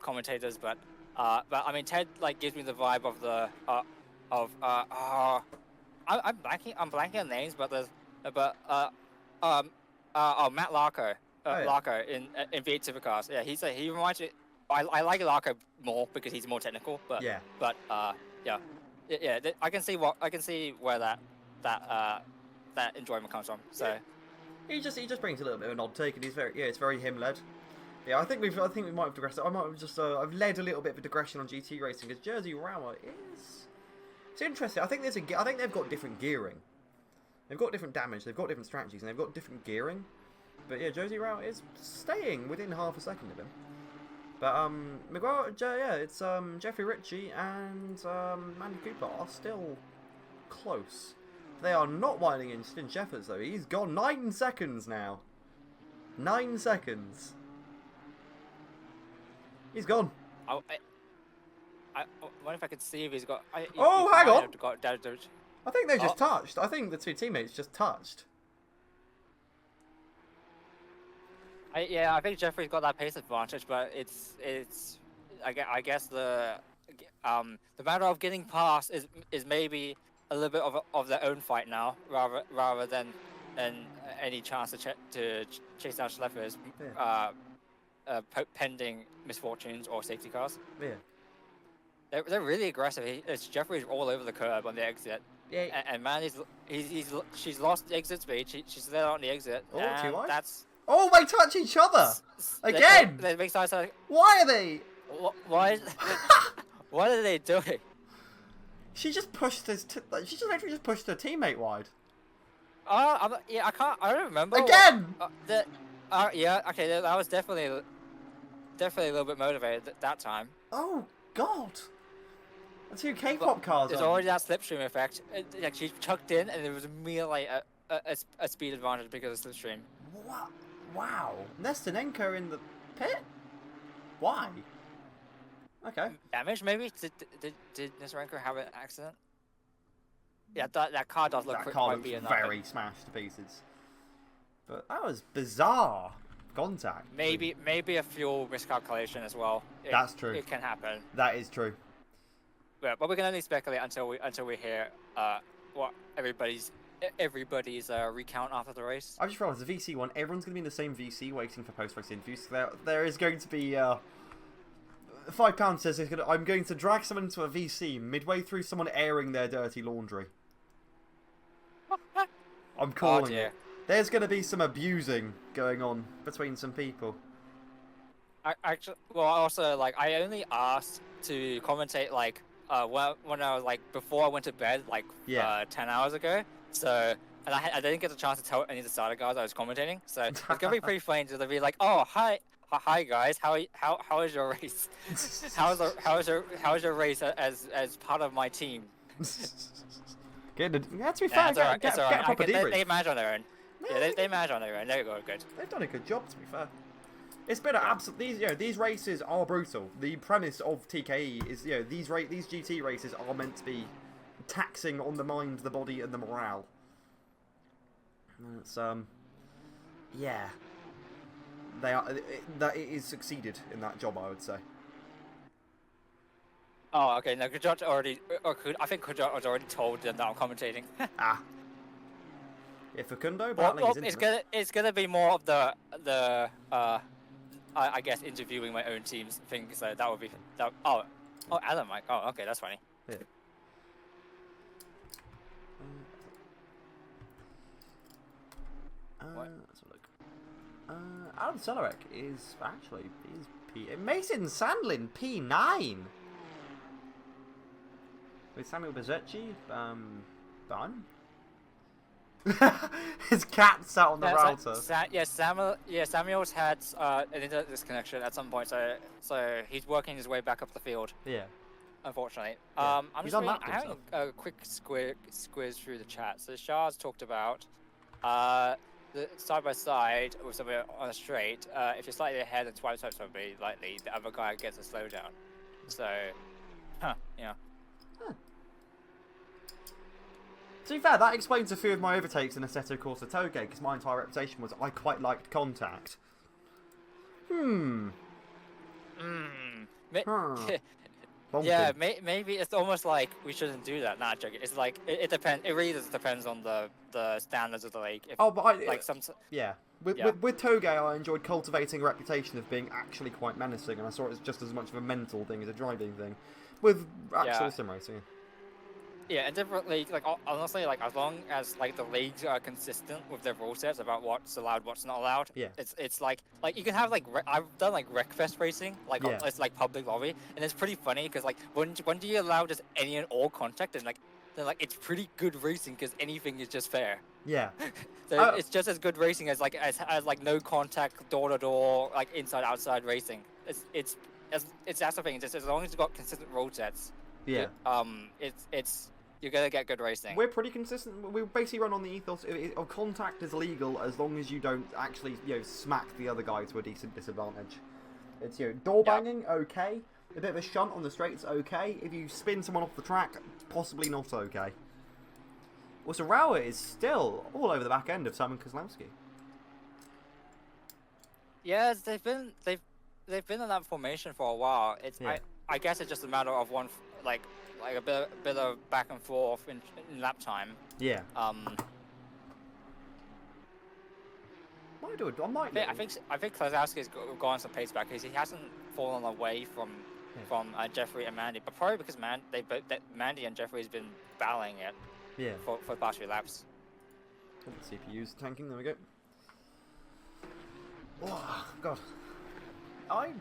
commentators, but I mean Ted like gives me the vibe of I'm blanking on names, but Matt Larko, Larko in V8 Supercars. Yeah, he reminds me. I like Larko more because he's more technical, but I can see where that enjoyment comes from. So he just brings a little bit of an odd take, and it's very him led. Yeah, I think we might have digressed. I might have just I've led a little bit of a digression on GT racing because Jerzy Rauer is. It's interesting. I think they've got different gearing. They've got different damage. They've got different strategies, and they've got different gearing. But yeah, Jerzy Rauer is staying within half a second of him. But it's Jeffrey Ritchie and Mandy Cooper are still close. They are not winding in Stint Shepherds though. He's gone 9 seconds now. 9 seconds. He's gone. I wonder if I could see if he's got. Hang on. I think they just touched. I think the two teammates just touched. I think Jeffrey's got that pace advantage, but I guess the matter of getting past is maybe a little bit of their own fight now, rather than any chance to chase down Schlepper's pending misfortunes or safety cars. Yeah. They're really aggressive. Jeffrey's all over the curb on the exit. Yeah. And man, she's lost exit speed. She's there on the exit. Oh, and too wide. That's. Oh, they touch each other again. They make sides like. Why are they? Why? What are they doing? She just pushed his. She just actually just pushed her teammate wide. Yeah, I don't remember. Again. Yeah. Okay, that was definitely a little bit motivated that time. Oh God. The two K-pop cars. There's already that slipstream effect. Like she chucked in, and there was immediately a speed advantage because of slipstream. What? Wow. Nestenenko in the pit? Why? Okay. Damage maybe? Did Nestenenko have an accident? Yeah, that car does look quite very smashed to pieces. But that was bizarre contact. Maybe a fuel miscalculation as well. That's true. It can happen. That is true. But we can only speculate until we hear what everybody's recount after the race. I just realised the VC one. Everyone's going to be in the same VC, waiting for post-race interviews. So there is going to be £5 says I'm going to drag someone into a VC midway through someone airing their dirty laundry. I'm calling it. There's going to be some abusing going on between some people. Also, like, I only asked to commentate, like, when I was, like, before I went to bed, like, 10 hours ago. So, and I didn't get the chance to tell any of the starter guys I was commentating. So, it's going to be pretty funny to be like, oh, hi guys, how is your race? How is your race as part of my team? To be fair, get a proper debrief. They manage on their own. Yeah, they manage on their own. They go good. They've done a good job, to be fair. It's been these races are brutal. The premise of TKE is these GT races are meant to be taxing on the mind, the body, and the morale. It's yeah, they are. That it is succeeded in that job, I would say. Oh, okay. No, Kujat already, I think Kujat was already told them that I'm commentating. Ah. Yeah, Facundo, battling his internet. It's gonna be more of the I guess interviewing my own team's thing. So that would be that. Oh, Adam, Mike. Oh, okay, that's funny. Yeah. Let's have a look. Adam Celarek is actually P. Mason Sandlin P9. With Samuel Bezecchi, done. His cat sat on the router. Samuel's had an internet disconnection at some point, so he's working his way back up the field. Yeah. Unfortunately. Yeah. I'm having a quick squiz through the chat. So Shah's talked about the side by side with somebody on a straight. If you're slightly ahead and twice somebody lightly, the other guy gets a slowdown. So, yeah. To be fair, that explains a few of my overtakes in Assetto Corsa Toge, because my entire reputation was I quite liked contact. Yeah, maybe it's almost like we shouldn't do that. Nah, joking. It's like it depends. It really just depends on the standards of the league. If, with Toge, I enjoyed cultivating a reputation of being actually quite menacing, and I saw it as just as much of a mental thing as a driving thing. With actual sim racing. Yeah, and different leagues, like honestly, like as long as like the leagues are consistent with their rule sets about what's allowed, what's not allowed. Yeah. It's like you can have like I've done like Wreckfest racing, like it's like public lobby, and it's pretty funny because like when do you allow just any and all contact, and like then like it's pretty good racing because anything is just fair. Yeah. So it's just as good racing as like no contact, door to door, like inside outside racing. It's that's the thing. Just as long as you've got consistent rule sets. Yeah. It's you're gonna get good racing. We're pretty consistent. We basically run on the ethos of contact is legal as long as you don't actually smack the other guy to a decent disadvantage. It's door banging, okay. A bit of a shunt on the straights, okay. If you spin someone off the track, possibly not okay. Well, so Rauer is still all over the back end of Simon Kozlowski. Yes, they've been in that formation for a while. It's Yeah. I guess it's just a matter of like a bit of back and forth in lap time. Yeah. Might do it. I might. I think Kozlowski's gone some pace back because he hasn't fallen away from Jeffrey and Mandy, but probably because Mandy and Jeffrey has been battling it. Yeah. For the past few laps. CPU's tanking. There we go. Oh God. I'm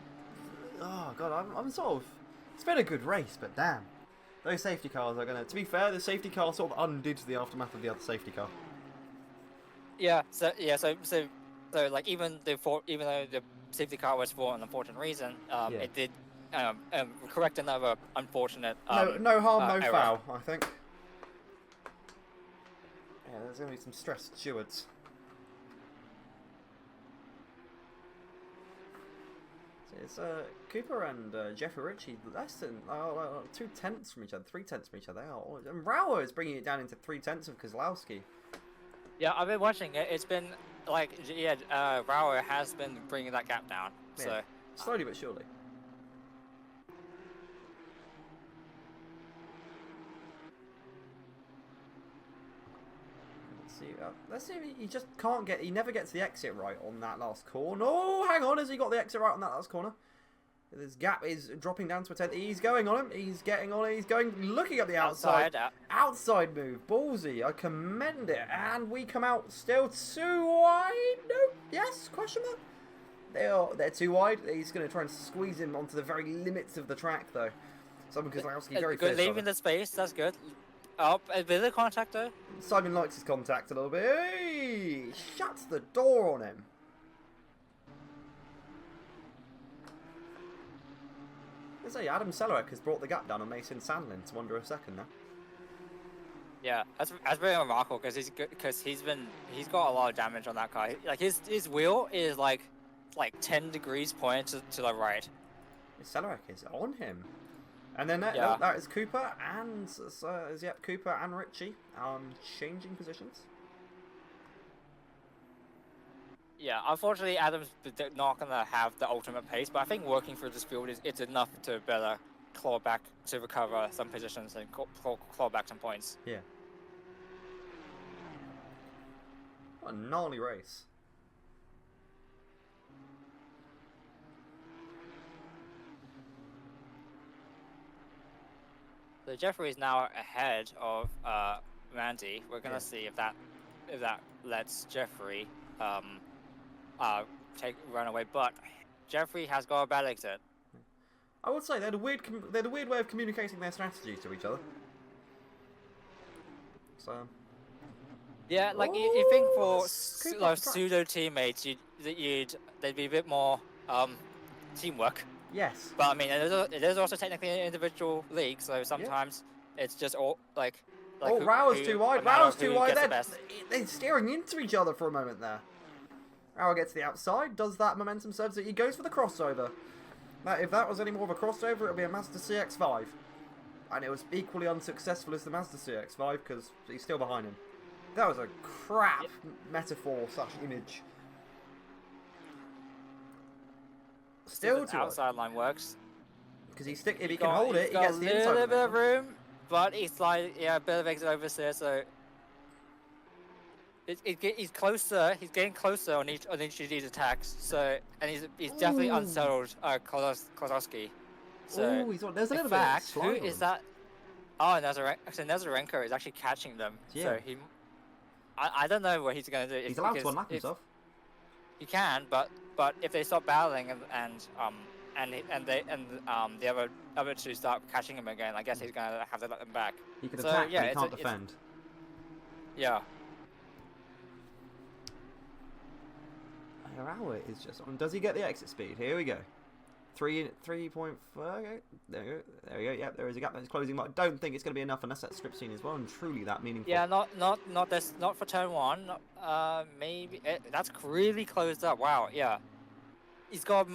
sort of. It's been a good race, but damn, those safety cars are gonna. To be fair, the safety car sort of undid the aftermath of the other safety car. Yeah. So like even though the safety car was for an unfortunate reason, it did correct another unfortunate. No harm, no error. foul. I think. Yeah, there's gonna be some stressed stewards. It's Cooper and Jeffrey Ritchie less than 2/10 from each other, 3/10 from each other. And Rauer is bringing it down into 3/10 of Kozlowski. Yeah, I've been watching it. It's been like Rauer has been bringing that gap down. Yeah. So Slowly but surely. Let's see if he just can't get. He never gets the exit right on that last corner. Oh, hang on, has he got the exit right on that last corner? This gap is dropping down to a 10th. He's going on him. He's getting on it. He's going, looking at the outside. Outside move, ballsy. I commend it. And we come out still too wide. Nope. Yes? Question mark. They're too wide. He's going to try and squeeze him onto the very limits of the track, though. Simon Kozlowski very good, fierce. leaving the space. That's good. Oh, a bit of contact though. Simon likes his contact a little bit. Hey! Shuts the door on him. Let's say Adam Selleck has brought the gap down on Mason Sandlin to under a second now. Yeah, that's very remarkable because he's got a lot of damage on that car. Like his wheel is like 10 degrees pointed to the right. Selleck is on him. And then that is Cooper and Cooper and Ritchie changing positions. Yeah, unfortunately, Adam's not gonna have the ultimate pace, but I think working through this field it's enough to better claw back to recover some positions and claw back some points. Yeah. What a gnarly race. So Jeffrey is now ahead of Randy. We're gonna see if that lets Jeffrey run away. But Jeffrey has got a bad exit. I would say they had a weird way of communicating their strategy to each other. So. Yeah, like you think for pseudo teammates, they'd be a bit more teamwork. Yes. But I mean, it is also technically an individual league, so sometimes it's just all like Rauer's too wide. Rauer's too wide. They're steering into each other for a moment there. Rauer gets to the outside, does that momentum serves it. He goes for the crossover. If that was any more of a crossover, it would be a Mazda CX-5. And it was equally unsuccessful as the Mazda CX-5 because he's still behind him. That was a crap metaphor / image. Still too outside line works. Because if he can hold it, he gets the inside. A little bit of room, but he's like a bit of exit oversteer, so he's closer. He's getting closer on each of these attacks. So he's definitely unsettled Kozlowski. So there's a little bit of who is that? Oh, Nazarenko is actually catching them. Yeah. So I don't know what he's going to do. He's allowed to unlap himself. He can, but if they stop battling and the other two start catching him again, I guess he's going to have to let them back. He can attack, but he can't defend. Yeah. Rauer is just on. Does he get the exit speed? Here we go. 3.4. Okay. There we go. Yep, there is a gap that's closing, but I don't think it's going to be enough unless that strip scene is well and truly that meaningful. Yeah, not for turn one. Maybe that's really closed up. Wow. Yeah. He's got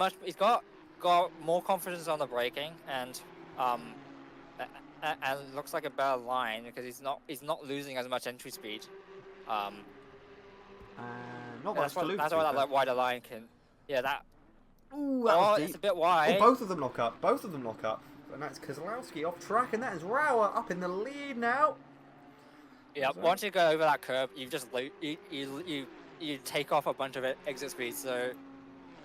more confidence on the braking, and and looks like a better line because he's not losing as much entry speed. Not much to lose. That's why that wider line can. Yeah, that. Ooh, that was deep. It's a bit wide. Oh, both of them lock up. Both of them lock up. And that's Kozlowski off track, and that is Rauer up in the lead now. Yeah, once you go over that curb, you just you take off a bunch of exit speed. So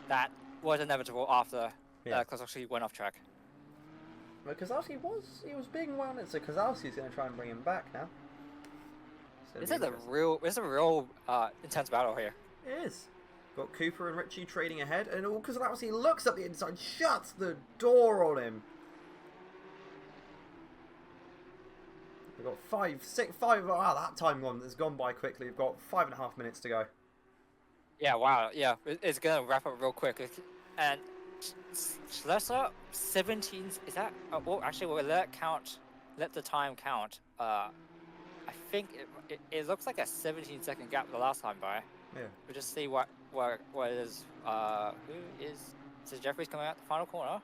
that was inevitable after Kozlowski went off track. But Kozlowski was being wounded, so Kozlowski's going to try and bring him back now. This is a real intense battle here. It is. Got Cooper and Ritchie trading ahead, and all Kozlowski looks up the inside, shuts the door on him. We've got five. Wow, that time has gone by quickly. We've got 5.5 minutes to go. Yeah, wow. Yeah, it's gonna wrap up real quick. And Schlesser 17. Is that? Well, actually, we'll let the time count. I think it looks like a 17-second gap the last time by. Yeah. We'll just see what is. Who is? So Jeffrey's coming out the final corner.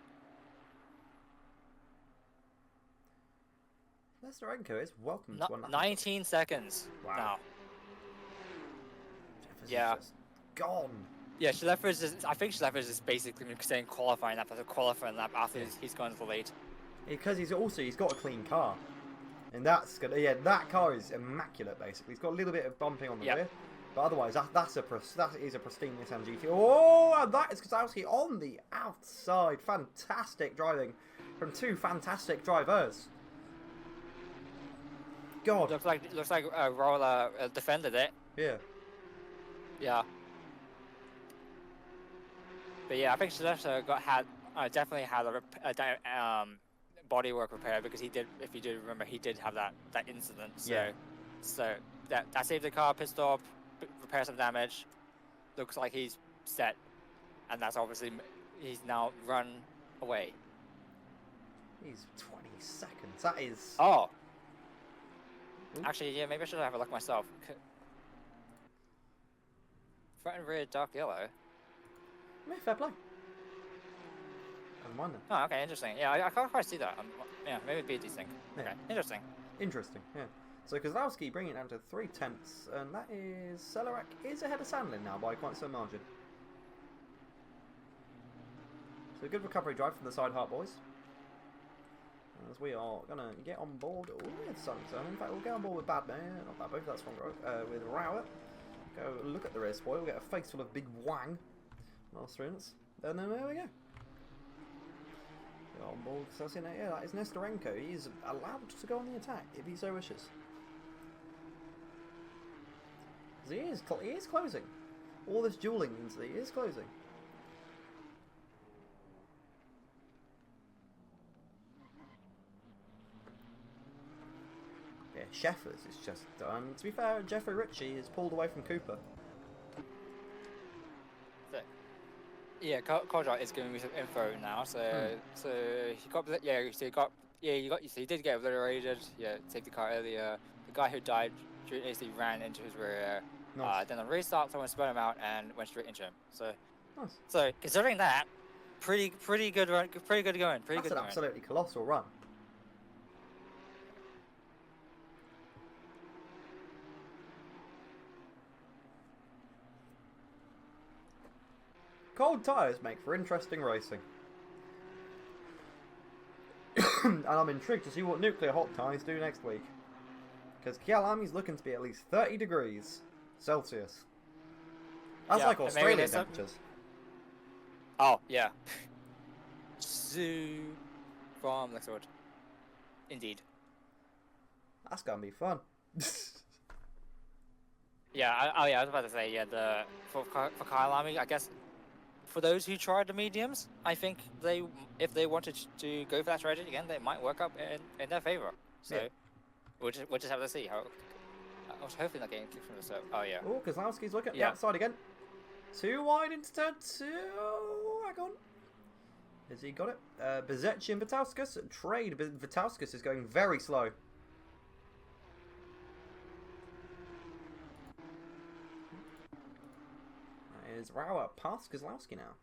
Nestorenko is welcome to 19 seconds now. Yeah. Just gone. Yeah, Schleifer is just, I think Schleifer is just basically saying qualifying lap after qualifying lap after he's gone to the lead. Because he's got a clean car. And that's good. Yeah, that car is immaculate basically. He's got a little bit of bumping on the rear. But otherwise, that is a pristine Nissan GTR. Oh, and that is Kozlowski on the outside. Fantastic driving from two fantastic drivers. God. Looks like Roller defended it. Yeah. Yeah. But yeah, I think Schleifer definitely had a bodywork repair because he did. If you do remember, he did have that incident. So that saved the car, pit stop, repair some damage. Looks like he's set, and that's obviously he's now run away. He's 20 seconds. That is. Oh. Actually, yeah, maybe I should have a look myself. Front and rear dark yellow. Yeah, fair play. I don't mind that. Oh, okay, interesting. Yeah, I can't quite see that. Yeah, maybe it'd be a decent. Okay, interesting. Interesting, yeah. So Kozlowski bringing it down to 3/10, and that is Celerek is ahead of Sandlin now by quite some margin. So a good recovery drive from the side Hart boys. As we are going to get on board with Sunzone. In fact, we'll get on board with Badman, not Badman, that's wrong, with Rowett. Go look at the rear spoil, we'll get a face full of big wang. Last 3 minutes. And then there we go. Get on board, so yeah, that is Nestorenko. He's allowed to go on the attack if he so wishes. He is closing. All this dueling means that he is closing. Yeah, Sheffers is just done. To be fair, Jeffrey Ritchie is pulled away from Cooper. Yeah, Kodrak is giving me some info now. So he did get obliterated. Yeah, take the car earlier. The guy who died basically ran into his rear. Nice. Then the restart, someone spun him out and went straight into him. So, nice. So considering that, pretty good run, pretty good going. That's an absolutely colossal run. Cold tyres make for interesting racing. And I'm intrigued to see what nuclear hot tyres do next week. Because Kyalami's looking to be at least 30 degrees Celsius. That's like Australian temperatures. Oh, yeah. Zoo from next word. Indeed. That's going to be fun. Yeah, I was about to say, yeah, for Kyalami, I guess, for those who tried the mediums, I think if they wanted to go for that strategy again, they might work up in their favor. So we'll just have to see how. I was hoping that getting kicked from the start. Oh yeah. Oh, Kozlowski's looking at the outside again. Too wide into turn 2. Hang on. Has he got it? Bezecchi and Vitauskas trade. Vitauskas is going very slow. Is Rauer past Kozlowski now?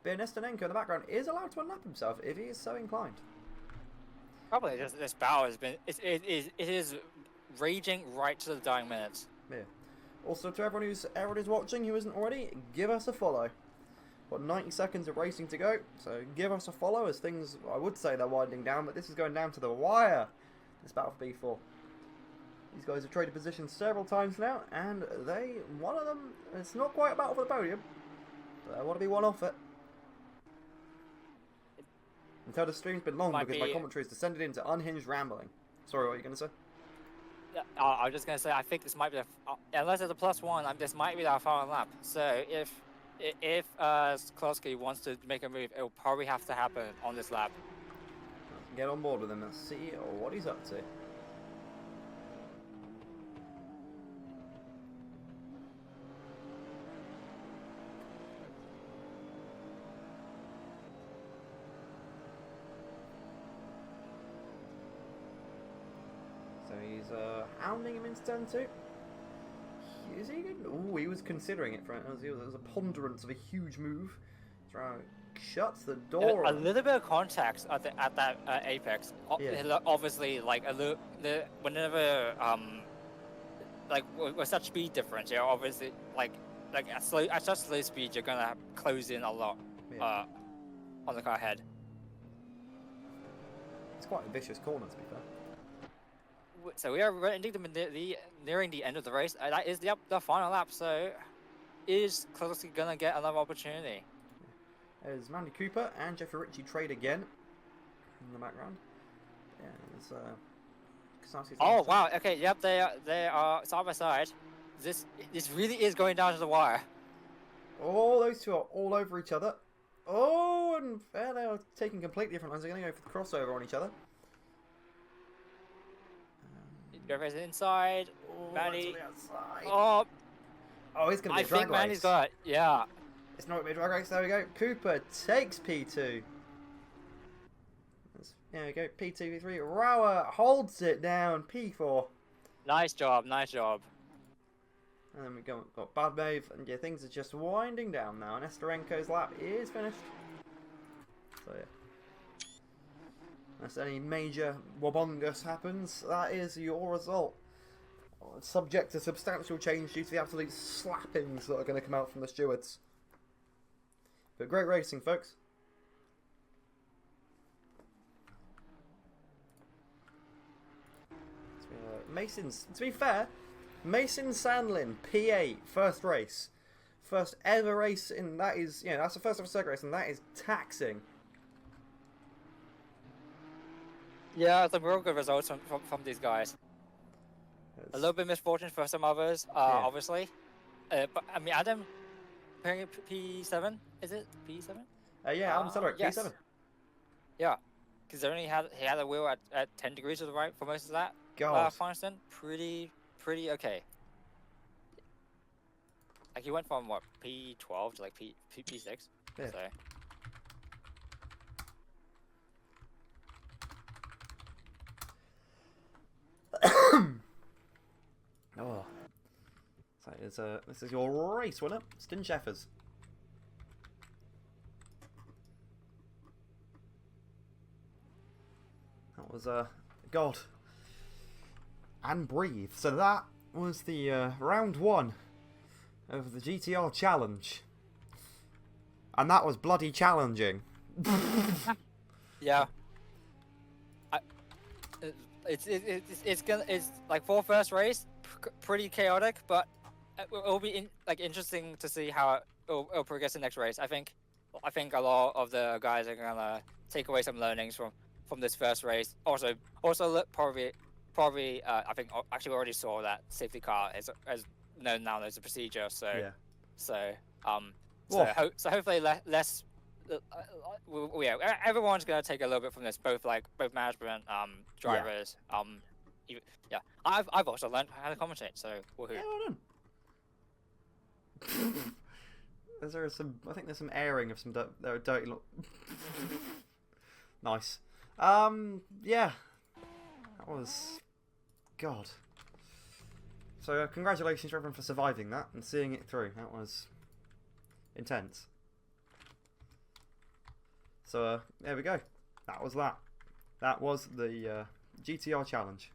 Nestenenko in the background is allowed to unlap himself if he is so inclined. Probably this battle has been it is raging right to the dying minutes. Yeah. Also, to everyone who's watching who isn't already, give us a follow. Got 90 seconds of racing to go, so give us a follow as things, I would say they're winding down, but this is going down to the wire. This battle for B4. These guys have traded positions several times now, and one of them, it's not quite a battle for the podium, but they want to be one off it. Until the stream's been long because my commentary has descended into unhinged rambling. Sorry, what are you going to say? I was just going to say, I think this might be, unless it's a +1, this might be our final lap. So if Klosky wants to make a move, it'll probably have to happen on this lap. Get on board with him and see what he's up to. So he's hounding him into turn 2. Is he good? Oh, he was considering it for it. There was a ponderance of a huge move. Shuts the door. A little bit of context at that apex. Yeah. Obviously, like whenever like with such speed difference, yeah, obviously like at such slow speed, you're gonna close in a lot on the car ahead. It's quite a vicious corner, to be fair. So we are nearing the end of the race. That is the final lap. So is Klosky gonna get another opportunity? There's Mandy Cooper and Jeffrey Ritchie trade again in the background. Yeah, there's oh wow, okay, yep, they are side by side. This really is going down to the wire. Oh, those two are all over each other. Oh, and there they are taking completely different lines. They're going to go for the crossover on each other. Jeffrey's inside. Oh, Manny. Oh, it's going to be a drag race. I think Manny's got it. Yeah. It's not going to be a drag race. There we go. Cooper takes P2. There we go. P2, P3. Rauer holds it down. P4. Nice job. Nice job. And then we got Bad Mave. And yeah, things are just winding down now. And Nesterenko's lap is finished. So yeah. Unless any major wabongus happens, that is your result. Subject to substantial change due to the absolute slappings that are going to come out from the stewards. But great racing, folks. Mason's, to be fair, Mason Sandlin, P8, first race. First ever race in, that is, yeah, that's the first ever circuit race, and that is taxing. Yeah, it's a real good result from these guys. A little bit misfortune for some others, obviously. But I mean, Adam, P7, is it P7? Yeah, Adam Cedric, yes. P7. Yeah, because he had a wheel at 10 degrees to the right for most of that. God. Feinstein, pretty okay. Like he went from what P12 to like P6. Yeah. So. Oh. So this is your race winner, Stin Sheffers. That was God. And breathe. So that was the round 1 of the GTR challenge. And that was bloody challenging. Yeah. It's like for first race, pretty chaotic, but it'll be interesting to see how it'll progress in the next race. I think a lot of the guys are gonna take away some learnings from this first race. Also probably I think actually we already saw that safety car is known now as a procedure. So yeah. So hopefully less. Yeah, everyone's gonna take a little bit from this, both management, drivers. Yeah, I've also learned how to commentate, so woohoo. Yeah, well done. I think there's some airing of some dirty look. Nice. Yeah, that was God. So congratulations to everyone for surviving that and seeing it through. That was intense. So there we go. That was that. That was the GTR challenge.